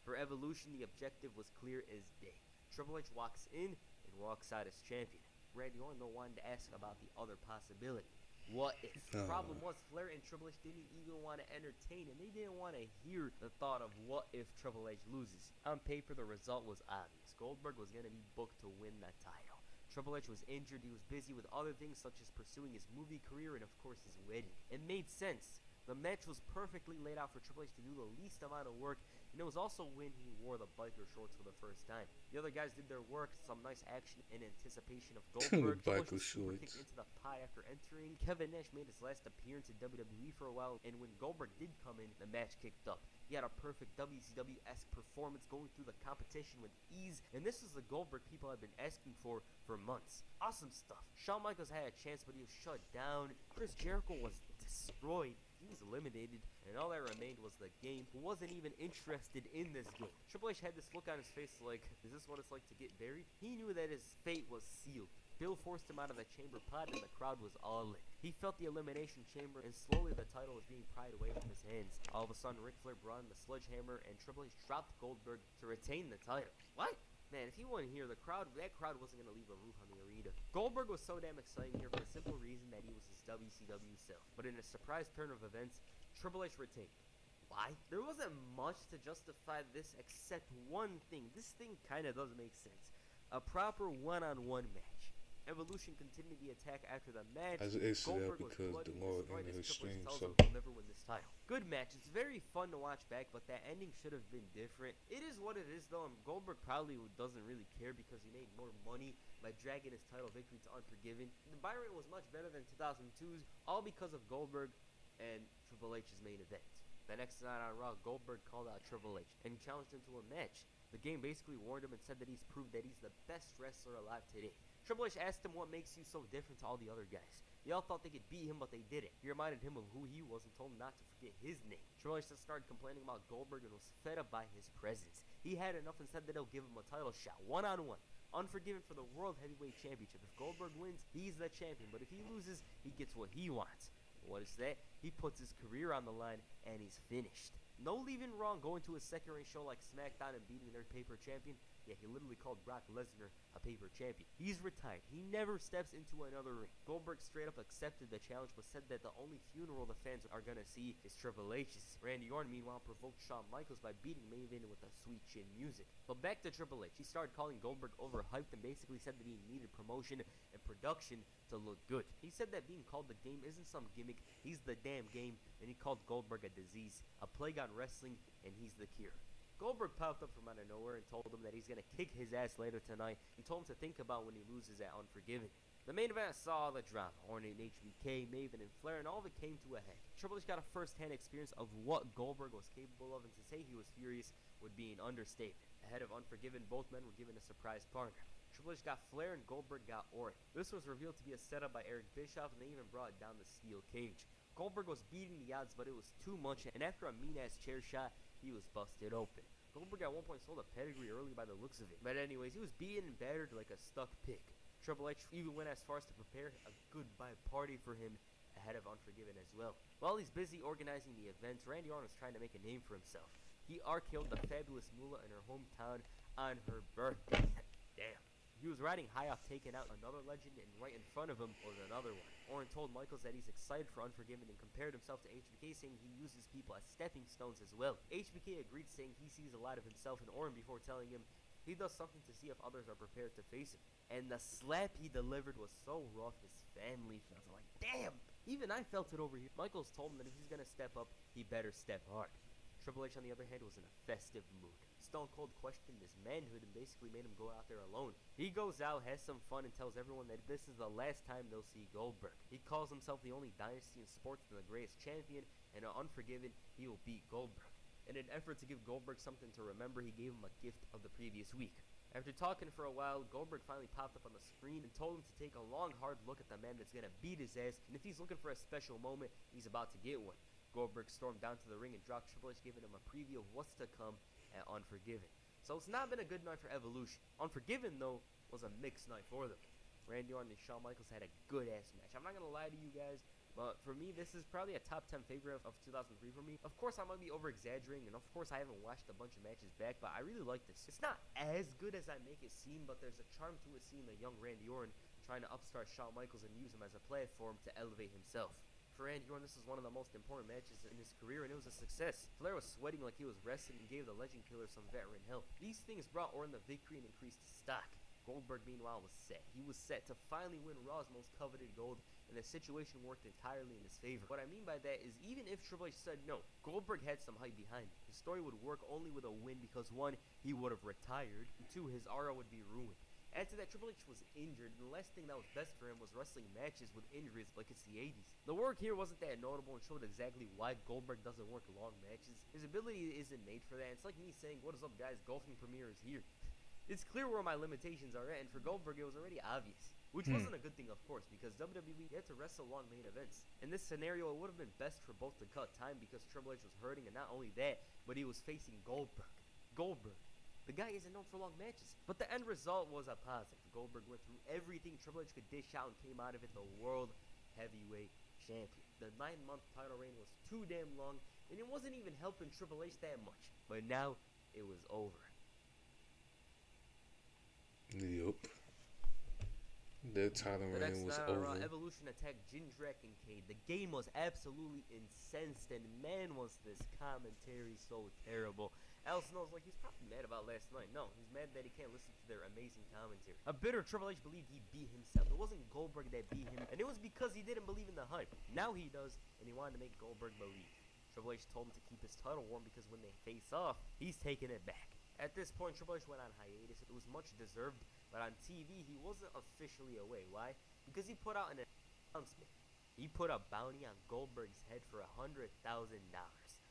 For Evolution, the objective was clear as day. Triple H walks in and walks out as champion. Randy Orton though wanted to ask about the other possibility. What if? The problem was Flair and Triple H didn't even want to entertain, and they didn't want to hear the thought of what if Triple H loses. On paper, the result was obvious. Goldberg was going to be booked to win the title. Triple H was injured. He was busy with other things such as pursuing his movie career and of course his wedding. It made sense. The match was perfectly laid out for Triple H to do the least amount of work, and it was also when he wore the biker shorts for the first time. The other guys did their work, some nice action in anticipation of Goldberg. Biker Triple H was shorts. kicked into the pie after entering. Kevin Nash made his last appearance in WWE for a while, and when Goldberg did come in, the match kicked up. He had a perfect WCW-esque performance going through the competition with ease, and this is the Goldberg people have been asking for months. Awesome stuff. Shawn Michaels had a chance, but he was shut down. Chris Jericho was destroyed. He was eliminated, and all that remained was the game, who wasn't even interested in this game. Triple H had this look on his face like, is this what it's like to get buried? He knew that his fate was sealed. Bill forced him out of the chamber pod, and the crowd was all in. He felt the elimination chamber, and slowly the title was being pried away from his hands. All of a sudden, Ric Flair brought in the sledgehammer, and Triple H dropped Goldberg to retain the title. What? Man, if he wasn't here, that crowd wasn't going to leave a roof on the arena. Goldberg was so damn exciting here for the simple reason that he was his WCW self. But in a surprise turn of events, Triple H retained. Why? There wasn't much to justify this except one thing. This thing kind of doesn't make sense. A proper one-on-one match. Evolution continued the attack after the match. I just said that Goldberg was because bloody the and more destroyed in as the Triple H stream, tells so him he'll never win this title. Good match. It's very fun to watch back, but that ending should have been different. It is what it is, though, and Goldberg probably doesn't really care because he made more money by dragging his title victory to Unforgiven. The buy rate was much better than 2002's, all because of Goldberg and Triple H's main event. The next night on Raw, Goldberg called out Triple H and challenged him to a match. The game basically warned him and said that he's proved that he's the best wrestler alive today. Triple H asked him what makes you so different to all the other guys. They all thought they could beat him, but they didn't. He reminded him of who he was and told him not to forget his name. Triple H just started complaining about Goldberg and was fed up by his presence. He had enough and said that he'll give him a title shot, one-on-one. Unforgiven for the World Heavyweight Championship. If Goldberg wins, he's the champion, but if he loses, he gets what he wants. What is that? He puts his career on the line, and he's finished. No leaving Raw, going to a second-rate show like SmackDown and beating their paper champion. Yeah, he literally called Brock Lesnar a paper champion. He's retired. He never steps into another ring. Goldberg straight up accepted the challenge, but said that the only funeral the fans are gonna see is Triple H's. Randy Orton, meanwhile, provoked Shawn Michaels by beating Maven with a sweet chin music. But back to Triple H. He started calling Goldberg overhyped and basically said that he needed promotion and production to look good. He said that being called the game isn't some gimmick. He's the damn game, and he called Goldberg a disease, a plague on wrestling, and he's the cure. Goldberg popped up from out of nowhere and told him that he's going to kick his ass later tonight. He told him to think about when he loses at Unforgiven. The main event saw all the drama. Orton and HBK, Maven, and Flair, and all of it came to a head. Triple H got a first-hand experience of what Goldberg was capable of, and to say he was furious would be an understatement. Ahead of Unforgiven, both men were given a surprise partner. Triple H got Flair and Goldberg got Orton. This was revealed to be a setup by Eric Bischoff, and they even brought down the steel cage. Goldberg was beating the odds, but it was too much, and after a mean-ass chair shot, he was busted open. Goldberg at one point sold a pedigree early by the looks of it. But anyways, he was beaten and battered like a stuck pig. Triple H even went as far as to prepare a goodbye party for him ahead of Unforgiven as well. While he's busy organizing the events, Randy Orton was trying to make a name for himself. He RKO'd the fabulous Moolah in her hometown on her birthday. Damn. He was riding high off taking out another legend, and right in front of him was another one. Orton told Michaels that he's excited for Unforgiven and compared himself to HBK, saying he uses people as stepping stones as well. HBK agreed, saying he sees a lot of himself in Orton before telling him he does something to see if others are prepared to face him. And the slap he delivered was so rough, his family felt it. Like, damn! Even I felt it over here. Michaels told him that if he's gonna step up, he better step hard. Triple H, on the other hand, was in a festive mood. Stone Cold questioned his manhood and basically made him go out there alone. He goes out, has some fun, and tells everyone that this is the last time they'll see Goldberg. He calls himself the only dynasty in sports and the greatest champion, and on Unforgiven, he will beat Goldberg. In an effort to give Goldberg something to remember, he gave him a gift of the previous week. After talking for a while, Goldberg finally popped up on the screen and told him to take a long, hard look at the man that's gonna beat his ass, and if he's looking for a special moment, he's about to get one. Goldberg stormed down to the ring and dropped Triple H, giving him a preview of what's to come at Unforgiven. So it's not been a good night for Evolution. Unforgiven, though, was a mixed night for them. Randy Orton and Shawn Michaels had a good-ass match. I'm not gonna lie to you guys, but for me, this is probably a top 10 favorite of 2003 for me. Of course, I might be over-exaggerating, and of course, I haven't watched a bunch of matches back, but I really like this. It's not as good as I make it seem, but there's a charm to it, seeing the young Randy Orton trying to upstart Shawn Michaels and use him as a platform to elevate himself. For Randy Orton, this was one of the most important matches in his career, and it was a success. Flair was sweating like he was resting and gave the Legend Killer some veteran help. These things brought Orton the victory and increased his stock. Goldberg, meanwhile, was set. He was set to finally win Raw's most coveted gold, and the situation worked entirely in his favor. What I mean by that is, even if Triple H said no, Goldberg had some hype behind him. His story would work only with a win because, one, he would have retired, and two, his aura would be ruined. Add to that, Triple H was injured, and the last thing that was best for him was wrestling matches with injuries like it's the 80s. The work here wasn't that notable and showed exactly why Goldberg doesn't work long matches. His ability isn't made for that. It's like me saying, what is up guys, golfing premiere is here. It's clear where my limitations are at, and for Goldberg it was already obvious. Which wasn't a good thing, of course, because WWE had to wrestle long main events. In this scenario, it would have been best for both to cut time because Triple H was hurting, and not only that, but he was facing Goldberg. The guy isn't known for long matches. But the end result was a positive. Goldberg went through everything Triple H could dish out and came out of it the World Heavyweight Champion. The 9-month title reign was too damn long, and it wasn't even helping Triple H that much. But now, it was over. Yup. Their title The next reign was night on Raw, over. Evolution attacked Jindrak and Cade. The game was absolutely incensed, and man, was this commentary so terrible. Al Snow's like, he's probably mad about last night. No, he's mad that he can't listen to their amazing commentary. A bitter Triple H believed he beat himself. It wasn't Goldberg that beat him, and it was because he didn't believe in the hype. Now he does, and he wanted to make Goldberg believe. Triple H told him to keep his title warm because when they face off, he's taking it back. At this point, Triple H went on hiatus. It was much deserved, but on TV, he wasn't officially away. Why? Because he put out an announcement. He put a bounty on Goldberg's head for $100,000.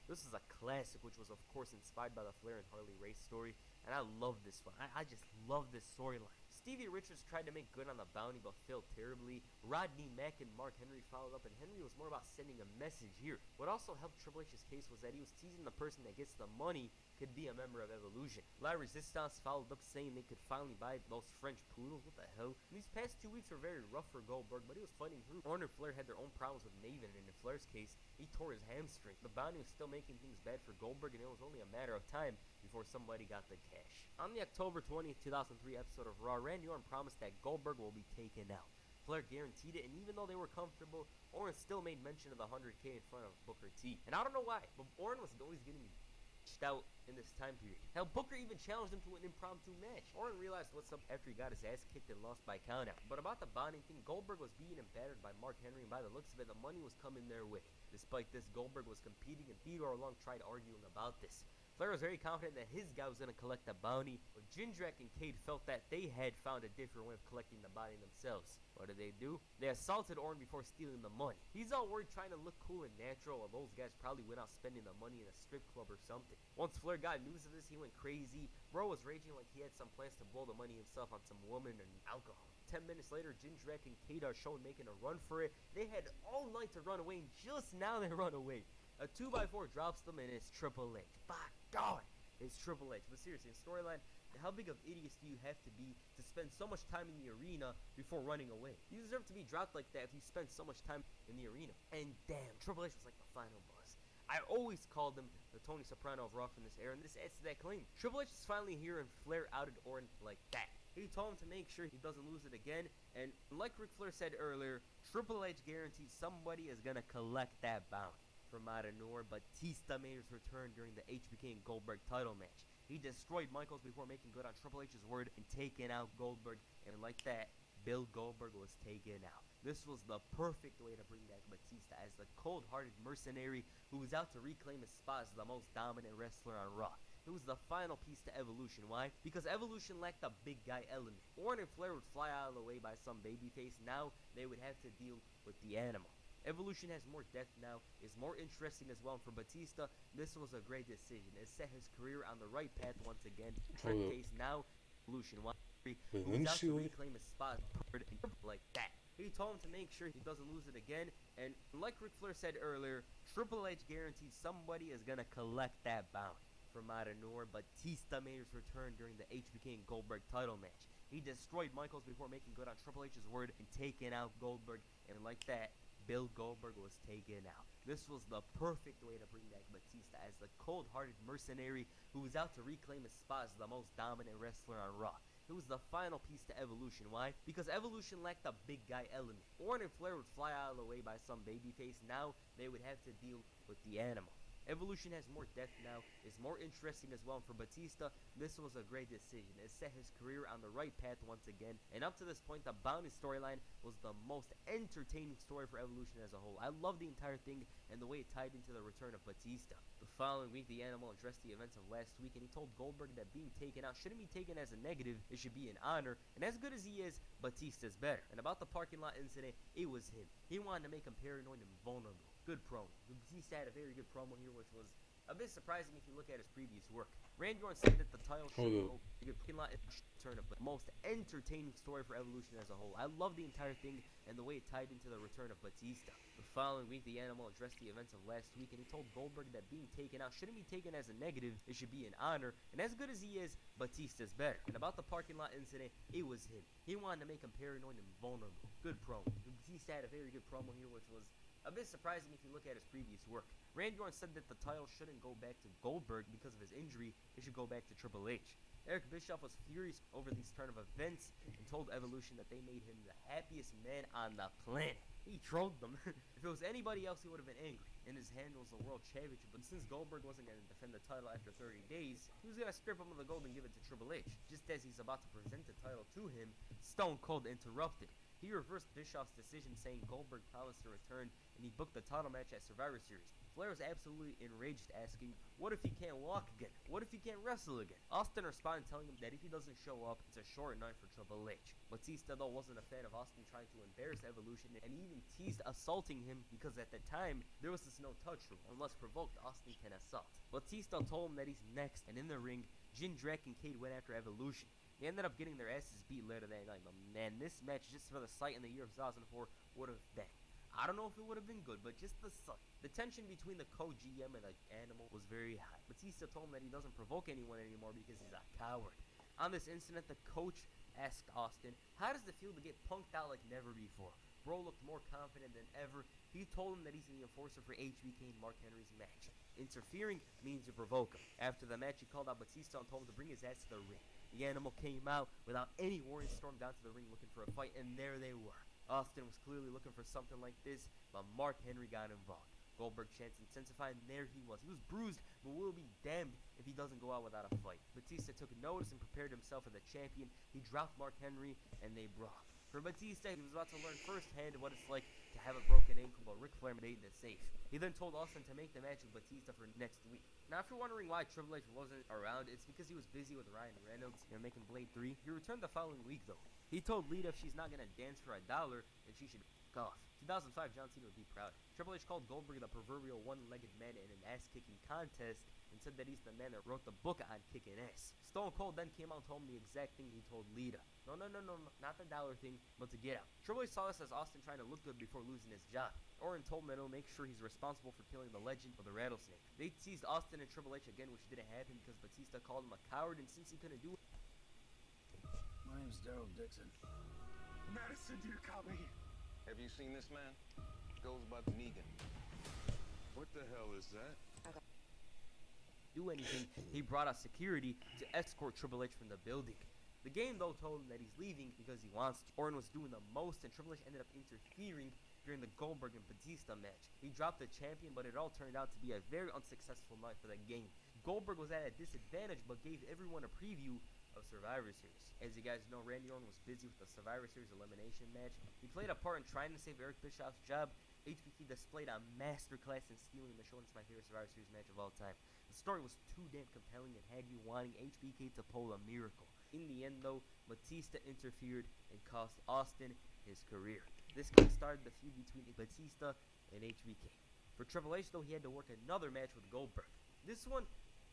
This is a classic, which was, of course, inspired by the Flair and Harley Race story, and I love this one. I just love this storyline. Stevie Richards tried to make good on the bounty, but failed terribly. Rodney Mack and Mark Henry followed up, and Henry was more about sending a message here. What also helped Triple H's case was that he was teasing the person that gets the money could be a member of Evolution. La Resistance followed up, saying they could finally buy those French poodles. What the hell? And these past 2 weeks were very rough for Goldberg, but he was fighting through. Orton and Flair had their own problems with Maven, and in Flair's case, he tore his hamstring. The bounty was still making things bad for Goldberg, and it was only a matter of time before somebody got the cash. On the October 20th, 2003 episode of Raw, Randy Orton promised that Goldberg will be taken out. Flair guaranteed it, and even though they were comfortable, Orton still made mention of the 100K in front of Booker T. And I don't know why, but Orton was always getting out in this time period. Hell, Booker even challenged him to an impromptu match. Orton realized what's up after he got his ass kicked and lost by countout. But about the bonding thing, Goldberg was beaten and battered by Mark Henry, and by the looks of it, the money was coming their way. Despite this, Goldberg was competing, and Theodore Long tried arguing about this. Flair was very confident that his guy was going to collect the bounty, but Jindrak and Cade felt that they had found a different way of collecting the bounty themselves. What did they do? They assaulted Orton before stealing the money. He's all worried trying to look cool and natural, while those guys probably went out spending the money in a strip club or something. Once Flair got news of this, he went crazy. Bro was raging like he had some plans to blow the money himself on some woman and alcohol. 10 minutes later, Jindrak and Cade are shown making a run for it. They had all night to run away, and just now they run away. A 2x4 drops them, and it's Triple H. By God, it's Triple H. But seriously, in storyline, how big of idiots do you have to be to spend so much time in the arena before running away? You deserve to be dropped like that if you spend so much time in the arena. And damn, Triple H was like the final boss. I always called him the Tony Soprano of Raw from this era, and this adds to that claim. Triple H is finally here, and Flair outed Orton like that. He told him to make sure he doesn't lose it again, and like Ric Flair said earlier, Triple H guarantees somebody is going to collect that bounty. From out of nowhere, Batista made his return during the HBK and Goldberg title match. He destroyed Michaels before making good on Triple H's word and taking out Goldberg, and like that, Bill Goldberg was taken out. This was the perfect way to bring back Batista as the cold-hearted mercenary who was out to reclaim his spot as the most dominant wrestler on Raw. It was the final piece to Evolution. Why? Because Evolution lacked the big guy element. Orton and Flair would fly out of the way by some babyface. Now they would have to deal with the Animal. Evolution has more depth now, is more interesting as well, and for Batista, this was a great decision. It set his career on the right path once again. Trent Case now, Evolution. Who's out to reclaim his spot like that. He told him to make sure he doesn't lose it again, and like Ric Flair said earlier, Triple H guarantees somebody is going to collect that bounty. From out of nowhere, Batista made his return during the HBK and Goldberg title match. He destroyed Michaels before making good on Triple H's word and taking out Goldberg, and like that, Bill Goldberg was taken out. This was the perfect way to bring back Batista as the cold-hearted mercenary who was out to reclaim his spot as the most dominant wrestler on Raw. It was the final piece to Evolution. Why? Because Evolution lacked the big guy element. Orton and Flair would fly out of the way by some babyface. Now they would have to deal with the Animal. Evolution has more depth now, is more interesting as well, and for Batista, this was a great decision. It set his career on the right path once again, and up to this point, the Bounty storyline was the most entertaining story for Evolution as a whole. I love the entire thing and the way it tied into the return of Batista. The following week, the Animal addressed the events of last week, and he told Goldberg that being taken out shouldn't be taken as a negative, it should be an honor, and as good as he is, Batista's better. And about the parking lot incident, it was him. He wanted to make him paranoid and vulnerable. Good promo. Batista had a very good promo here, which was a bit surprising if you look at his previous work. Randy Orton said that the title should go turn of the most entertaining story for Evolution as a whole. I love the entire thing and the way it tied into the return of Batista. The following week, the Animal addressed the events of last week, and he told Goldberg that being taken out shouldn't be taken as a negative, it should be an honor, and as good as he is, Batista's better. And about the parking lot incident, it was him. He wanted to make him paranoid and vulnerable. Good promo. Batista had a very good promo here, which was a bit surprising if you look at his previous work. Randy Orton said that the title shouldn't go back to Goldberg because of his injury, it should go back to Triple H. Eric Bischoff was furious over these turn of events and told Evolution that they made him the happiest man on the planet. He trolled them. If it was anybody else, he would have been angry. In his hand was the World Championship, but since Goldberg wasn't going to defend the title after 30 days, he was going to strip him of the gold and give it to Triple H. Just as he's about to present the title to him, Stone Cold interrupted. He reversed Bischoff's decision, saying Goldberg promised to return, and he booked the title match at Survivor Series. Flair was absolutely enraged, asking, what if he can't walk again? What if he can't wrestle again? Austin responded, telling him that if he doesn't show up, it's a short night for Triple H. Batista, though, wasn't a fan of Austin trying to embarrass Evolution, and he even teased assaulting him because at the time, there was this no-touch rule. Unless provoked, Austin can assault. Batista told him that he's next, and in the ring, Jindrak and Cade went after Evolution. They ended up getting their asses beat later that night, but man, this match just for the sight in the year of 2004 would have been. I don't know if it would have been good, but just the sight. The tension between the co-GM and the Animal was very high. Batista told him that he doesn't provoke anyone anymore because he's a coward. On this incident, the coach asked Austin, how does it feel to get punked out like never before? Bro looked more confident than ever. He told him that he's the enforcer for HBK and Mark Henry's match. Interfering means you provoke him. After the match, he called out Batista and told him to bring his ass to the ring. The Animal came out without any warning, stormed down to the ring looking for a fight, and there they were. Austin was clearly looking for something like this, but Mark Henry got involved. Goldberg chants intensified, and there he was. He was bruised, but will be damned if he doesn't go out without a fight. Batista took notice and prepared himself as the champion. He dropped Mark Henry, and they brawled. For Batista, he was about to learn firsthand what it's like to have a broken ankle, but Ric Flair made it safe. He then told Austin to make the match with Batista for next week. Now, if you're wondering why Triple H wasn't around, it's because he was busy with Ryan Reynolds, making Blade 3. He returned the following week, though. He told Lita if she's not gonna dance for $1, then she should f*** off. 2005, John Cena would be proud. Triple H called Goldberg the proverbial one-legged man in an ass-kicking contest and said that he's the man that wrote the book on kicking ass. Stone Cold then came out and told him the exact thing he told Lita. No, not the dollar thing, but to get out. Triple H saw this as Austin trying to look good before losing his job. Orton told him that he'll make sure he's responsible for killing the legend of the rattlesnake. They teased Austin and Triple H again, which didn't happen because Batista called him a coward, and since he couldn't do it, My name's Daryl Dixon. Madison, you call me. Have you seen this man? Goes by Negan. What the hell is that? do anything, he brought out security to escort Triple H from the building. The game, though, told him that he's leaving because he wants to. Orton was doing the most, and Triple H ended up interfering during the Goldberg and Batista match. He dropped the champion, but it all turned out to be a very unsuccessful night for that game. Goldberg was at a disadvantage, but gave everyone a preview of Survivor Series. As you guys know, Randy Orton was busy with the Survivor Series elimination match. He played a part in trying to save Eric Bischoff's job. HBK displayed a masterclass in stealing the show, and it's my favorite Survivor Series match of all time. The story was too damn compelling and had you wanting HBK to pull a miracle. In the end, though, Batista interfered and cost Austin his career. This kick-started the feud between Batista and HBK. For Triple H, though, he had to work another match with Goldberg. This one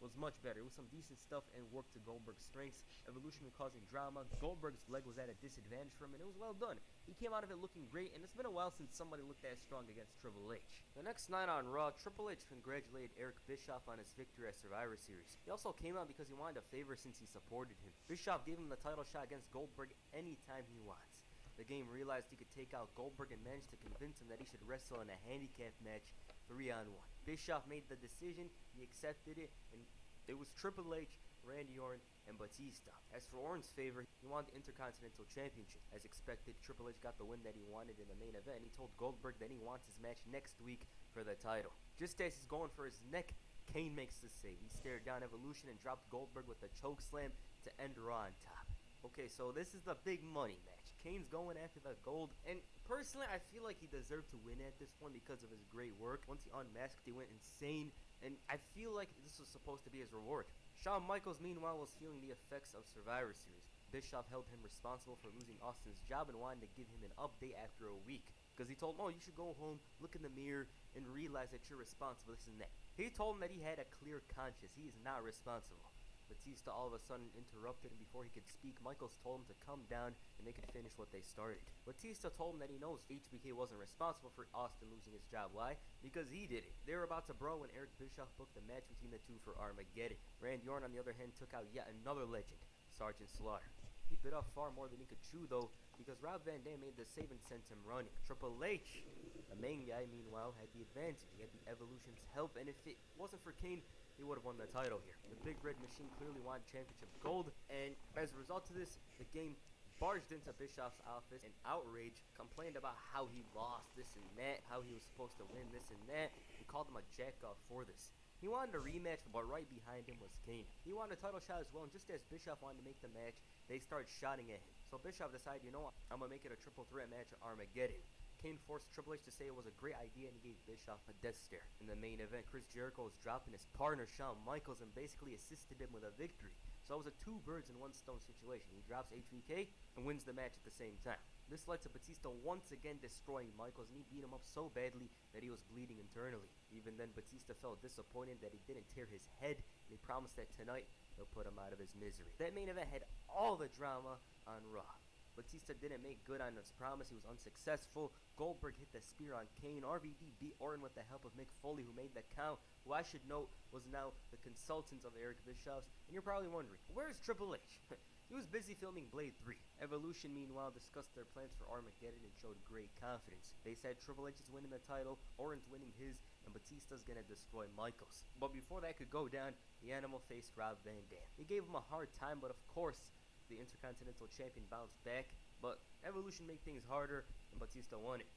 was much better. It was some decent stuff and worked to Goldberg's strengths. Evolution was causing drama. Goldberg's leg was at a disadvantage for him, and it was well done. He came out of it looking great, and it's been a while since somebody looked that strong against Triple H. The next night on Raw, Triple H congratulated Eric Bischoff on his victory at Survivor Series. He also came out because he wanted a favor since he supported him. Bischoff gave him the title shot against Goldberg anytime he wants. The game realized he could take out Goldberg and managed to convince him that he should wrestle in a handicap match 3-on-1. Bischoff made the decision, he accepted it, and it was Triple H, Randy Orton, and Batista. As for Orton's favor, he wanted the Intercontinental Championship. As expected, Triple H got the win that he wanted in the main event, and he told Goldberg that he wants his match next week for the title. Just as he's going for his neck, Kane makes the save. He stared down Evolution and dropped Goldberg with a choke slam to end Raw on top. Okay, so this is the big money match. Kane's going after the gold, and personally, I feel like he deserved to win at this point because of his great work. Once he unmasked, he went insane, and I feel like this was supposed to be his reward. Shawn Michaels, meanwhile, was feeling the effects of Survivor Series. Bischoff held him responsible for losing Austin's job and wanted to give him an update after a week, because he told him, oh, you should go home, look in the mirror, and realize that you're responsible, this and that. He told him that he had a clear conscience. He is not responsible. Batista all of a sudden interrupted, and before he could speak, Michaels told him to come down and they could finish what they started. Batista told him that he knows HBK wasn't responsible for Austin losing his job. Why? Because he did it. They were about to brawl when Eric Bischoff booked the match between the two for Armageddon. Randy Orton, on the other hand, took out yet another legend, Sergeant Slaughter. He bit off far more than he could chew, though, because Rob Van Dam made the save and sent him running. Triple H, the main guy, meanwhile, had the advantage. He had the Evolution's help, and if it wasn't for Kane, he would have won the title here. The Big Red Machine clearly wanted championship gold, and as a result of this, the game barged into Bischoff's office in outrage, complained about how he lost this and that, how he was supposed to win this and that, and called him a jackoff for this. He wanted a rematch, but right behind him was Kane. He wanted a title shot as well, and just as Bischoff wanted to make the match, they started shouting at him. So Bischoff decided, you know what, I'm going to make it a triple threat match at Armageddon. Kane forced Triple H to say it was a great idea, and he gave Bischoff a death stare. In the main event, Chris Jericho was dropping his partner, Shawn Michaels, and basically assisted him with a victory. So it was a two birds in one stone situation. He drops HBK and wins the match at the same time. This led to Batista once again destroying Michaels, and he beat him up so badly that he was bleeding internally. Even then, Batista felt disappointed that he didn't tear his head, and he promised that tonight he'll put him out of his misery. That main event had all the drama on Raw. Batista didn't make good on his promise. He was unsuccessful. Goldberg hit the spear on Kane. RVD beat Orton with the help of Mick Foley, who made the count, who I should note was now the consultant of Eric Bischoff. And you're probably wondering, where's Triple H? He was busy filming Blade 3. Evolution, meanwhile, discussed their plans for Armageddon and showed great confidence. They said Triple H is winning the title, Orton's winning his, and Batista's gonna destroy Michaels. But before that could go down, the Animal faced Rob Van Dam. He gave him a hard time, but of course, the Intercontinental Champion bounced back, but Evolution made things harder, and Batista won it.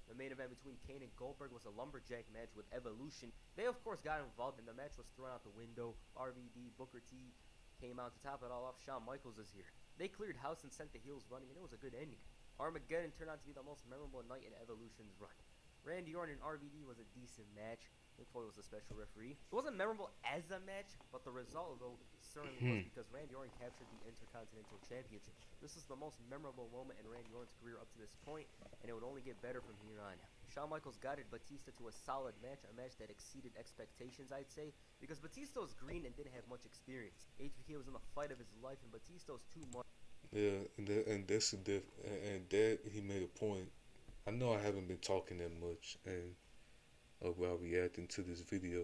The main event between Kane and Goldberg was a lumberjack match with Evolution. They, of course, got involved, and the match was thrown out the window. RVD, Booker T came out to top it all off. Shawn Michaels is here. They cleared house and sent the heels running, and it was a good ending. Armageddon turned out to be the most memorable night in Evolution's run. Randy Orton and RVD was a decent match. Mick Foley was a special referee. It wasn't memorable as a match, but the result, though, certainly was because Randy Orton captured the Intercontinental Championship. This was the most memorable moment in Randy Orton's career up to this point, and it would only get better from here on. Shawn Michaels guided Batista to a solid match, a match that exceeded expectations, I'd say, because Batista was green and didn't have much experience. HBK was in the fight of his life, and Batista was too much. Yeah, and that's and that he made a point. I know I haven't been talking that much and about reacting to this video,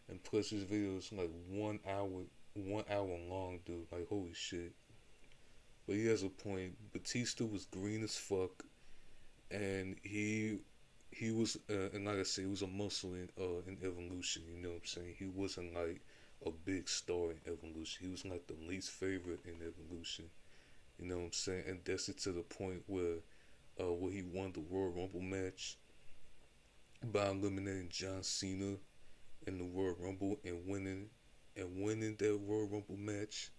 and plus this video is like 1 hour long, dude. Like holy shit. But he has a point. Batista was green as fuck, and he was and like I said, he was a muscle in Evolution. You know what I'm saying? He wasn't like a big star in Evolution. He was like the least favorite in Evolution. You know what I'm saying? And that's it to the point where he won the Royal Rumble match by eliminating John Cena in the Royal Rumble and winning that Royal Rumble match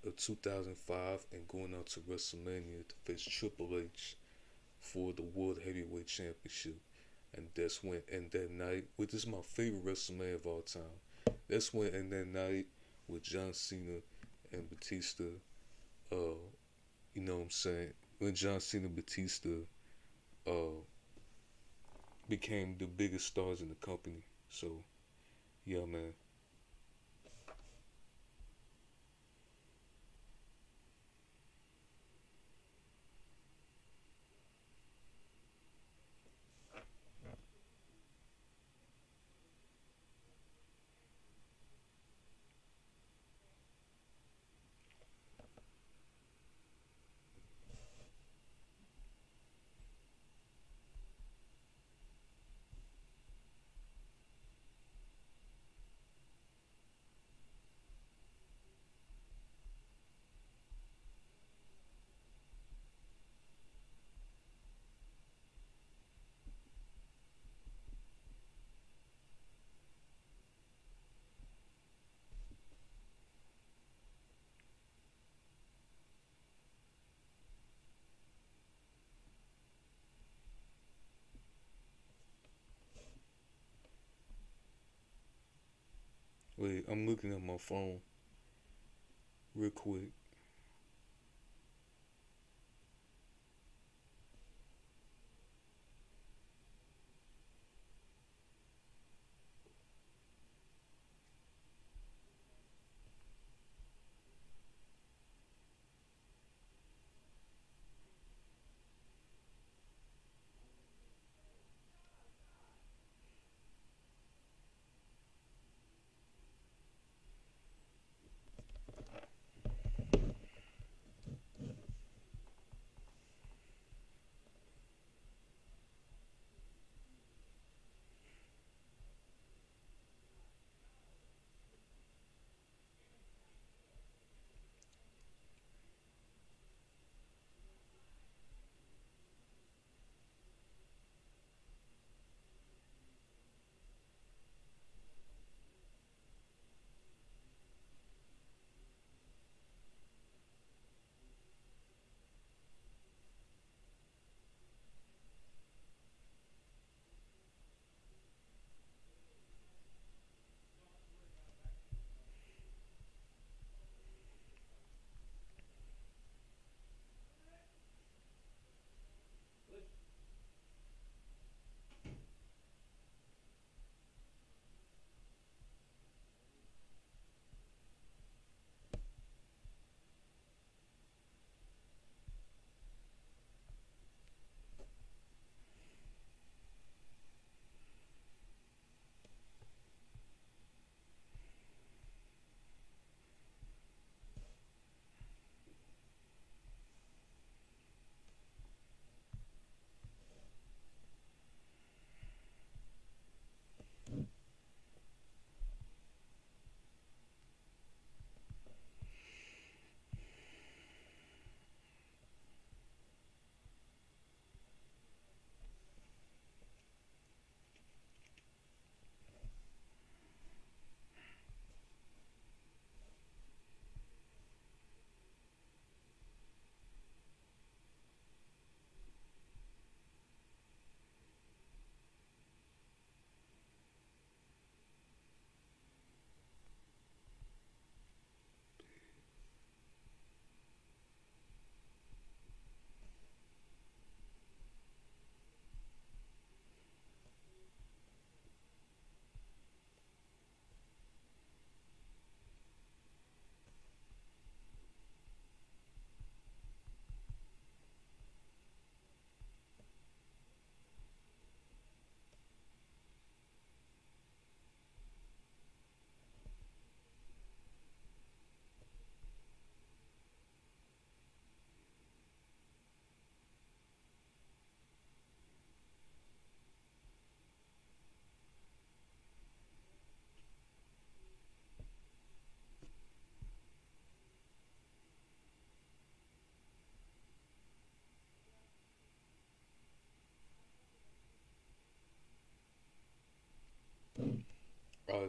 of 2005 and going out to WrestleMania to face Triple H for the World Heavyweight Championship. And that's when, and that night, which is my favorite WrestleMania of all time, that's when, and that night with John Cena and Batista, you know what I'm saying, when John Cena and Batista became the biggest stars in the company. So, yeah, man. Wait, I'm looking at my phone real quick.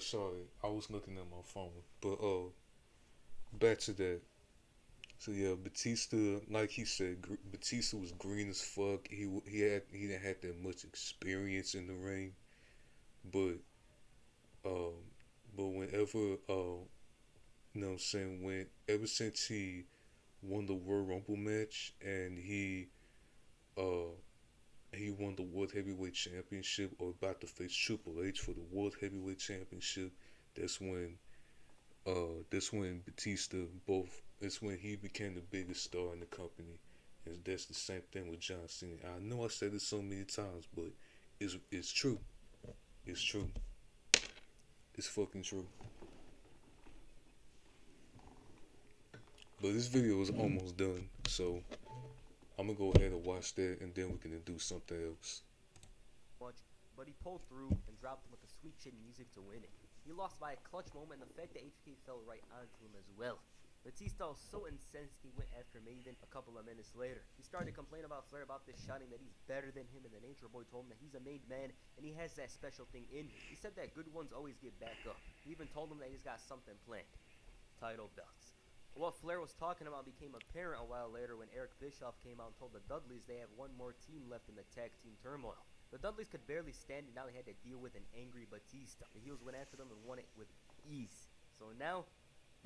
sorry, I was looking at my phone. But back to that. So yeah, Batista, like he said, Batista was green as fuck. He didn't have that much experience in the ring, but um, whenever you know what I'm saying, when ever since he won the World Rumble match and uh he won the World Heavyweight Championship or about to face Triple H for the World Heavyweight Championship, that's when Batista both that's when he became the biggest star in the company. And that's the same thing with John Cena. I know I said it so many times, but it's true. It's true. It's fucking true. But this video is almost done, so I'm gonna go ahead and watch that, and then we're gonna do something else. Much, but he pulled through and dropped him with the sweet chin music to win it. He lost by a clutch moment, and the fact that HBK fell right onto him as well. Batista was so incensed he went after Maven a couple of minutes later. He started to complain about Flair about this, shouting that he's better than him, and the Nature Boy told him that he's a made man and he has that special thing in him. He said that good ones always get back up. He even told him that he's got something planned. Title belts. What Flair was talking about became apparent a while later when Eric Bischoff came out and told the Dudleys they have one more team left in the tag team turmoil. The Dudleys could barely stand it, now they had to deal with an angry Batista. The heels went after them and won it with ease. So now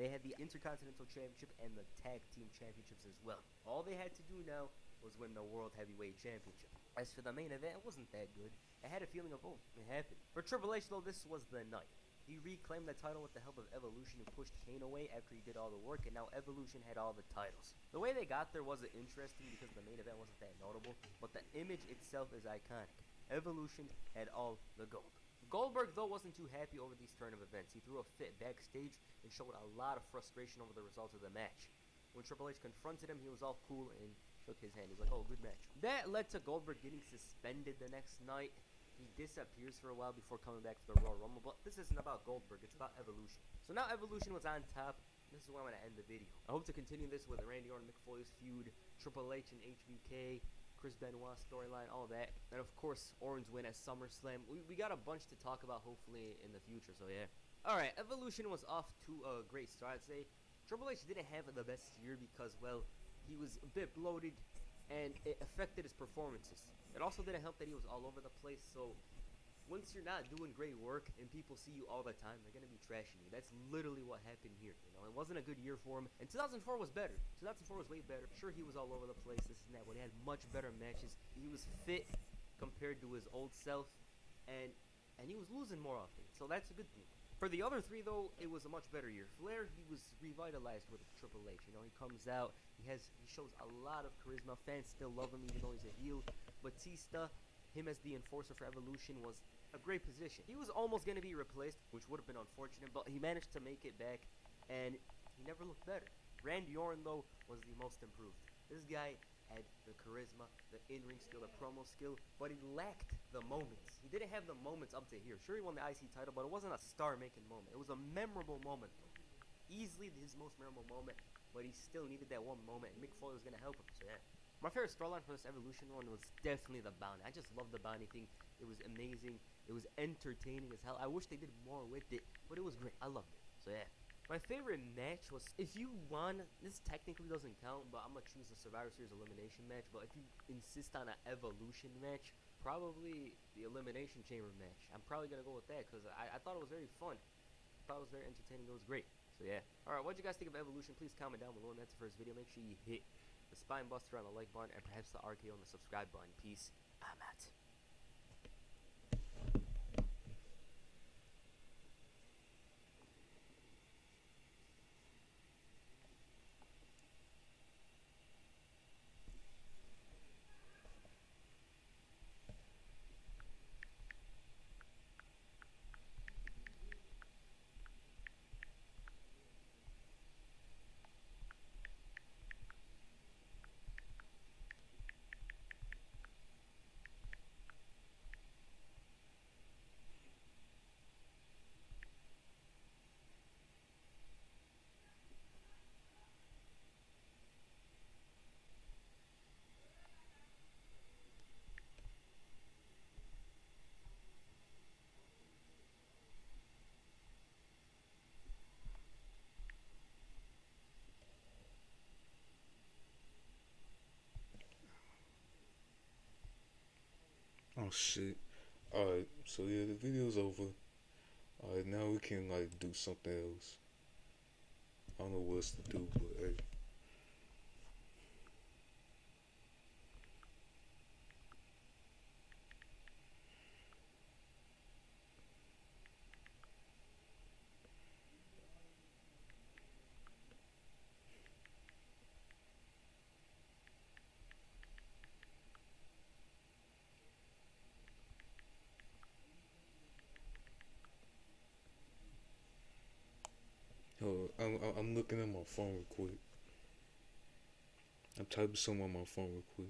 they had the Intercontinental Championship and the Tag Team Championships as well. All they had to do now was win the World Heavyweight Championship. As for the main event, it wasn't that good. I had a feeling of, oh, it happened. For Triple H, though, this was the night. He reclaimed the title with the help of Evolution, who pushed Kane away after he did all the work, and now Evolution had all the titles. The way they got there wasn't interesting because the main event wasn't that notable, but the image itself is iconic. Evolution had all the gold. Goldberg, though, wasn't too happy over these turn of events. He threw a fit backstage and showed a lot of frustration over the results of the match. When Triple H confronted him, he was all cool and shook his hand. He's like, oh, good match. That led to Goldberg getting suspended the next night. He disappears for a while before coming back for the Royal Rumble, but this isn't about Goldberg, it's about Evolution. So now Evolution was on top. This is where I'm going to end the video. I hope to continue this with Randy Orton, Mick Foley's feud, Triple H and HBK, Chris Benoit storyline, all that. And of course, Orton's win at SummerSlam. We got a bunch to talk about hopefully in the future, so yeah. Alright, Evolution was off to a great start, I'd say. Triple H didn't have the best year because, well, he was a bit bloated and it affected his performances. It also didn't help that he was all over the place, so once you're not doing great work and people see you all the time, they're going to be trashing you. That's literally what happened here, you know. It wasn't a good year for him, and 2004 was better. 2004 was way better. Sure, he was all over the place, this and that, but he had much better matches. He was fit compared to his old self, and he was losing more often, so that's a good thing. For the other three, though, it was a much better year. Flair, he was revitalized with Triple H. You know, he comes out, he shows a lot of charisma. Fans still love him, even though he's a heel. Batista, him as the enforcer for Evolution, was a great position. He was almost going to be replaced, which would have been unfortunate, but he managed to make it back, and he never looked better. Randy Orton, though, was the most improved. This guy had the charisma, the in-ring skill, the promo skill, but he lacked the moments. He didn't have the moments up to here. Sure, he won the IC title, but it wasn't a star-making moment. It was a memorable moment, though. Easily his most memorable moment, but he still needed that one moment, and Mick Foley was going to help him, so yeah. My favorite storyline for this Evolution one was definitely the bounty. I just love the bounty thing. It was amazing. It was entertaining as hell. I wish they did more with it, but it was great. I loved it, so yeah. My favorite match was, if you won, this technically doesn't count, but I'm going to choose the Survivor Series elimination match, but if you insist on an Evolution match, probably the Elimination Chamber match. I'm probably going to go with that, because I thought it was very fun. I thought it was very entertaining. It was great. So yeah. Alright, what did you guys think of Evolution? Please comment down below, and that's the first video. Make sure you hit the spine buster on the like button, and perhaps the RKO on the subscribe button. Peace. I'm out. Oh shit. Alright, so yeah, the video's over. Alright, now we can like do something else. I don't know what else to do, but hey. Hold on, I'm looking at my phone real quick. I'm typing something on my phone real quick.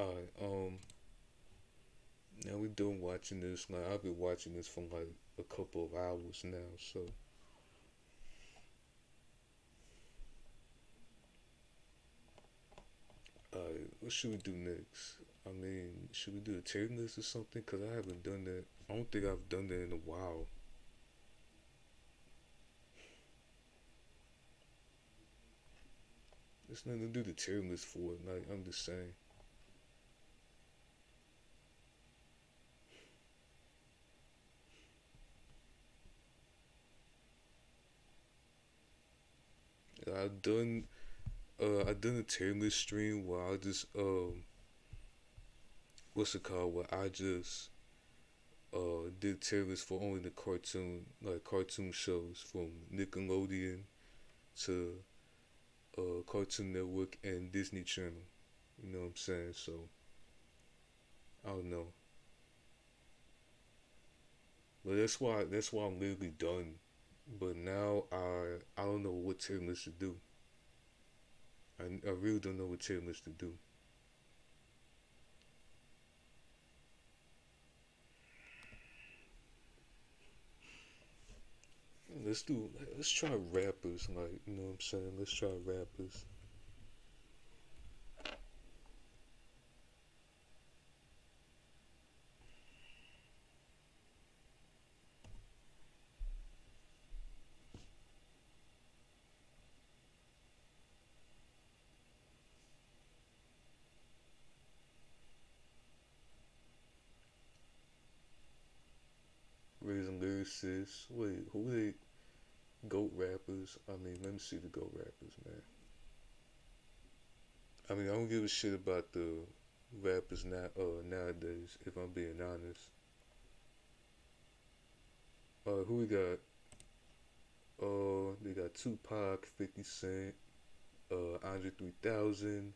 Alright, now we done watching this. Like I've been watching this for like a couple of hours now, so what should we do next? I mean, should we do a tier list or something? Cause I haven't done that. I don't think I've done that in a while. There's nothing to do the tier list for. Like I'm just saying. I done I done a tier list stream where I just what's it called? Where I just did tier list for only the cartoon shows from Nickelodeon to Cartoon Network and Disney Channel. You know what I'm saying? So I don't know. But that's why I'm literally done. But now I don't know what tier list to do. I really don't know what tier list to do. Let's try rappers, like, you know what I'm saying? Let's try rappers. Raising lyricists. Wait, who they GOAT rappers? I mean, let me see the GOAT rappers, man. I mean, I don't give a shit about the rappers now nowadays, if I'm being honest. Who we got? They got Tupac, 50 Cent, Andre 3000,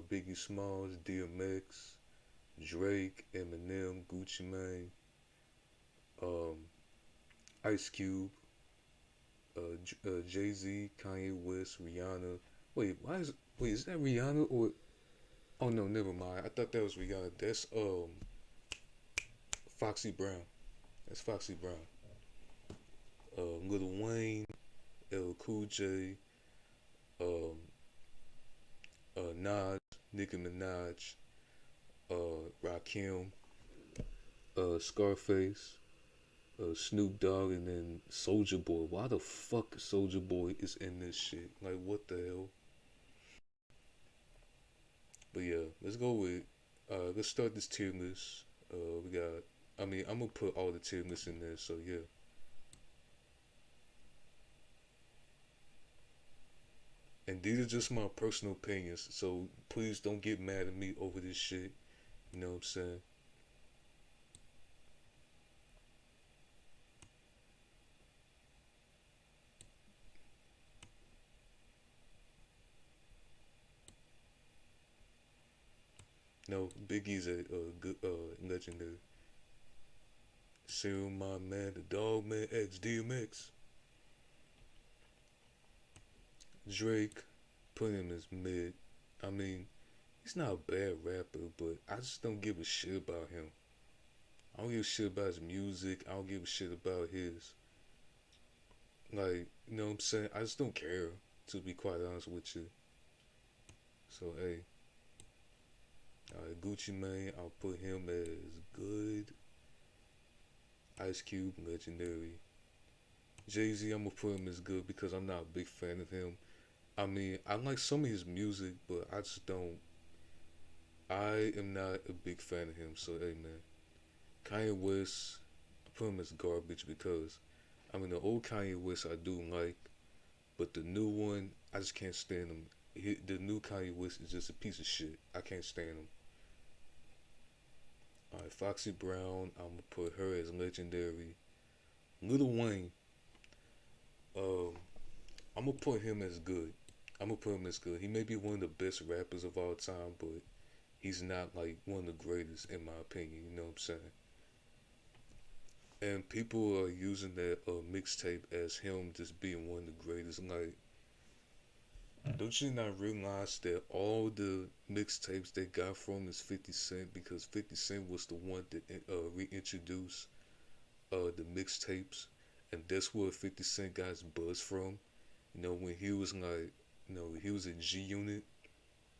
Biggie Smalls, DMX, Drake, Eminem, Gucci Mane, um, Ice Cube, Jay Z, Kanye West, Rihanna. Wait, is that Rihanna or oh no, never mind. I thought that was Rihanna. That's Foxy Brown. That's Foxy Brown. Lil Wayne, L Cool J, um, Nas, Nicki Minaj, Rakim, Scarface, Snoop Dogg, and then Soldier Boy. Why the fuck Soldier Boy is in this shit? Like, what the hell? But yeah, let's go with. Let's start this tier list. We got. I mean, I'm gonna put all the tier lists in there. So yeah. And these are just my personal opinions. So please don't get mad at me over this shit. You know what I'm saying? No, Biggie's a good legendary. Serial My Man, the Dog Man X, DMX. Drake, put him as mid. I mean, he's not a bad rapper, but I just don't give a shit about him. I don't give a shit about his music. I don't give a shit about his, like, you know what I'm saying? I just don't care, to be quite honest with you. So, hey, Gucci Mane, I'll put him as good. Ice Cube, legendary. Jay Z, I'm gonna put him as good because I'm not a big fan of him. I mean, I like some of his music, but I just don't. I am not a big fan of him. So, hey, man. Kanye West, I put him as garbage because, I mean, the old Kanye West I do like, but the new one, I just can't stand him. The new Kanye West is just a piece of shit. I can't stand him. Alright, Foxy Brown, I'm gonna put her as legendary. Lil Wayne, um, I'm gonna put him as good. I'm gonna put him as good. He may be one of the best rappers of all time, but he's not like one of the greatest in my opinion. You know what I'm saying? And people are using that mixtape as him just being one of the greatest. Like, Don't you not realize that all the mixtapes they got from is 50 Cent because 50 Cent was the one that reintroduced the mixtapes, and that's where 50 Cent got his buzz from. You know, when he was like, he was in G Unit.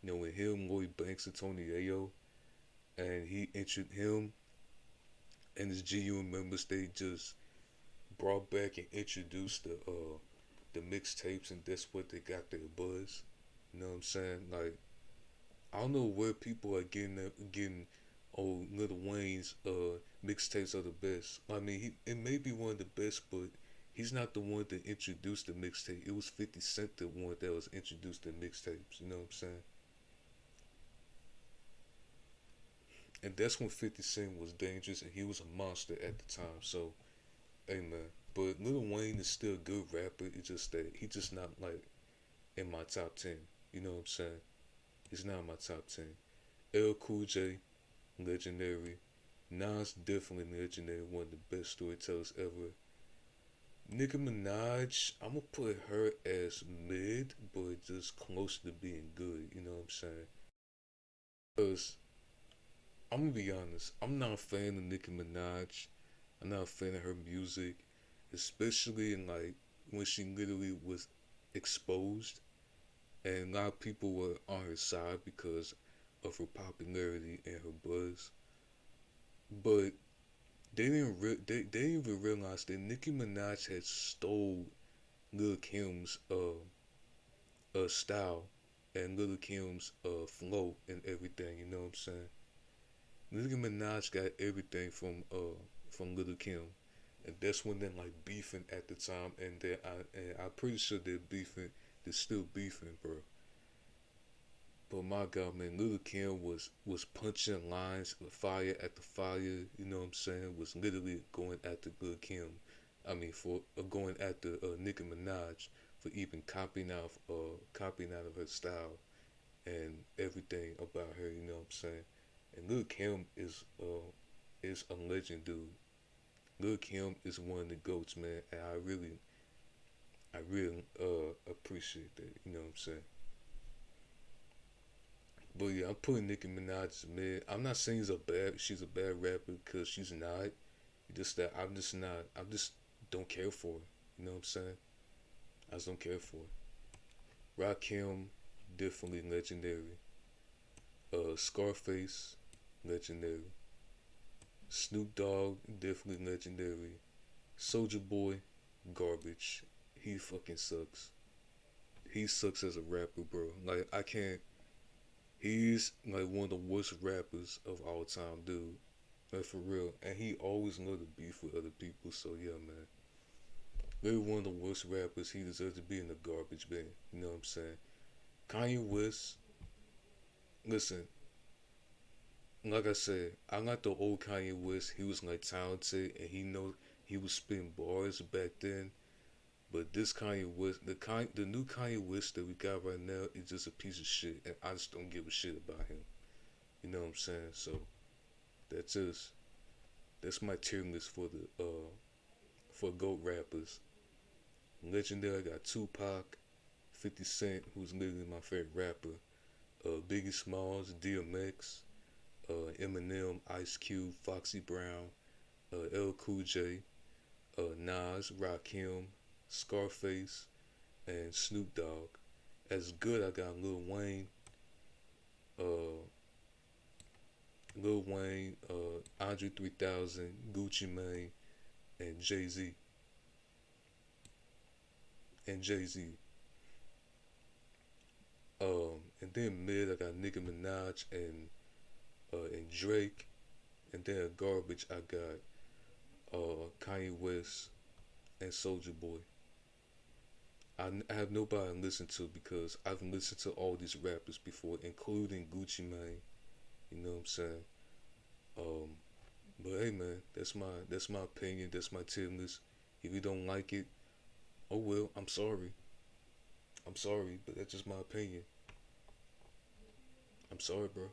You know, when him, Lloyd Banks, and Tony Ayo, and he introduced him and his G Unit members. They just brought back and introduced the mixtapes, and that's what they got their buzz. You know what I'm saying? Like, I don't know where people are getting oh, Lil Wayne's mixtapes are the best. I mean, it may be one of the best, but he's not the one that introduced the mixtape. It was 50 Cent the one that was introduced the mixtapes. You know what I'm saying? And that's when 50 Cent was dangerous and he was a monster at the time. So, hey man. But Lil Wayne is still a good rapper. It's just that he just not like in my top 10. You know what I'm saying? He's not in my top 10. L Cool J, legendary. Nas, definitely legendary. One of the best storytellers ever. Nicki Minaj, I'm gonna put her as mid, but just close to being good. You know what I'm saying? Because I'm gonna be honest, I'm not a fan of Nicki Minaj. I'm not a fan of her music, especially in like when she literally was exposed, and a lot of people were on her side because of her popularity and her buzz. But they didn't even realize that Nicki Minaj had stole Lil Kim's style and Lil Kim's flow and everything. You know what I'm saying? Nicki Minaj got everything from Lil Kim, and that's when they're like beefing at the time, and I'm pretty sure they're still beefing, bro. But my God, man, Lil Kim was punching lines with fire at the fire. You know what I'm saying? Was literally going after Lil Kim. I mean, for going after Nicki Minaj for even copying out of her style and everything about her. You know what I'm saying? And Lil Kim is a legend, dude. Lil Kim is one of the goats, man, and I really appreciate that. You know what I'm saying? But yeah, I'm putting Nicki Minaj as mid. I'm not saying she's a bad rapper, because she's not. Just that I'm just not. I just don't care for her. You know what I'm saying? I just don't care for her. Rakim, definitely legendary. Scarface, legendary. Snoop Dogg, definitely legendary. Soulja Boy, garbage. He fucking sucks. He sucks as a rapper, bro. Like, I can't. He's like one of the worst rappers of all time, dude. Like, for real. And he always loved to beef with other people, so yeah, man. Really one of the worst rappers. He deserves to be in the garbage bin. You know what I'm saying? Kanye West, listen, like I said, I like the old Kanye West. He was like talented and he was spitting bars back then. But this Kanye West, the new Kanye West that we got right now is just a piece of shit, and I just don't give a shit about him. You know what I'm saying? So that's my tier list for GOAT rappers. Legendary, I got Tupac, 50 Cent, who's literally my favorite rapper. Biggie Smalls, DMX, Eminem, Ice Cube, Foxy Brown, L Cool J, Nas, Rakim, Scarface, and Snoop Dogg. As good, I got uh, Lil Wayne, Andre 3000, Gucci Mane, and Jay Z. And then mid, I got Nicki Minaj and Drake, and then garbage, I got Kanye West and Soulja Boy. I have nobody to listen to because I've listened to all these rappers before, including Gucci Mane. You know what I'm saying? But hey, man, that's my opinion. That's my tier list. If you don't like it, oh well. I'm sorry. I'm sorry, but that's just my opinion. I'm sorry, bro.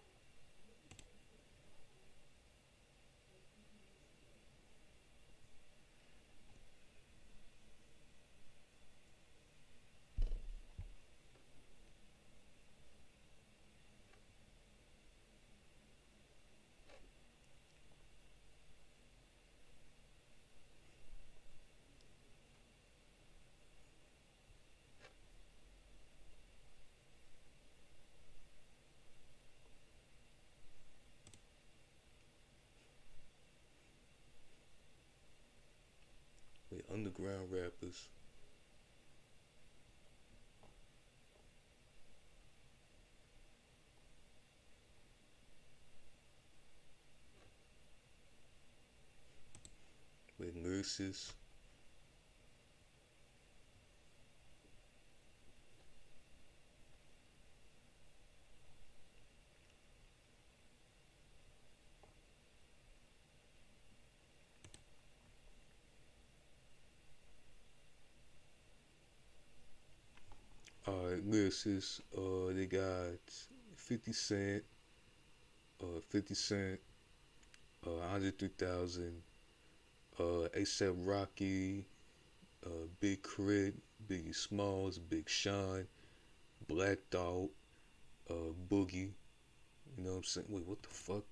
underground rappers. With nurses. Alright, lyricists, they got 50 Cent, 50 Cent, 103,000, ASAP Rocky, Big Crit, Biggie Smalls, Big Sean, Black Thought, Boogie, you know what I'm saying? Wait, what the fuck?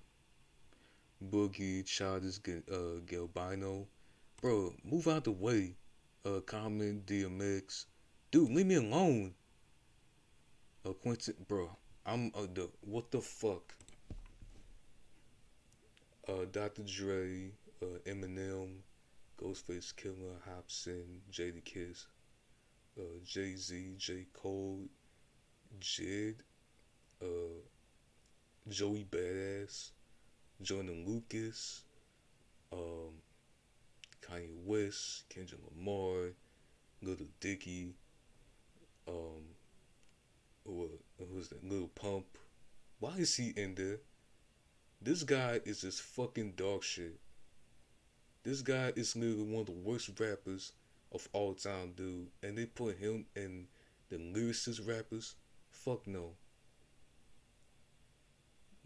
Boogie, Childish Galbino. Bro, move out the way. Common, DMX. Dude, leave me alone. Quentin, bro, I'm what the fuck? Dr. Dre, Eminem, Ghostface Killer, Hopsin, Jadakiss, Jay-Z, J. Cole, Jid, Joey Badass, Jordan Lucas, Kanye West, Kendrick Lamar, Little Dicky, who's that? Little Pump. Why is he in there? This guy is just fucking dog shit. This guy is literally one of the worst rappers of all time, dude. And they put him in the lyricist rappers? Fuck no.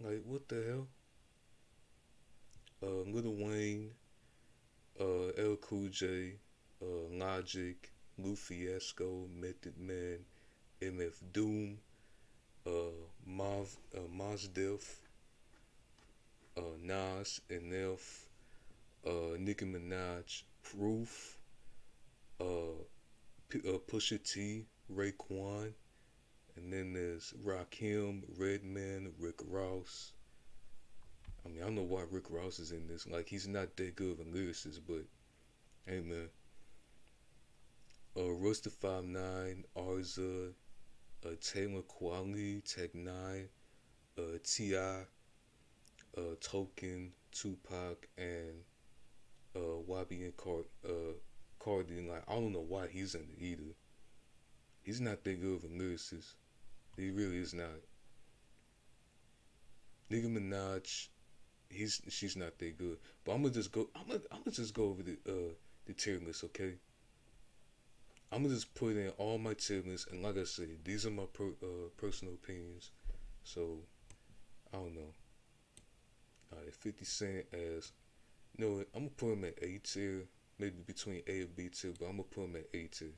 Like, what the hell? Lil Wayne, L Cool J, Logic, Lou Fiasco, Method Man, MF Doom, Mos Def, Nas, NF, Nicki Minaj, Proof, Pusha T, Raekwon, and then there's Rakim, Redman, Rick Ross. I mean, I don't know why Rick Ross is in this. Like, he's not that good of a lyricist, but hey, man. Russ the 5'9", Arza, Taylor Quali, Tech 9, T.I., Token, Tupac, and YB and Cardi. Like, I don't know why he's in it either. He's not that good of a lyricist. He really is not. Nicki Minaj, she's not that good. But I'm gonna just go over the tier list, okay? I'm gonna just put in all my tier lists, and like I said, these are my personal opinions. So I don't know. Alright, 50 Cent as, you know what, I'm gonna put him at A tier, maybe between A and B tier, but I'm gonna put him at A tier.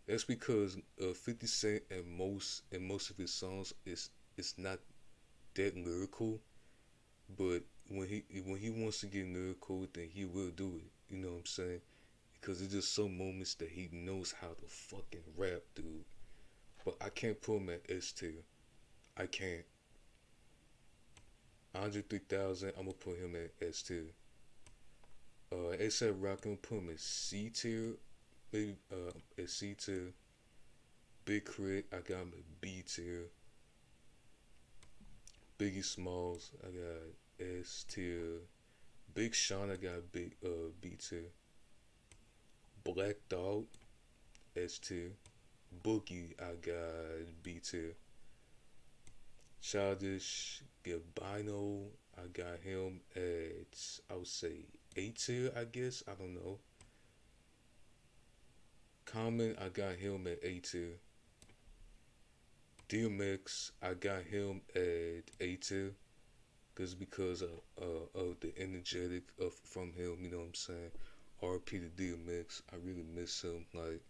That's because 50 Cent and most of his songs it's not that lyrical, but when he wants to get lyrical, then he will do it. You know what I'm saying? Because it's just some moments that he knows how to fucking rap, dude. But I can't put him at S tier. I can't. 103,000, I'm gonna put him at S tier. ASAP Rocky, I'm gonna put him at C tier. Maybe at C tier. Big Crit, I got him at B tier. Biggie Smalls, I got S tier. Big Sean, I got B tier. Black Thought, S tier. Boogie, I got B tier. Childish Gambino, I got him at, I would say, A tier, I guess. I don't know. Common, I got him at A tier. DMX, I got him at A tier. Because of the energetic from him, you know what I'm saying? RP to DMX, I really miss him. Like,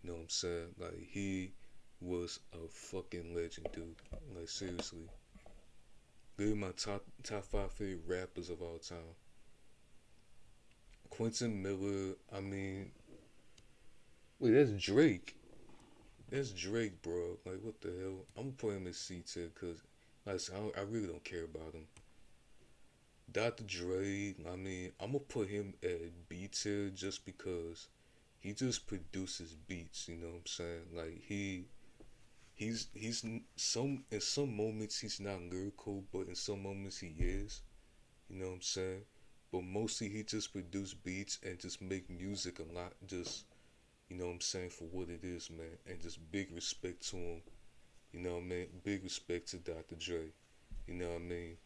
you know what I'm saying? Like, he was a fucking legend, dude. Like, seriously. They're my top 5 favorite rappers of all time. Quentin Miller, I mean, wait, that's Drake. That's Drake, bro. Like, what the hell? I'm gonna put him in C tier because, like I said, I really don't care about him. Dr. Dre, I mean, I'm gonna put him at B tier just because he just produces beats. You know what I'm saying? Like some in some moments he's not lyrical, but in some moments he is. You know what I'm saying? But mostly he just produce beats and just make music a lot. Just you know what I'm saying for what it is, man. And just big respect to him. You know what I mean? Big respect to Dr. Dre. You know what I mean?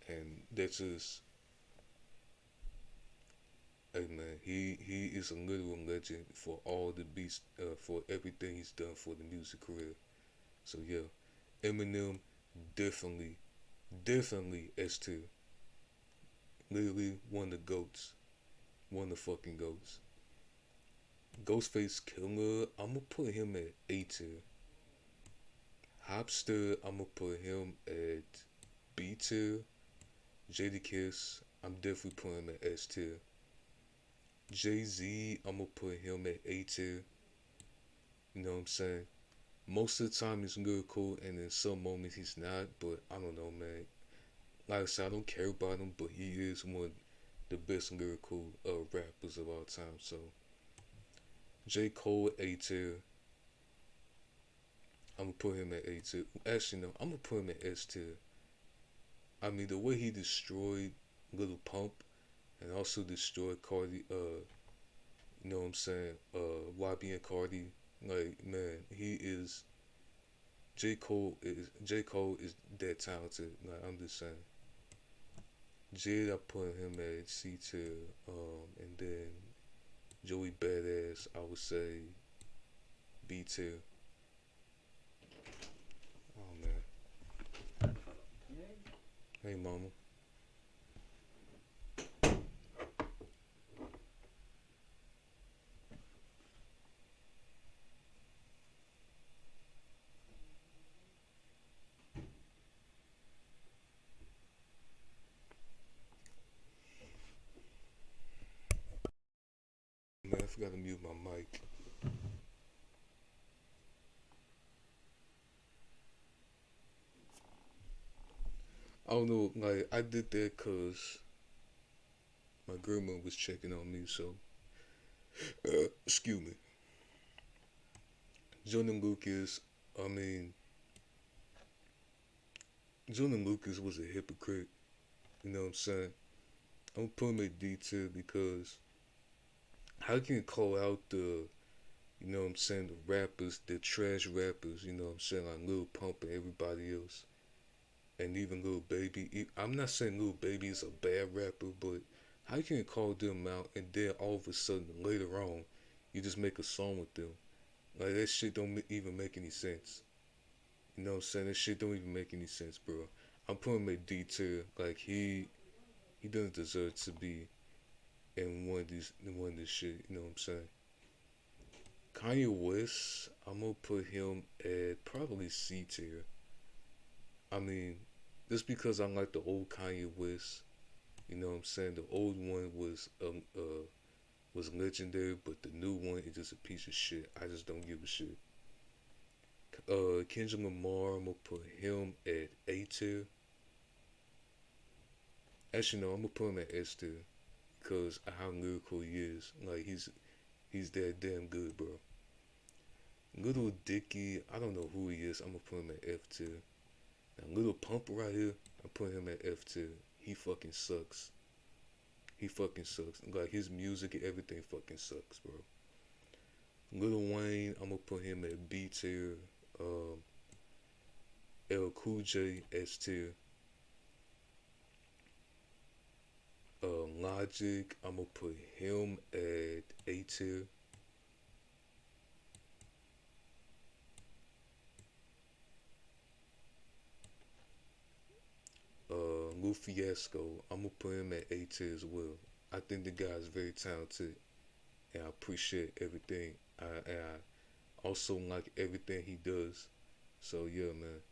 And that's just hey man, he is a literal legend for all the beats, for everything he's done for the music career. So yeah, Eminem definitely, definitely S tier. Literally one of the goats, one of the fucking goats. Ghostface Killer, I'ma put him at A tier. Hopster, I'ma put him at B tier. Jadakiss, I'm definitely putting him at S tier. Jay-Z, I'ma put him at A tier. You know what I'm saying? Most of the time he's lyrical and in some moments he's not, but I don't know, man. Like I said, I don't care about him, but he is one of the best lyrical rappers of all time. So J. Cole A tier. I'm gonna put him at A tier. Actually no, I'm gonna put him at S tier. I mean the way he destroyed Little Pump and also destroyed Cardi you know what I'm saying, YB and Cardi, like man, he is J. Cole is that talented. Like I'm just saying. Jid, I put him at C tier, and then Joey Badass, I would say B tier. Oh man, hey mama. Man, I forgot to mute my mic. I don't know, like I did that cause my grandma was checking on me, so excuse me. Jordan Lucas, I mean, Jordan Lucas was a hypocrite. You know what I'm saying? I'm putting him at D tier because how can you call out the, you know what I'm saying, the rappers, the trash rappers, you know what I'm saying, like Lil Pump and everybody else, and even Lil Baby. I'm not saying Lil Baby is a bad rapper, but how can you call them out and then all of a sudden later on, you just make a song with them? Like that shit don't even make any sense. You know what I'm saying? That shit don't even make any sense, bro. I'm putting him at D tier. Like he doesn't deserve to be in one of this shit. You know what I'm saying? Kanye West, I'm gonna put him at probably C tier. I mean, just because I like the old Kanye West, you know what I'm saying? The old one was legendary, but the new one is just a piece of shit. I just don't give a shit. Kendrick Lamar, I'm gonna put him at A tier. Actually, no, I'm gonna put him at S tier because of how lyrical he is. Like he's that damn good, bro. Little Dicky, I don't know who he is. I'm gonna put him at F tier. Now, Little Pump right here, I'm putting him at F tier. He fucking sucks. He fucking sucks. Like his music and everything fucking sucks, bro. Lil Wayne, I'm gonna put him at B tier. Um, L Cool J S tier. Logic, I'm gonna put him at A tier. Lou Fiasco, I'm gonna put him at A tier as well. I think the guy is very talented, and I appreciate everything. I also like everything he does. So yeah, man.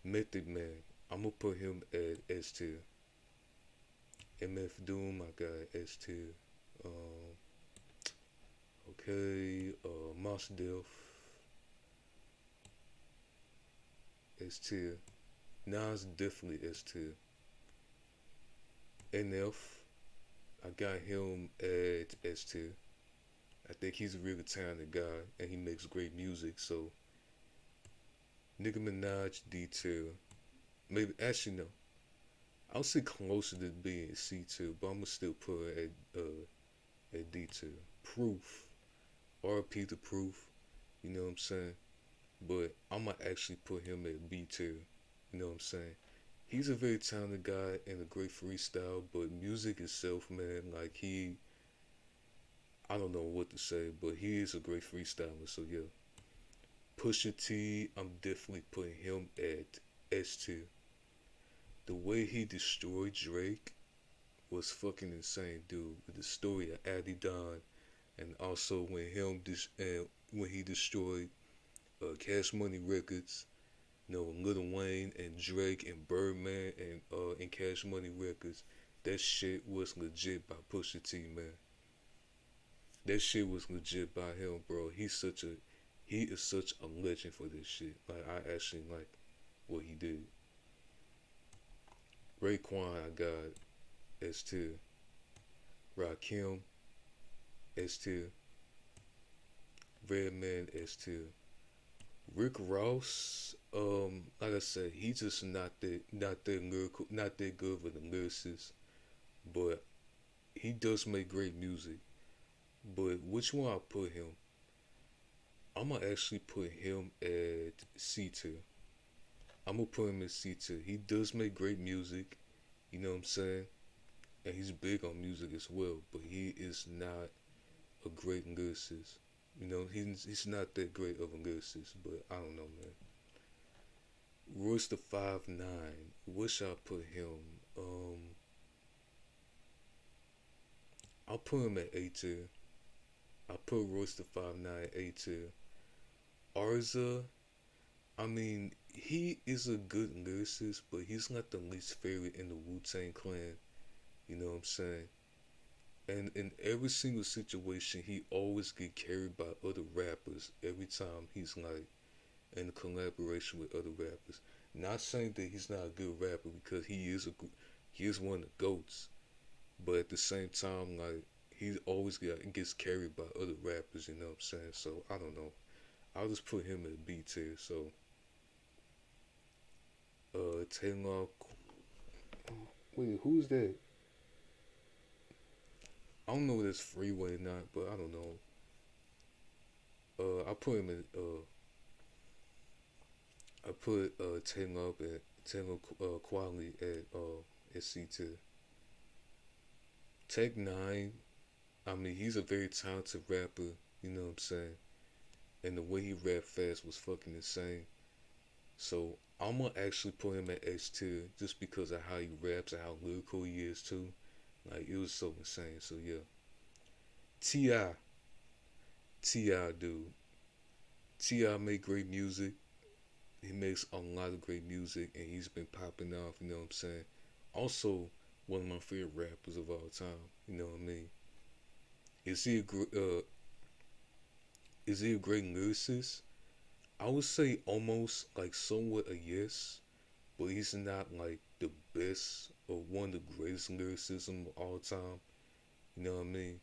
Method Man, I'm gonna put him at S tier. MF Doom, my guy, S tier. Um, okay, Mos Def, S tier. Nas definitely S tier. NF, I got him at S tier. I think he's a really talented guy and he makes great music. So Nicki Minaj D tier. Maybe actually no. I'll say closer to being C tier, but I'ma still put her at D tier. Proof. RP to Proof. You know what I'm saying? But I'ma actually put him at B tier. You know what I'm saying? He's a very talented guy and a great freestyle, but music itself, man, like I don't know what to say, but he is a great freestyler. So yeah, Pusha T, I'm definitely putting him at S tier. The way he destroyed Drake was fucking insane, dude. With the story of Addy Don, and also when he destroyed Cash Money Records, you know, Lil Wayne and Drake and Birdman and Cash Money Records. That shit was legit by Pusha T, man. That shit was legit by him, bro. He is such a legend for this shit. Like I actually like what he did. Raekwon, I got S tier. Rakim, S tier. Redman, S tier. Rick Ross, like I said, he just not that lyrical, not that good of a lyricist, but he does make great music. But which one I put him? I'm gonna actually put him at C tier. I'm gonna put him at C tier. He does make great music, you know what I'm saying, and he's big on music as well. But he is not a great lyricist. You know, he's not that great of a lyricist. But I don't know, man. Royce the 5'9". Wish I put him. I'll put him at A tier. I put Royce the 5'9" A tier. Arza, I mean, he is a good lyricist, but he's not the least favorite in the Wu-Tang Clan. You know what I'm saying? And in every single situation, he always get carried by other rappers every time he's like in collaboration with other rappers. Not saying that he's not a good rapper because he is one of the goats, but at the same time, like he always gets carried by other rappers. You know what I'm saying? So I don't know. I'll just put him at B tier. So Taylor, wait, who's that? I don't know if that's Freeway or not, but I don't know. I put him at I put Taylor up at Taylor Quality at C tier. Tech Nine, I mean he's a very talented rapper. You know what I'm saying? And the way he rap fast was fucking insane. So I'm gonna actually put him at S tier just because of how he raps and how lyrical he is too. Like it was so insane. So yeah. T.I. T.I. dude. T.I. make great music. He makes a lot of great music and he's been popping off, you know what I'm saying? Also, one of my favorite rappers of all time, you know what I mean? Is he a great lyricist? I would say almost like somewhat a yes, but he's not like the best or one of the greatest lyricism of all time. You know what I mean?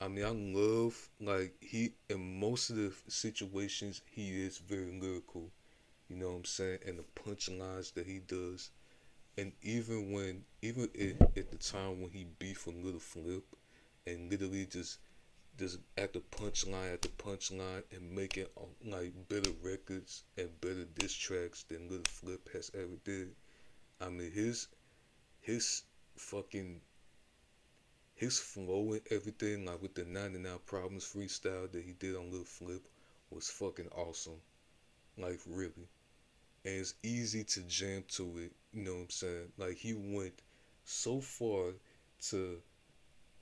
I mean, I love like he in most of the situations he is very lyrical. You know what I'm saying? And the punchlines that he does, and even at the time when he beefed with Little Flip, and literally just at the punchline and making like better records and better diss tracks than Little Flip has ever did. I mean his fucking his flow and everything, like with the 99 Problems freestyle that he did on Little Flip, was fucking awesome. Like really. And it's easy to jam to it, you know what I'm saying? Like he went so far to,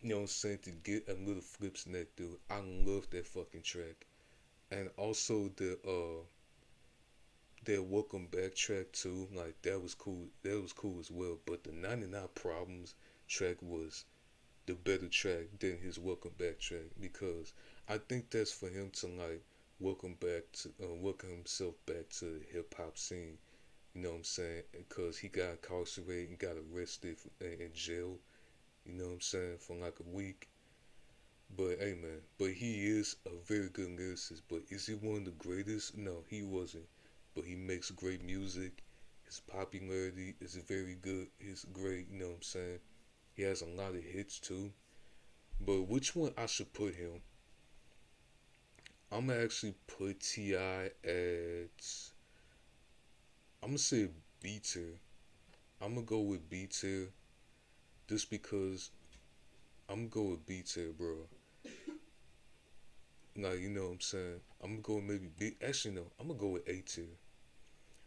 you know what I'm saying, to get a Little Flip's neck, dude. I love that fucking track. And also that Welcome Back track too, like that was cool. That was cool as well. But the 99 Problems track was the better track than his Welcome Back track because I think that's for him to like welcome himself back to the hip hop scene. You know what I'm saying? Because he got incarcerated and got arrested in jail. You know what I'm saying? For like a week. But hey man, but he is a very good lyricist. But is he one of the greatest? No, he wasn't. But he makes great music. His popularity is very good. It's great. You know what I'm saying? He has a lot of hits too. But which one I should put him? I'm gonna actually put T.I. at. I'm gonna say B tier. I'm gonna go with B tier just because I'm gonna go with B tier, bro. Like, you know what I'm saying? I'm gonna go maybe B. Actually, no. I'm gonna go with A tier.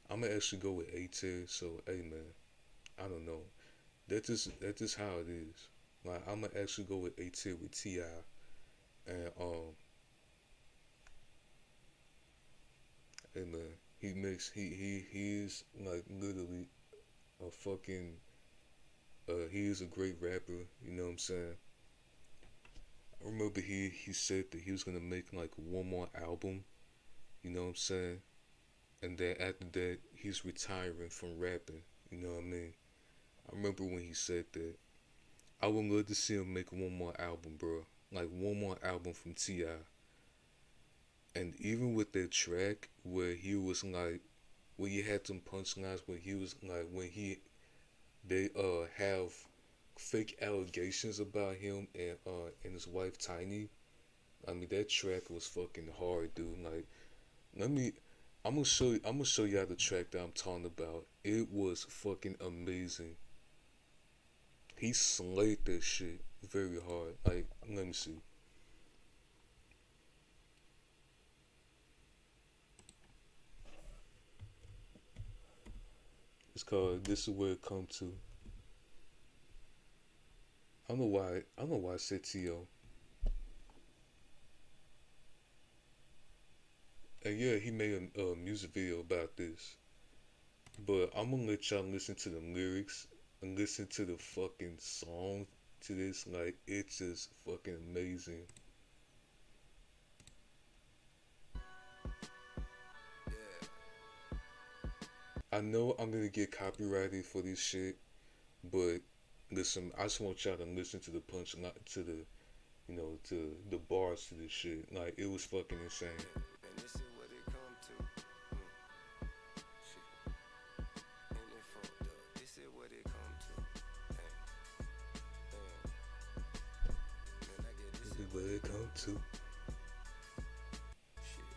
I'm gonna actually go with A tier. So, hey, man. I don't know. That's just how it is. Like, I'm gonna actually go with A tier with T.I. And, hey, man. He's like literally a fucking, he is a great rapper. You know what I'm saying? I remember he said that he was gonna make like one more album, you know what I'm saying? And then after that, he's retiring from rapping, you know what I mean? I remember when he said that. I would love to see him make one more album, bro. Like one more album from T.I. And even with that track where he was like, where he had some punchlines where he was like, they have fake allegations about him and his wife Tiny. I mean that track was fucking hard, dude. Like, let me, I'm gonna show y'all the track that I'm talking about. It was fucking amazing. He slayed that shit very hard. Like, let me see. It's called "This Is Where It Come To." I don't know why. I don't know why I said T.O. And yeah, he made a music video about this. But I'm gonna let y'all listen to the lyrics and listen to the fucking song to this. Like, it's just fucking amazing. I know I'm gonna get copyrighted for this shit, but listen, I just want y'all to listen to the punch, not to the, you know, to the bars to this shit. Like, it was fucking insane. And this is what it come to. Shit. And it fucked up. This is what it come to. Man, I get This is where it come to. shit.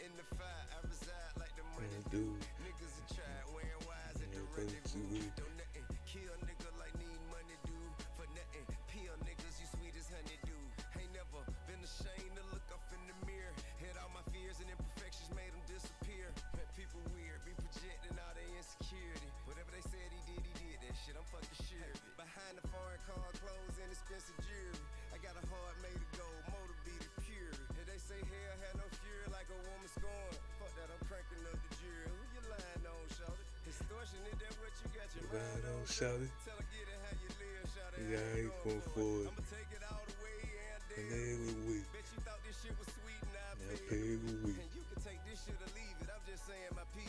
In the fire, I reside like the money do. Dude, Niggas are try wearing wise at the go rendezvous. to it. Don't nothing kill nigga like need money do. For nothing, peel niggas, you sweet as honey do. Ain't never been ashamed to look up in the mirror. Hit all my fears and imperfections made them disappear. Man, people weird, be projecting all their insecurity. Whatever they said he did that shit, I'm fucking sure of it. Behind the foreign car, clothes, and expensive jewelry. I got a heart made of gold, motor be the pure. And they say hell had no fury like a woman scorned. Fuck that, I'm cranking up the jury. Who you lying on, shawty? Extortion, is that what you got your mind on, shawty? Tell her get it how you live, shawty. Yeah, I ain't going for it. I'ma take it all the way and And every week, bet you thought this shit was sweet and I now paid pay every week. and you can take this shit or leave it, I'm just saying my P.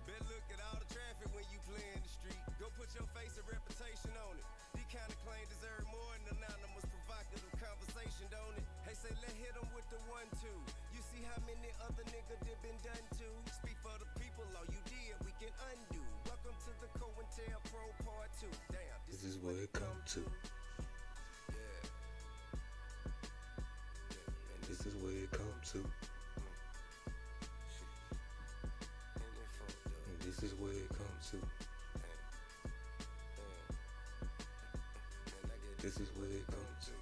Better look at all the traffic when you play in the street. Go put your face and reputation on it. These kind of claims deserve more than anonymous provocative conversation, don't it? Hey, say let hit them with the 1-2. You see how many other niggas did been done to? Speak for the people, all you did we can undo. Welcome to the COINTELPRO Part 2. Damn, This is where it come to. Yeah. And This is where it come to. And this is where it come to. This is where it come to.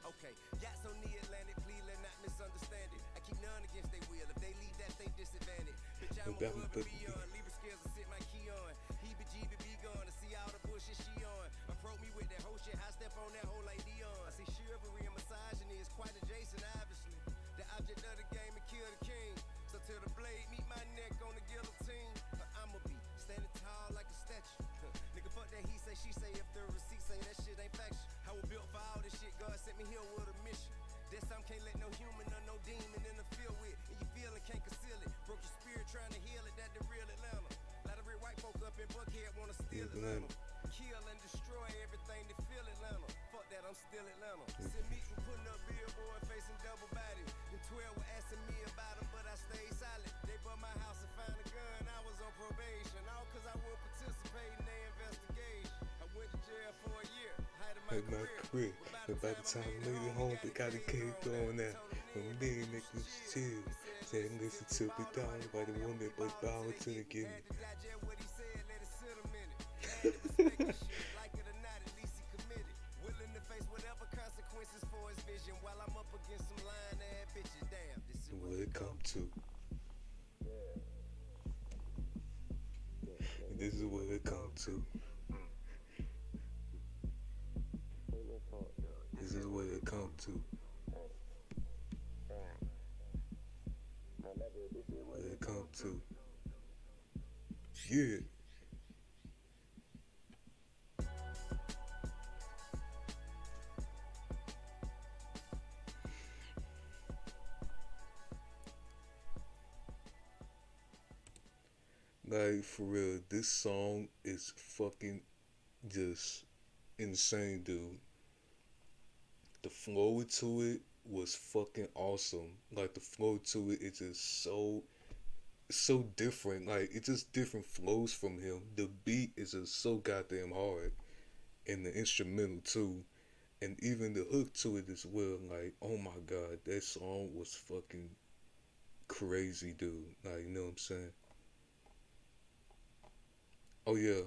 Okay, yachts on the Atlantic, please let not misunderstand it. I keep none against they will. If they leave that, they disadvantage. Bitch, I'm But above and beyond. Libra scales to sit my key on. Heebie-jeebie be gone to see all the bullshit she on. Approach me with that whole shit, I step on that whole like Dion. I see chivalry and misogyny is quite adjacent, obviously. The object of the game and kill the king. So till the blade meet my neck on the guillotine, I'ma be standing tall like a statue. Nigga, fuck that he say, she say. If the receipts say that shit ain't faction, I was built for all this shit. God sent me here with a mission. This time can't let no human or no trying to heal it, that the real Atlanta. Lot of rich white folk up in Buckhead wanna steal Atlanta. Kill and destroy everything that feel Atlanta. Fuck that, I'm still Atlanta. Send me from putting up billboard facing double body. And 12 were asking me about them, but I stayed silent. They bought my house and found a gun, I was on probation. All cause I wouldn't participate in their investigation. I went to jail for a year, height of my career. But by the time I made it home, they got a kid going out. And then they could chill. Said, listen to me down by the woman, but bow to the give me. Like it or not, at least he committed. Willing to face whatever consequences for his vision. While I'm up against some lying-ass bitches. Damn, this is What it come to. This is what it come to. This is what it come to. What it come to. Yeah. Like, for real, this song is fucking just insane, dude. The flow to it was fucking awesome. Like, the flow to it is just so different. Like, it's just different flows from him. The beat is just so goddamn hard. And the instrumental too. And even the hook to it as well. Like, oh my god, that song was fucking crazy, dude. Like, you know what I'm saying? Oh yeah.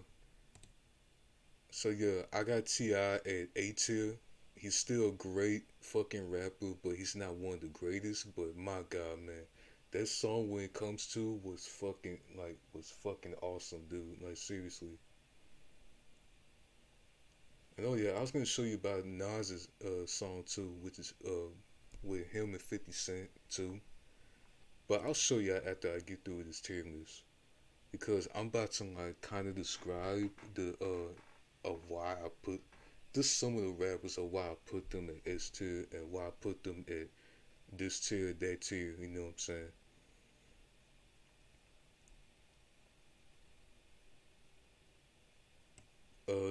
So yeah, I got T.I. at A tier. He's still a great fucking rapper, but he's not one of the greatest. But my god, man, that song when it comes to was fucking awesome, dude. Like, seriously. And oh yeah, I was gonna show you about Nas's song too, which is with him and 50 Cent too. But I'll show you after I get through with this tier list. Because I'm about to like kind of describe the of why I put just some of the rappers of why I put them at S tier and why I put them at this tier, that tier, you know what I'm saying?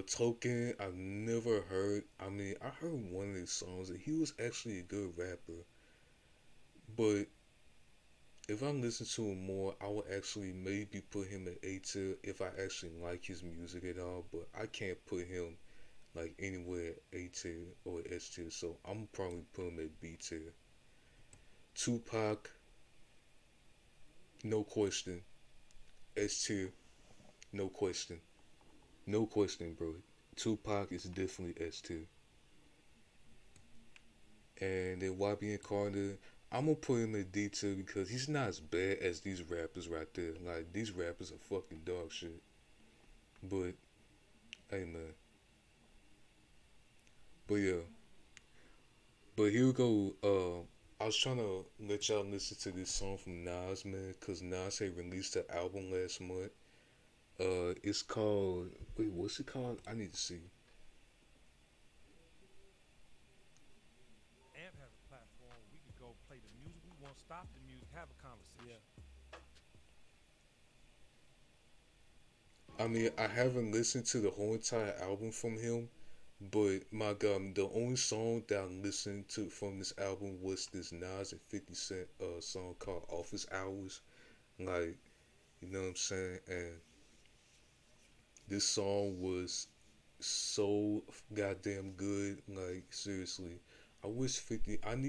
Token, I've never heard. I mean, I heard one of his songs and he was actually a good rapper. But if I listen to him more, I would actually maybe put him at A tier if I actually like his music at all. But I can't put him like anywhere at A tier or S tier, so I'm probably put him at B tier. Tupac, no question. S tier, no question. No question, bro. Tupac is definitely S tier. And then YB Carter, I'm gonna put him at D tier because he's not as bad as these rappers right there. Like, these rappers are fucking dog shit. But, hey man. But yeah. But here we go. I was trying to let y'all listen to this song from Nas, man, cause Nas had released an album last month. It's called, wait, what's it called? I need to see. Amp has a platform. We could go play the music. We won't stop the music. Have a conversation. I mean, I haven't listened to the whole entire album from him, but my god, the only song that I listened to from this album was this Nas and 50 Cent song called Office Hours. Like, you know what I'm saying? And this song was so goddamn good. Like, seriously. I wish 50, I'm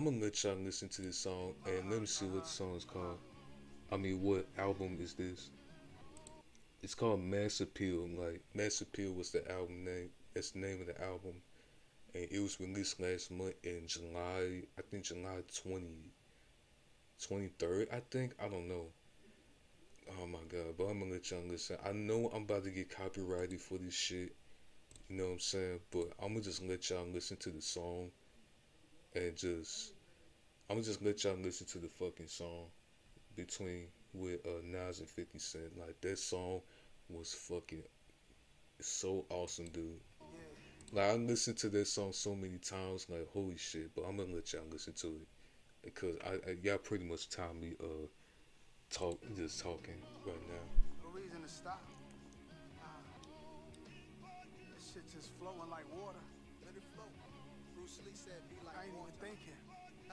gonna let y'all listen to this song and let me see what the song is called. I mean, what album is this? It's called Mass Appeal. Like, Mass Appeal was the album name. That's the name of the album. And it was released last month in July, I think July 23rd, I think. I don't know. Oh my god, but I'm gonna let y'all listen. I know I'm about to get copyrighted for this shit. You know what I'm saying? But I'm gonna just let y'all listen to the song. And I'm gonna just let y'all listen to the fucking song with Nas and 50 Cent. Like, that song was fucking so awesome, dude. Like, I listened to that song so many times, like, holy shit. But I'm gonna let y'all listen to it because y'all pretty much timed me just talking right now. No reason to stop. This shit just flowing like water. Let it flow. Bruce Lee said, "Be like I ain't water." Even thinking.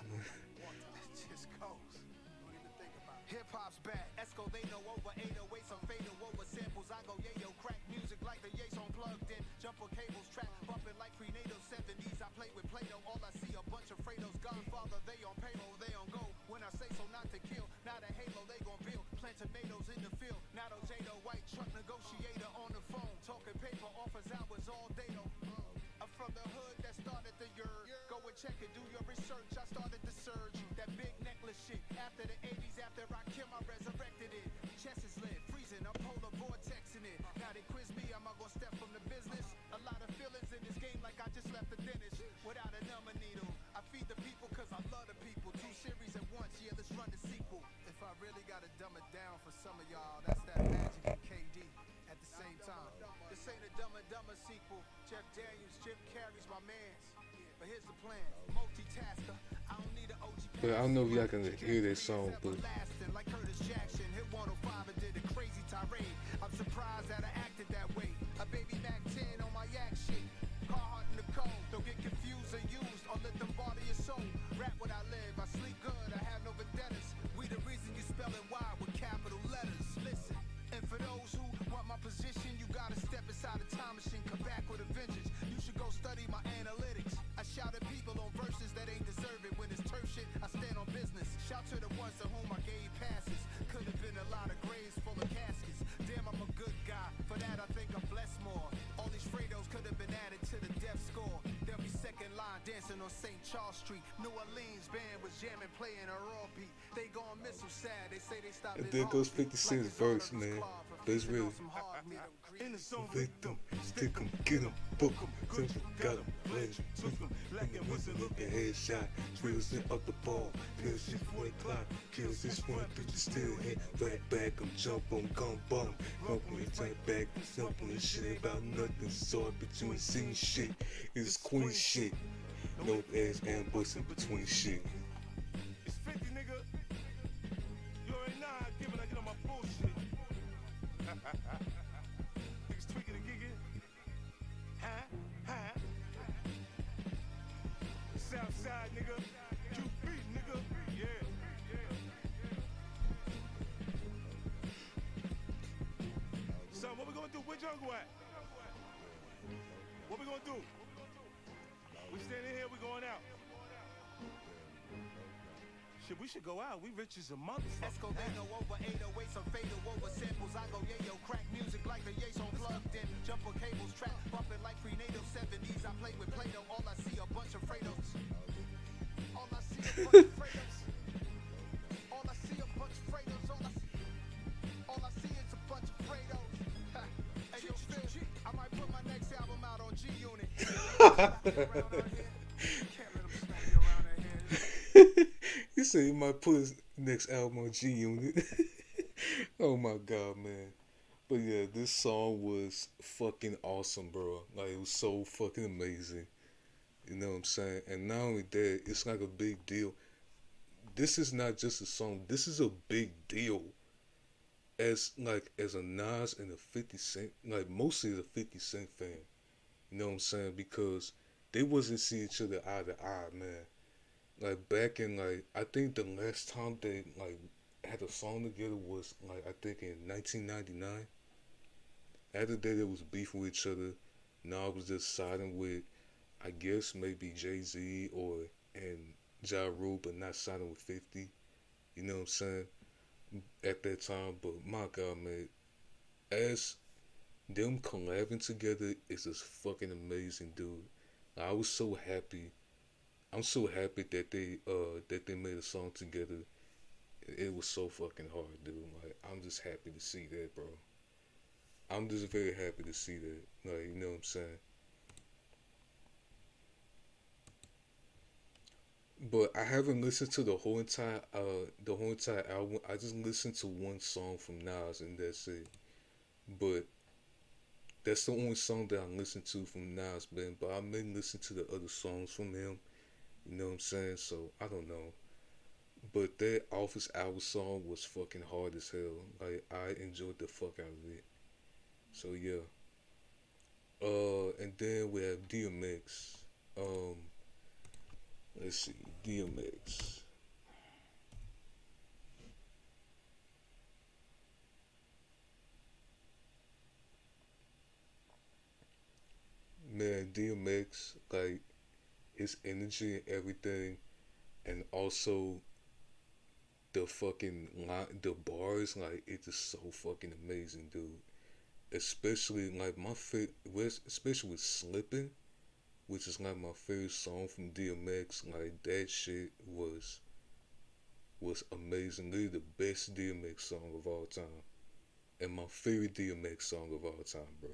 It just goes. Don't even think about it. Hip hop's back. Esco they know over 808, some fatal over samples. I go yayo, crack music like the Yates on plugged in. Jumper cables, track bumping like prenatal 70s. I play with Play-Doh. All I see a bunch of Fredos. Godfather, they on payroll, they on go. When I say so, not to kill. Not a halo, they gon' build. Plant tomatoes in the field. Not Ojado, white truck negotiator on the phone. Talking paper, offers hours all day though. I'm from the hood that started the year. Go and check it, do your research. I started the surge. That big necklace shit. After the 80s, after I killed, I resurrected it. Chest is lit, freezing, I'm polar vortexing it. Now they quiz me, am I gonna step from the business? A lot of feelings in this game like I just left the dentist. Without a number needle. I feed the people cause I love the people. 2 series at once, yeah, let's run the sequel. If I really gotta dumb it down for some of y'all, that's that Magic and KD at the same time. This ain't a Dumb and Dumber sequel. Jeff Daniels, Jim Carrey's my mans. But here's the plan, multitasker. I don't need an OG. But I don't know if y'all can hear that song, but like Curtis Jackson, hit 105 and did a crazy tirade. I'm surprised that I acted that way. A baby Mac 10 on my yak shit. Hard in the cold. Don't get confused and used or let them bother your soul. Rap what I live. I sleep good. I have no vendettas. We the reason you spelling Y with capital letters. Listen. And for those who want my position, you gotta step inside the time machine. Come back with a vengeance. You should go study my analytics. I shout at people on verses that ain't deserve it. When it's turf shit, I stand on business. Shout to the ones to whom I gave passes. Could have been a lot of graves full of caskets. Damn, I'm a good guy. For that, I think I'm blessed more. All these Fredos could have been added to the death score. They'll be second line dancing on St. Charles Street. New Orleans band was jamming, playing a raw beat. They gon' miss them sad. They say they stopped. and there goes 50 Cent's verse, man. But it's really in the zone with them, stick 'em, get 'em, book 'em, simple, got 'em, pledge, took 'em, like a whistle, look a headshot, spills it up the ball, kills this one clock, kills this one through the steel head, back, I'm jump on, gun bomb, bumping it right back, something shit about nothing, so between scene shit, it's queen shit, no ass ambush in between shit. It's 50, nigga. You already know how I give it. I get on my bullshit. Niggas tweaking and gigging. Huh? Southside, nigga. QB, nigga. Yeah. So, what we gonna do? Where Jungle at? What we gonna do? We standing here, we going out. Shit, we should go out. We rich as a motherfucker. Esco, they know over 808, some fatal over samples. I go yayo, crack music like the Yates on plugged in. Jumper cables, track bumping like prenatal 70s. I play with Play-Doh. All I see a bunch of Fredos. All I see a bunch of Fredos. All I see a bunch of Fredos. All I see is a bunch of Fredos. Hey yo, Phil, I might put my next album out on G Unit. Can't let them smack me around our head. He said he might put his next album on G Unit. Oh my god, man. But yeah, this song was fucking awesome, bro. Like, it was so fucking amazing. You know what I'm saying? And not only that, it's like a big deal. This is not just a song. This is a big deal. As a Nas and a 50 Cent, like mostly the 50 Cent fan. You know what I'm saying? Because they wasn't seeing each other eye to eye, man. Like back in I think the last time they had a song together was I think in 1999. After that they was beefing with each other. Now was just siding with I guess maybe Jay-Z and Ja Rule, but not siding with 50. You know what I'm saying? At that time, but my god, man, as them collabing together is just fucking amazing, dude. I was so happy. I'm so happy that they made a song together. It was so fucking hard, dude. Like, I'm just happy to see that, bro. I'm just very happy to see that. Like, you know what I'm saying? But I haven't listened to the whole entire album. I just listened to one song from Nas and that's it. But that's the only song that I listened to from Nas, man. But I may listen to the other songs from him. You know what I'm saying? So I don't know. But that Office Hours song was fucking hard as hell. Like I enjoyed the fuck out of it. So yeah. And then we have DMX. Um, let's see, DMX. Man, DMX, like his energy and everything, and also the fucking line, the bars, like it's just so fucking amazing, dude. Especially like my favorite, especially with Slippin', which is like my favorite song from DMX. Like that shit was amazing. Literally the best DMX song of all time, and my favorite DMX song of all time, bro.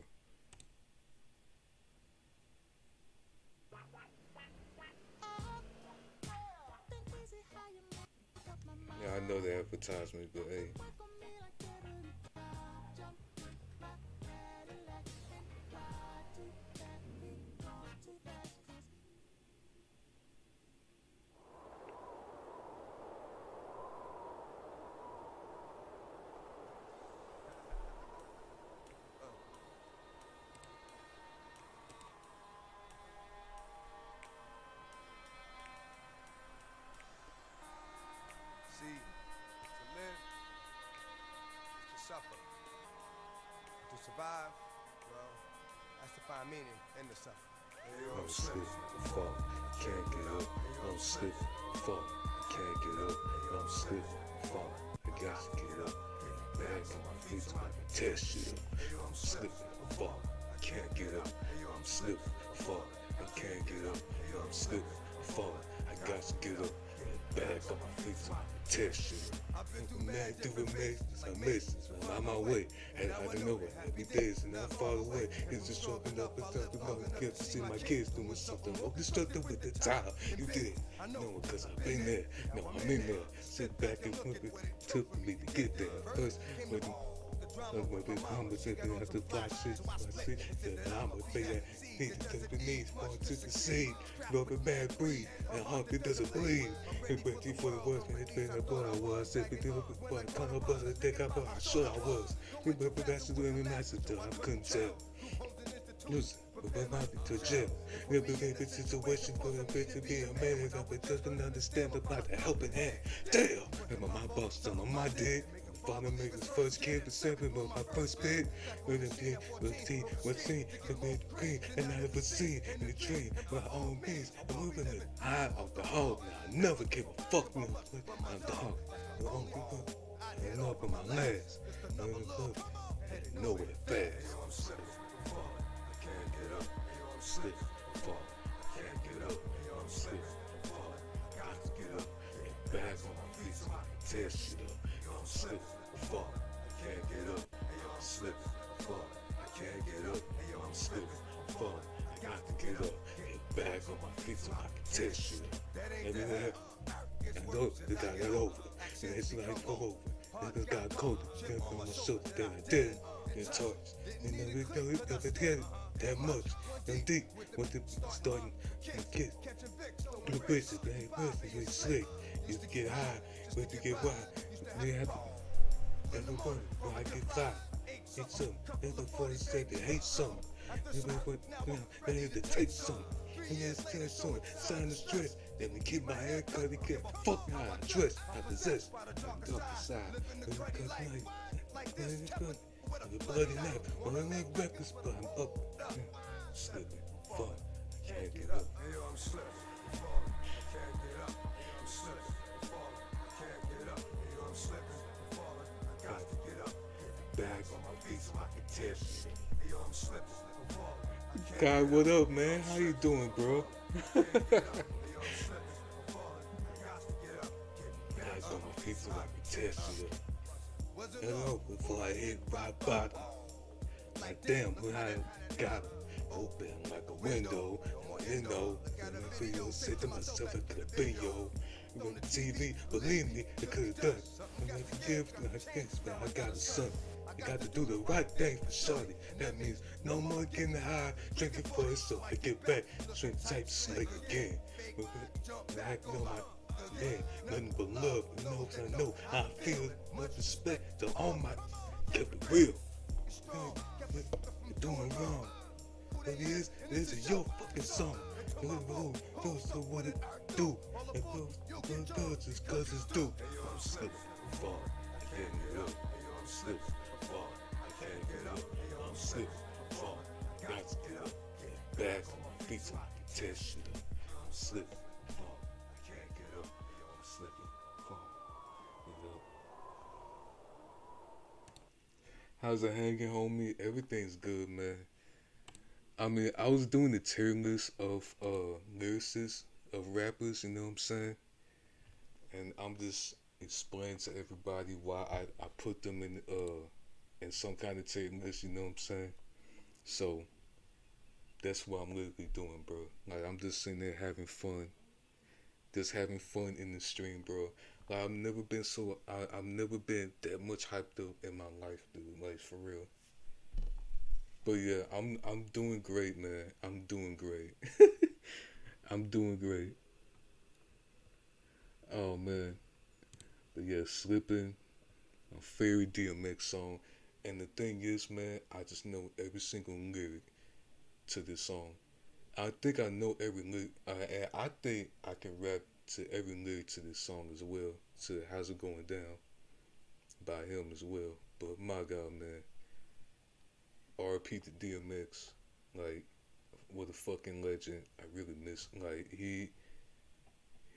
Yeah, I know the advertisement, but hey. See, to live is to suffer. To survive, well, that's to find meaning in the suffering. I'm slip, fall, can't get up. I'm slip, fall, can't get up. I'm slip, fall, I got to get up. Back on my feet so I can test shit up. I'm slipping, fall, I can't get up. I'm slipping, fall, I can't get up. I'm slipping, fall, I got to get up. Back on my feet so I can test shit up. I'm mad through the mess, I miss it. I'm on my way, and I don't know it. Every day is not far away. It's just walking up and talking about it. Get to see my kids doing something more destructive with the time. You did it. No, because I've been there. No, I'm in there. Sit back and look it took me to get there. First, when the conversation after fly shit, I see that I'm a thing that needs to take the knees, part to the seed. Rubber bad breed, and heart that doesn't bleed. It's ready for the worst, man. It's been a boy I was. Said, but I come up with a dick up, I sure I was. Remember that's doing the nice until I couldn't tell. Listen, but I might be to jail. Never made the situation for a bitch to be a man. I but doesn't understand about the helping hand. Damn, and my boss done on my dick. Father made his first kid, but seven was my first bid. With a bid, was seen, the made the green, and I never seen in the dream. My own means, I'm moving it high off the hog. I never gave a fuck no, I'm dog. I'm up on my last. I'm in the club, nowhere fast. I'm slipping, fall, I can't get up. I'm slipping, fall, I can't get up. I'm slipping, fall, got to get up. Get back on my feet so I can test shit up. I'm slipping, fall, I can't get up. I'm slipping, fall, I can't get up. I'm slipping, fall, I got to get up. Get back on my feet so I can test shit up. And then I know the guy got over. And it's like over. And this guy cold. Then on my shoulder, then I did it. Then torch. And then we know it never get it that much. And deep when the starting to get blue bitches, they ain't pussy, they slick. Used to get high, but to get wild. They have to everybody when I get fired. Hate something. Everybody said they hate something. They need to take something. And then say something, sign the stress. Then we keep my hair cut and get the fuck how I dress. I possess. I'm dark inside. Cause night. The bloody night. When I make records, but I'm up. Slipping. Fun. I can't get up. I'm slipping. Falling. I can't get up. I'm slipping. Falling. I can't get up. I'm slipping. Falling. I got to get up. Back on my feet so I can test shit. I'm slipping. Guy, what up, man? How you doing, bro? Back on my feet so I can test shit up. Hello, before I hit rock bottom. Like damn, when I got him open like a window, and I feel said to myself I could have been yo. On the TV, believe me, it could have done. I'm like, forgive, I guess, but I got a son. I got to do the right thing for shorty. That means no more getting high, drinking first so I get back. Drink type snake again. I know my man, nothing but love. You know what I know? I feel much respect to all my kept it real. You're doing wrong. It is your fucking song. So what it do? It goes just cause it's due. I'm slipping, fall, I can't get up. I'm slipping, fall, I can't get up. I'm slipping, fall, got to get up. Back on my feet so I can test shit up. I'm slipping, fall, I can't get up. I'm slipping, fall, you know. How's it hanging, homie? Everything's good, man. I mean, I was doing the tier list of lyricists, of rappers, you know what I'm saying? And I'm just explaining to everybody why I put them in some kind of tier list, you know what I'm saying? So that's what I'm literally doing, bro. Like, I'm just sitting there having fun. Just having fun in the stream, bro. Like, I've never been that much hyped up in my life, dude. Like, for real. But yeah, I'm doing great, man. I'm doing great. I'm doing great. Oh man. But yeah, Slipping, a Fairy DMX song. And the thing is, man, I just know every single lyric to this song. I think I know every lyric. And I think I can rap to every lyric to this song as well. To How's It Going Down by him as well. But my God, man. RP to DMX, like, what a fucking legend. I really miss, like,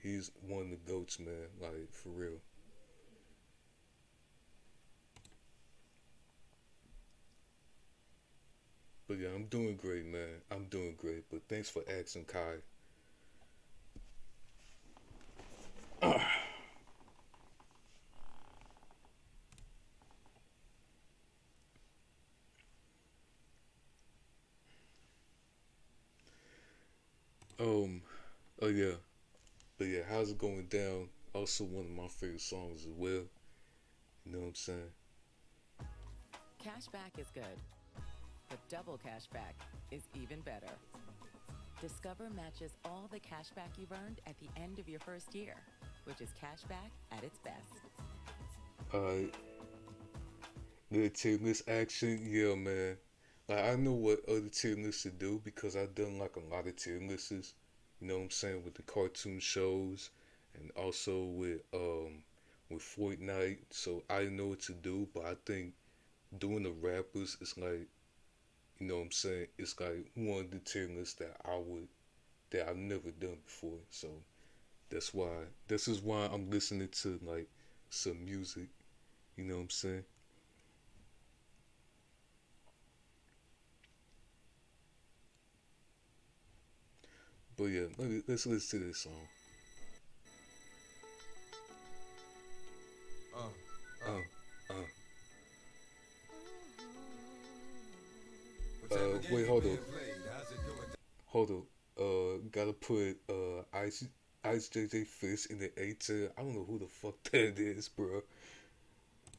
he's one of the GOATs, man, like, for real. But yeah, I'm doing great, man. I'm doing great. But thanks for asking, Kai. Oh yeah. But yeah, How's It Going Down? Also one of my favorite songs as well. You know what I'm saying? Cashback is good, but double cashback is even better. Discover matches all the cashback you've earned at the end of your first year, which is cashback at its best. Alright. The tier list action, yeah, man. Like, I know what other tier lists to do because I've done like a lot of tier lists. You know what I'm saying, with the cartoon shows and also with Fortnite. So I know what to do, but I think doing the rappers is like, you know what I'm saying, it's like one of the tier lists that I've never done before. So this is why I'm listening to like some music. You know what I'm saying? But yeah, let's listen to this song. Wait, hold up. Hold up. Gotta put Ice JJ Fish in the A tier. I don't know who the fuck that is, bro.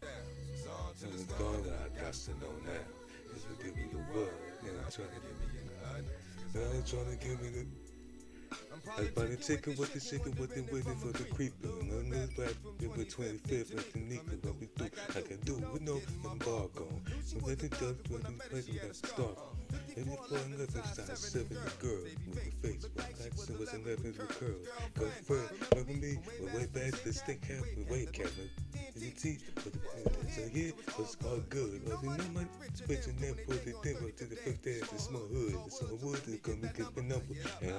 I'm gone, I got to know now. If you give me the word, then I'm trying to give me the now I'm trying to give me the. I buy the ticket with the chicken with the waiting for the creeper. And I'm this back with 25th like the Nika. What we do, I can do with no embargo. And let it dust with the place we got to start. And if I'm looking size 7 girl with the face, black accent was 11 with curls. Go friend, remember me? We're way back to the stick cap with weight cabinet. In the teeth with the credit. So here was all good. But you know my spitting them for the thing to the first day of the small hood. So I would to come and get the number. And I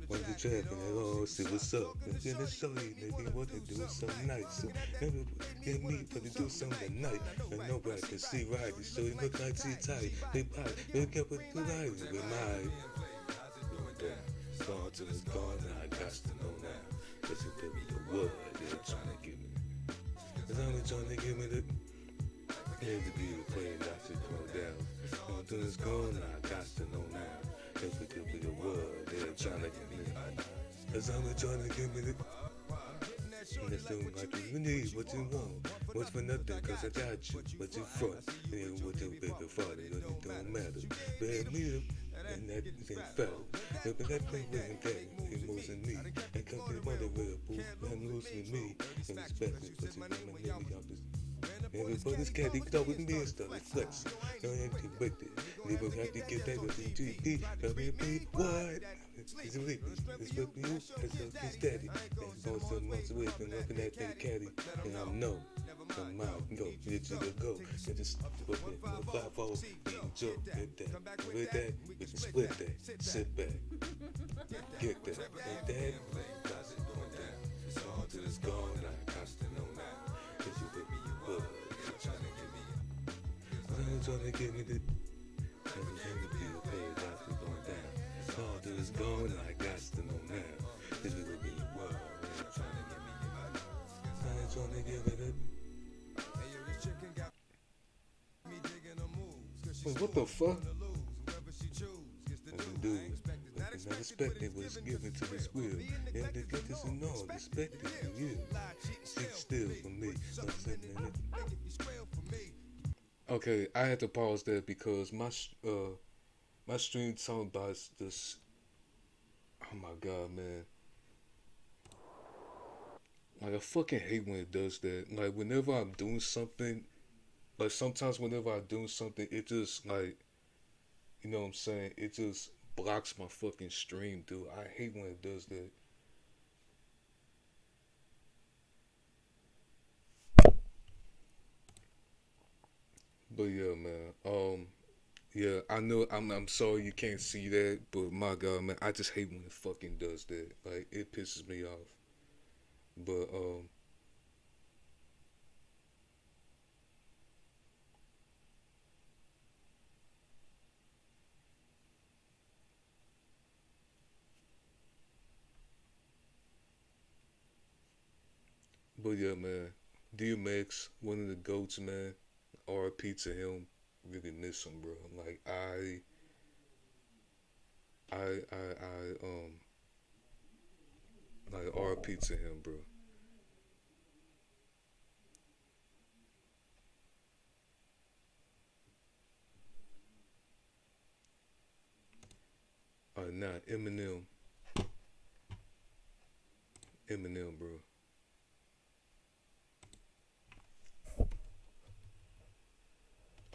want to trap and I all see what's up. And then I show you maybe what to do something nice. So never get me for to do something tonight. And nobody can see right. So you look like T-tight. They pop. They get with the light with my gone to this gone now. I got to know now. Cause you give me the word. They're trying to give me. Cause I'm trying to give me the. Need to be the play not to go down. Gone to this gone now. I got to know now. If it could be the word. They're trying to give me. Cause I'm trying to give me the. And it's doing like you need what you want. What's for nothing, cause I got you. What you front, and what you bigger father, it don't matter. Bad me up, and that then fell. But that thing wasn't that, it wasn't me. And come to the mother with a boo, and lose with me. And it's back with pussy, my name, y'all just. But this cat, they thought with me and stuff, it flex. Don't have to break it. They will have to get back with the GP. WP, what? It's a leap. It's with you, it's his daddy. And he's going 7 months away from looking at that caddy. And I know, I'm out, no, it's to go. And just put it, 5-4, eating joke, get that. With that, we can split that. Sit back. Get that. Get that. Got it going down. It's all till it's gone, I got to know now. Cause you with me, you would. I'm trying to give me the feel paid got to going down. It's all till it's gone, I got to know now. Cause you with me, you would. I'm trying to give it a. Wait, what the fuck? Dude, not expecting what's given to this will. And to get this and all, expected for you. Sit still for me. Okay, I had to pause there because my stream talking about this. Oh my god, man! Like I fucking hate when it does that. Like whenever I'm doing something, like sometimes whenever I'm doing something, it just like, you know what I'm saying? It just blocks my fucking stream, dude. I hate when it does that. But yeah, man. Yeah, I know. I'm sorry you can't see that, but my god, man, I just hate when it fucking does that. Like it pisses me off. But yeah, man. DMX, one of the goats, man. RIP to him. Really miss him, bro. Like like RIP to him, bro. Nah, Eminem, bro.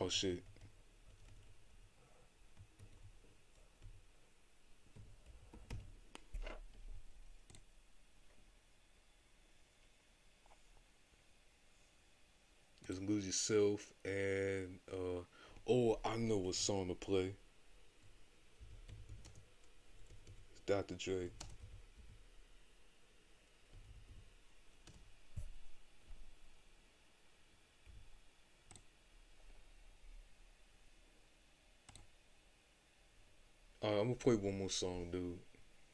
Oh shit. Just Lose Yourself and oh, I know what song to play. It's Dr. Dre. I'm gonna play one more song, dude.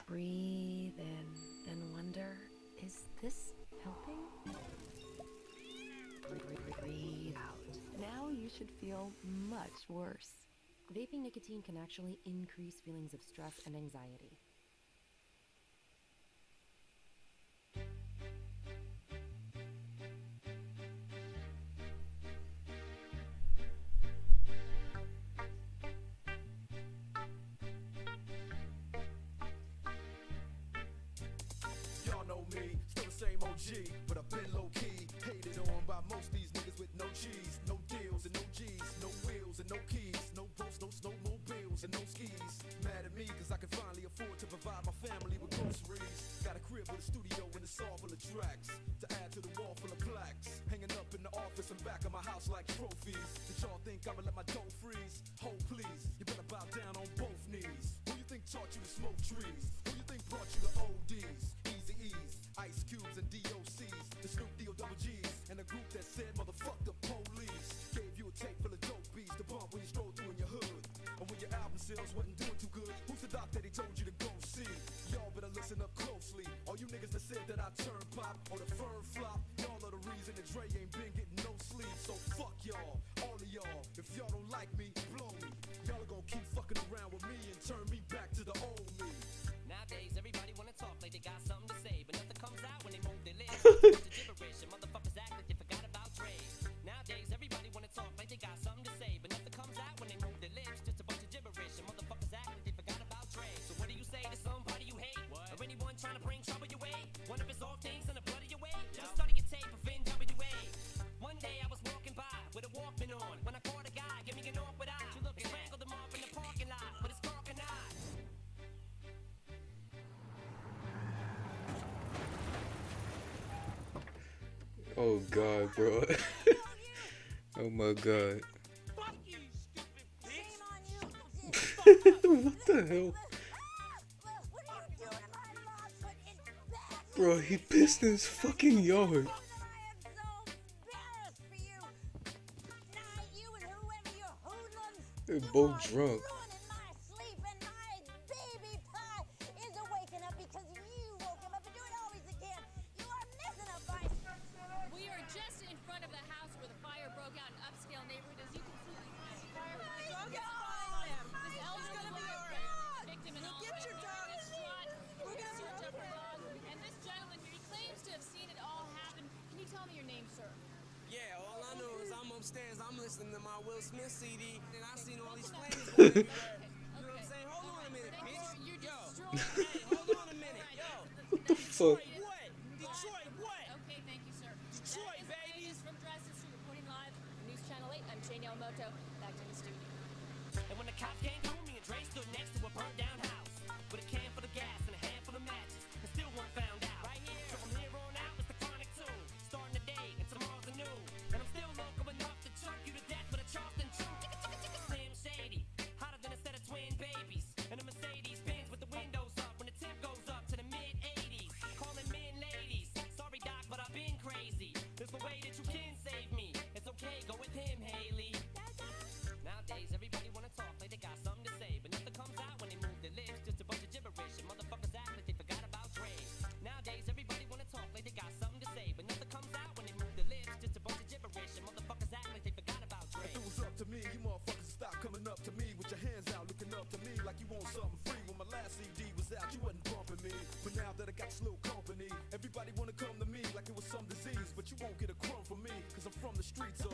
Breathe in and wonder, is this helping? Breathe out. Now you should feel much worse. Vaping nicotine can actually increase feelings of stress and anxiety. Y'all know me, still the same OG, but I've been low-key. Hated on by most these niggas with no cheese, no deals and no G's, no wheels and no keys, no boats, no snowmobiles and no skis. Mad at me cause I can finally afford to provide my family with groceries. Got a crib with a studio and a saw full of tracks, to add to the wall full of plaques, hanging up in the office and back of my house like trophies. Did y'all think I'ma let my dough freeze? Hold please, you better bow down on both knees. Who you think taught you to smoke trees? Who you think brought you to ODs? Easy E's, Ice Cubes and DOCs, the Snoop D-O-double G's, and a group that said motherfuck the police. Gave you a tape full of dope beats to bump when you stroll through in your hood. And when your album sales wasn't doing too good, who's the doc that he told you to go see? Y'all better listen up closely. All you niggas that said that I turn pop or the firm flop, y'all are the reason that Dre ain't been getting no sleep. So fuck y'all, all of y'all. If y'all don't like me, blow me. Y'all are gonna keep fucking around with me and turn me back to the old me. Nowadays, everybody wanna talk like they got something to say, but nothing comes out when they move their lips. It's a gibberish, and motherfuckers act like they forgot about Dre. Nowadays, everybody wanna talk like they got something to say, but nothing comes out when they move their lips. Just a bunch of gibberish, and motherfuckers act like they forgot Oh god, bro. Oh my god. What the hell? Bro, he pissed in his fucking yard. They're both drunk. We are just in front of the house where the fire broke out in upscale neighborhood. As you can see, the dog is following them. This elderly woman, victim in all ways, distraught, search of her dog. And this gentleman here, he claims to have seen it all happen. Can you tell me your name, sir? Yeah, all I know is I'm upstairs, I'm listening to my Will Smith CD, and I seen all these flames go everywhere. You know what I'm saying? Hold on a minute, bitch. Yo, hey, hold on a minute. Yo, What the fuck? what? Detroit, what? Okay, thank you, sir. Detroit, baby. Vegas from Dresden Street, reporting live from News Channel 8. I'm Jane Yamamoto, back to the studio. And when the cops came home, me and Dre stood next to a burnt down house with a can full of gas and a handful of matches, and still weren't found out. Right here, so from here on out, it's the chronic tune. Starting the day, and tomorrow's a new. And I'm still local enough to choke you to death with a Charleston chew. Slim Shady, hotter than a set of twin babies. And a Mercedes Benz with the windows up when the temp goes up to the mid 80s. Calling men ladies. Sorry, Doc, but I've been crazy. There's no way that you can save me. It's okay, go with him, Haley. Nowadays, everybody wanna talk like they got something to say, but nothing comes out when they move their lips. Just a bunch of gibberish, and motherfuckers act like they forgot about Dre. Nowadays, everybody wanna talk like they got something to say, but nothing comes out when they move their lips. Just a bunch of gibberish, and motherfuckers act like they forgot about Dre. If it was up to me, you motherfuckers stop coming up to me with your hands out, looking up to me like you want something free. When my last CD was out, you wasn't bumping me, but now that I got this little company, everybody wanna come to me like it was some disease, but you won't get a crumb from me, cause I'm from the streets of.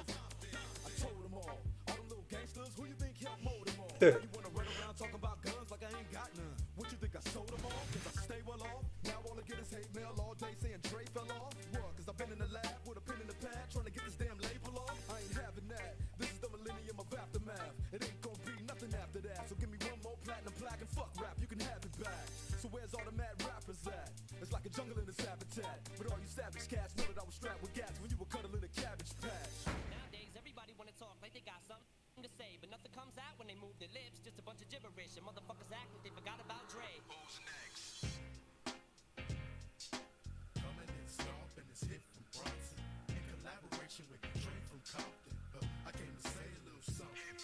I told them all them little gangsters, who you think helped mold them all? Now you wanna run around talking about guns like I ain't got none. What you think I sold them all? Cause I stay well off. Now all I get is hate mail all day saying Dre fell off. What? Cause I've been in the lab with a pen in the pad trying to get this damn label off. I ain't having that. This is the millennium of aftermath. It ain't gonna be nothing after that. So give me one more platinum plaque and fuck rap, you can have it back. So where's all the mad rappers at? It's like a jungle in this habitat. But all you savage cats know that I was strapped with gas when you were cuddling a cabbage patch. Nowadays, everybody wanna talk like they got something to say, but nothing comes out when they move their lips. Just a bunch of gibberish, and motherfuckers act like they forgot about Dre. Who's next? Coming in stomping this hit from Bronson in collaboration with Dre from Compton. I came to say a little something.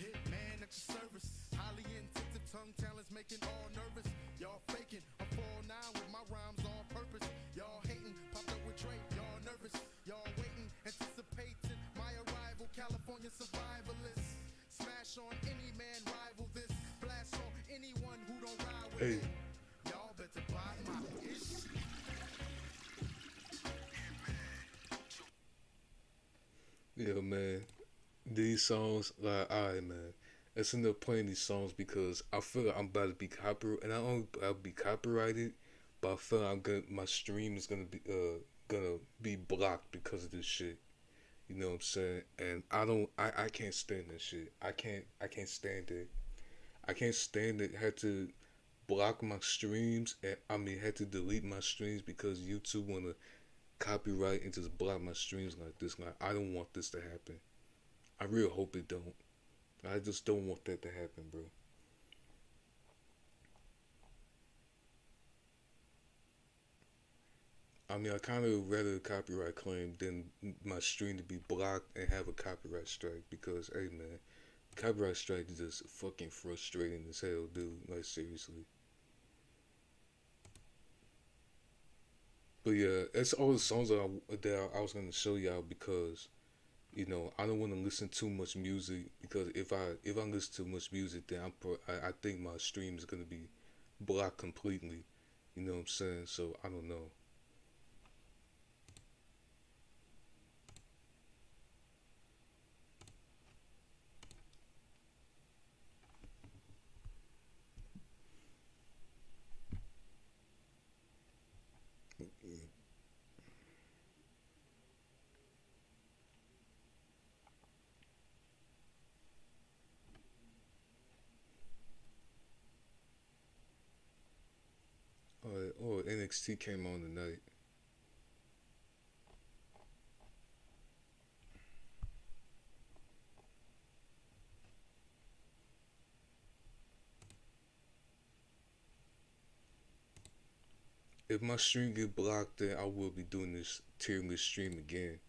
Hitman at your service. Highly intensive tongue talents making all nervous. Y'all faking. I'm 4-9 with my rhymes on purpose. Y'all hating. Popped up with Dre. Y'all nervous. Y'all waiting. Anticipating my arrival. California survivalists. Smash on any man rival this. Blast on anyone who don't ride with it. Y'all better buy my ish. Yeah, man. These songs, like, alright, man. Let's end up playing these songs because I feel like I'm about to be copyrighted, and I'll be copyrighted, but I feel like my stream is gonna be blocked because of this shit. You know what I'm saying? And I can't stand that shit. I can't stand it. I can't stand it. Had to block my streams, and had to delete my streams because YouTube wanna copyright and just block my streams like this. Like, I don't want this to happen. I really hope it don't. I just don't want that to happen, bro. I kind of rather a copyright claim than my stream to be blocked and have a copyright strike because, hey, man, copyright strike is just fucking frustrating as hell, dude. Like, seriously. But yeah, that's all the songs that I was gonna show y'all because, you know, I don't want to listen too much music because if I listen too much music, then I think my stream is gonna be blocked completely. You know what I'm saying? So I don't know. NXT came on tonight. if my stream get blocked, then I will be doing this tier list stream again.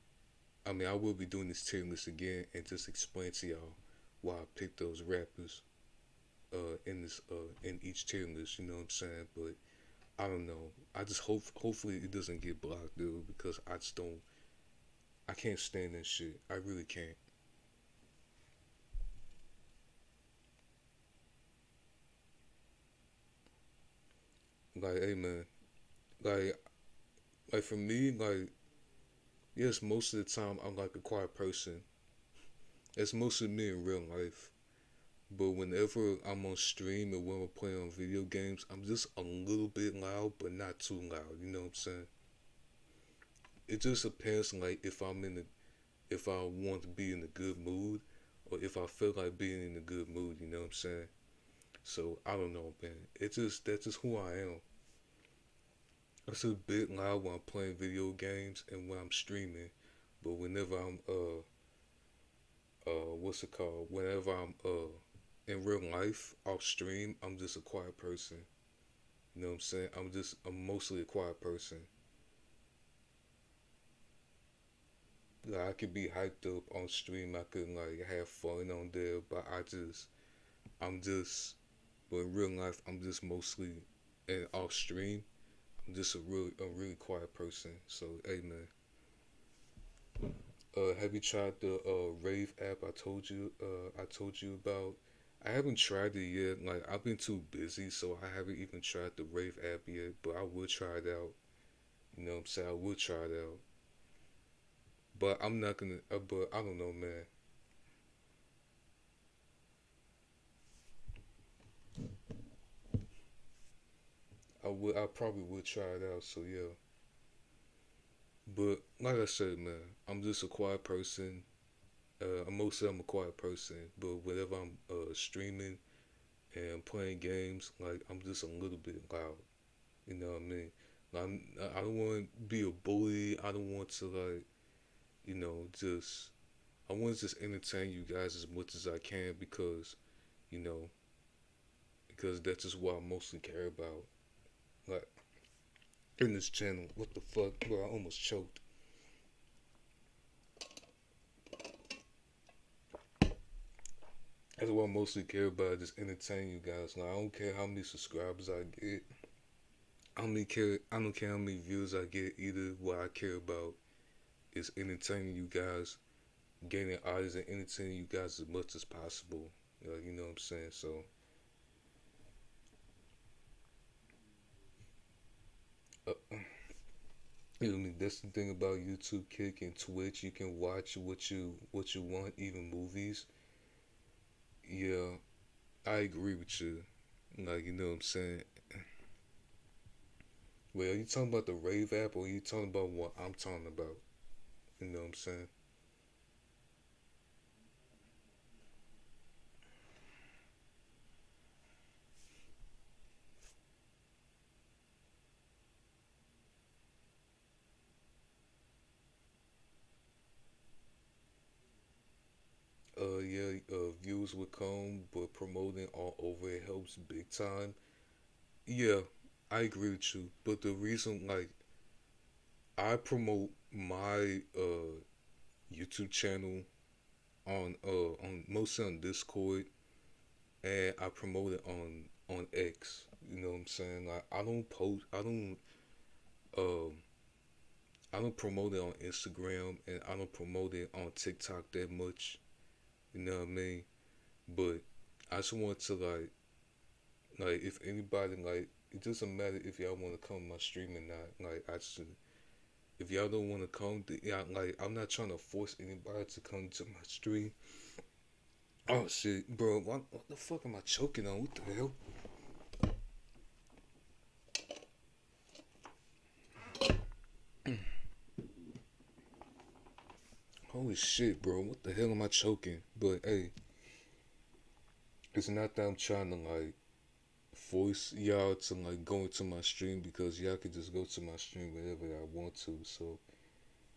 I mean, I will be doing this tier list again and just explain to y'all why I picked those rappers in this in each tier list. You know what I'm saying? But I don't know. I just hopefully it doesn't get blocked, dude, because I just don't. I can't stand that shit. I really can't. Like, hey man, like for me, like yes, most of the time I'm like a quiet person. It's mostly me in real life. But whenever I'm on stream or when we're playing on video games, I'm just a little bit loud, but not too loud. You know what I'm saying? It just depends, like if I want to be in a good mood, or if I feel like being in a good mood. You know what I'm saying? So I don't know, man. That's just who I am. It's a bit loud when I'm playing video games and when I'm streaming, but whenever I'm what's it called? Whenever I'm in real life off stream, I'm just a quiet person. You know what I'm saying? I'm mostly a quiet person. Like I could be hyped up on stream, I could like have fun on there, but I'm just but in real life I'm just mostly and off stream, I'm just a really quiet person. So hey man. Have you tried the Rave app I told you about? I haven't tried it yet. Like I've been too busy, so I haven't even tried the Rave app yet. But I will try it out. You know what I'm saying? I will try it out. But I'm not gonna. But I don't know, man. I probably would try it out. So yeah. But like I said, man, I'm just a quiet person. Mostly I'm a quiet person. But whenever I'm streaming and playing games, like I'm just a little bit loud. You know what I mean? I don't want to be a bully. I don't want to like, just I want to just entertain you guys as much as I can you know, because that's just what I mostly care about. Like in this channel, what the fuck, bro? I almost choked. That's what I mostly care about, just entertain you guys. Like I don't care how many subscribers I get. I don't care how many views I get either. What I care about is entertaining you guys, gaining audience and entertaining you guys as much as possible. You know what I'm saying? So I mean, that's the thing about YouTube Kick and Twitch. You can watch what you want, even movies. Yeah, I agree with you. Like you know what I'm saying? Wait, are you talking about the Rave app or are you talking about what I'm talking about? You know what I'm saying? Yeah, views would come, but promoting all over it helps big time. Yeah, I agree with you. But the reason, like, I promote my YouTube channel on mostly on Discord, and I promote it on X. You know what I'm saying? Like, um I don't promote it on Instagram, and I don't promote it on TikTok that much. You know what I mean? But I just want to like if anybody like it doesn't matter if y'all want to come to my stream or not. Like I just if y'all don't want to come, yeah, like I'm not trying to force anybody to come to my stream. Oh shit, bro, what the fuck am I choking on? What the hell? Holy shit, bro, what the hell am I choking? But hey, it's not that I'm trying to like force y'all to like go into my stream because y'all could just go to my stream whenever y'all want to. So,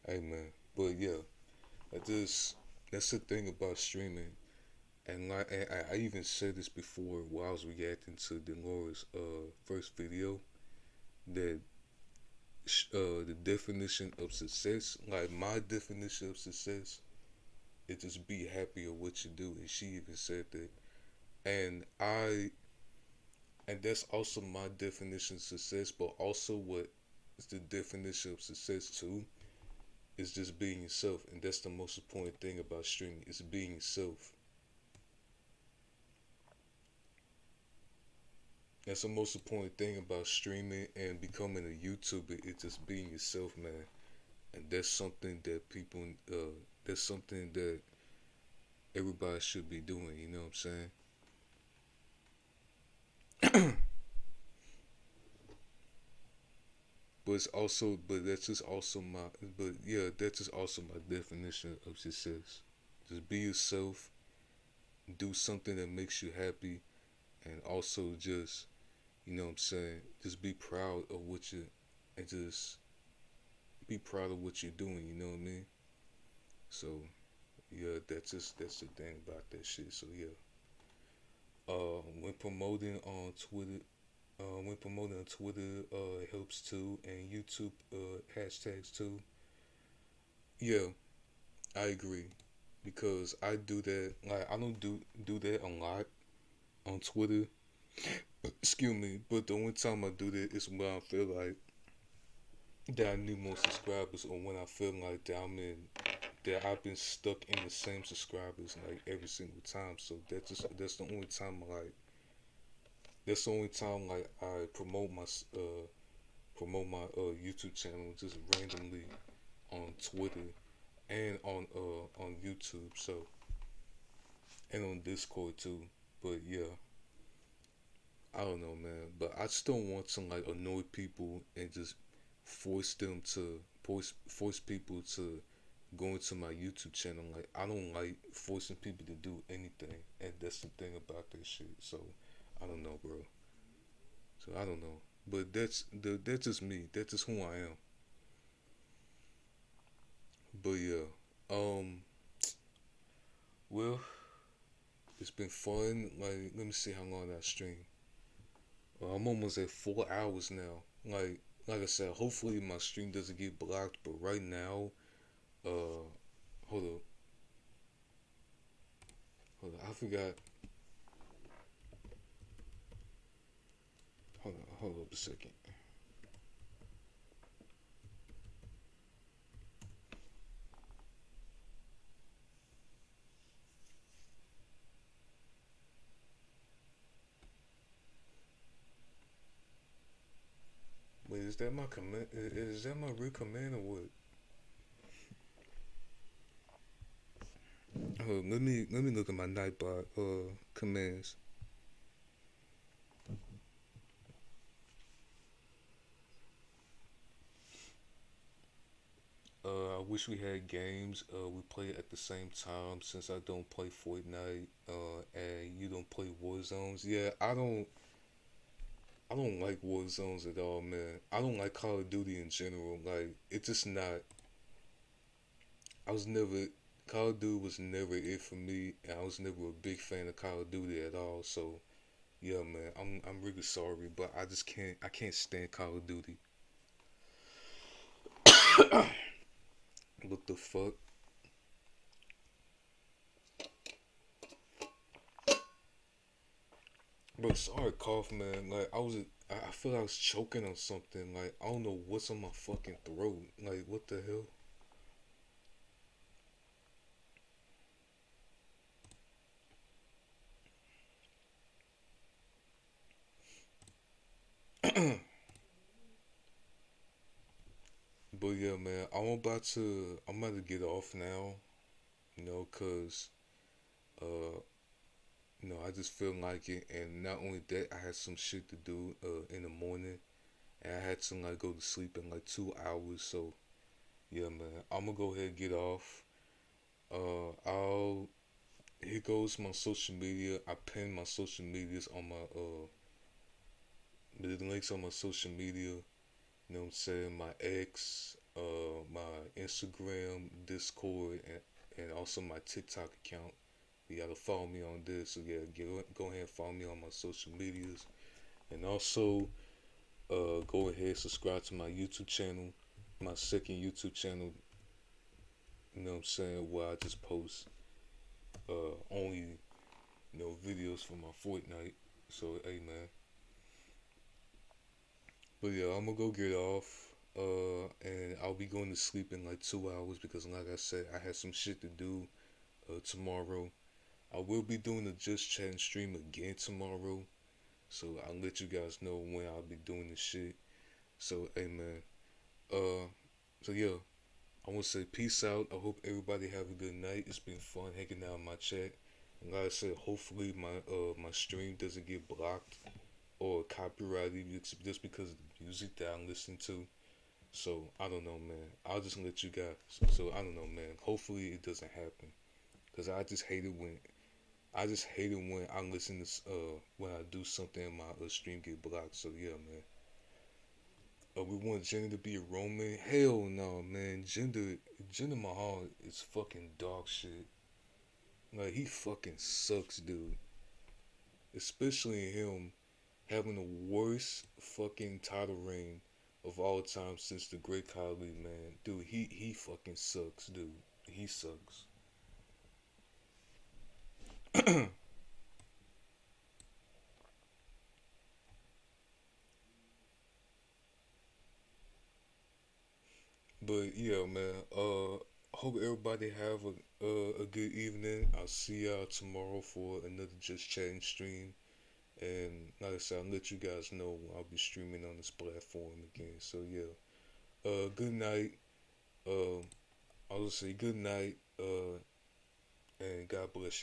hey man, but yeah, that's the thing about streaming. And like I even said this before while I was reacting to Delores' first video that the definition of success, like my definition of success, is just be happy of what you do. And she even said that, and that's also my definition of success. But also, what is the definition of success too? Is just being yourself, and that's the most important thing about streaming. Is being yourself. That's the most important thing about streaming and becoming a YouTuber. It's just being yourself, man. And that's something that people, that's something that everybody should be doing. You know what I'm saying? But it's also, but that's just also my, but yeah, that's just also my definition of success. Just be yourself, do something that makes you happy, and also just, you know what I'm saying, just be proud of what you, and just be proud of what you're doing, you know what I mean? So, yeah, that's the thing about that shit. So, yeah. When promoting on Twitter, it helps too, and YouTube hashtags too. Yeah, I agree because I do that. Like I don't do that a lot on Twitter. Excuse me, but the only time I do that is when I feel like that I need more subscribers, or when I feel like that I've been stuck in the same subscribers like every single time. So that's the only time I promote my YouTube channel just randomly on Twitter and on YouTube. So and on Discord too. But yeah, I don't know, man. But I just don't want to like annoy people and just force people to go into my YouTube channel. Like I don't like forcing people to do anything, and that's the thing about this shit. So I don't know, bro. So I don't know, but that's just me. That's just who I am. But yeah, well, it's been fun. Like let me see how long I stream. I'm almost at 4 hours now. Like I said, hopefully my stream doesn't get blocked. But right now, hold up, I forgot. Hold up a second. Wait, is that my command? Is that my real command or what? Let me look at my Nightbot commands. I wish we had games. We play at the same time since I don't play Fortnite. And you don't play Warzones. Yeah, I don't. I don't like Warzones at all, man. I don't like Call of Duty in general. Like it's just not. I was never. Call of Duty was never it for me, and I was never a big fan of Call of Duty at all. So yeah, man, I'm really sorry, but I just can't. I can't stand Call of Duty. What the fuck? Bro, sorry, cough, man. Like I feel like I was choking on something. Like I don't know what's on my fucking throat. Like what the hell? But yeah, man, I'm about to get off now. You know, cause uh, I just feel like it, and not only that, I had some shit to do in the morning, and I had to like go to sleep in like 2 hours. So yeah, man, I'm gonna go ahead and get off. I'll Here goes my social media. I pinned my social medias on my the links on my social media. You know what I'm saying? My X, my Instagram, Discord, and also my TikTok account. You gotta follow me on this. So yeah, go ahead and follow me on my social medias. And also, Go ahead, subscribe to my YouTube channel, my second YouTube channel. You know what I'm saying? Where I just post only videos for my Fortnite. So hey man. But yeah, I'm gonna go get off. And I'll be going to sleep in like 2 hours because, like I said, I had some shit to do tomorrow. I will be doing a Just Chatting stream again tomorrow, so I'll let you guys know when I'll be doing this shit. So hey man, so yeah, I want to say peace out. I hope everybody have a good night. It's been fun hanging out in my chat, and like I said, hopefully my stream doesn't get blocked or copyrighted just because of the music that I'm listening to. So I don't know, man. I'll just let you guys. So I don't know, man. Hopefully it doesn't happen, cause I just hate it when I listen to when I do something and my stream get blocked. So yeah, man. We want Jinder to be a Roman. Hell no, man. Jinder Mahal is fucking dog shit. Like he fucking sucks, dude. Especially him having the worst fucking title reign of all time since the Great Khali, man. Dude, he fucking sucks, dude. He sucks. But yeah, man. Hope everybody have a good evening. I'll see y'all tomorrow for another Just Chatting stream. And like I said, I'll let you guys know when I'll be streaming on this platform again. So yeah. Good night. I'll just say good night. And God bless you.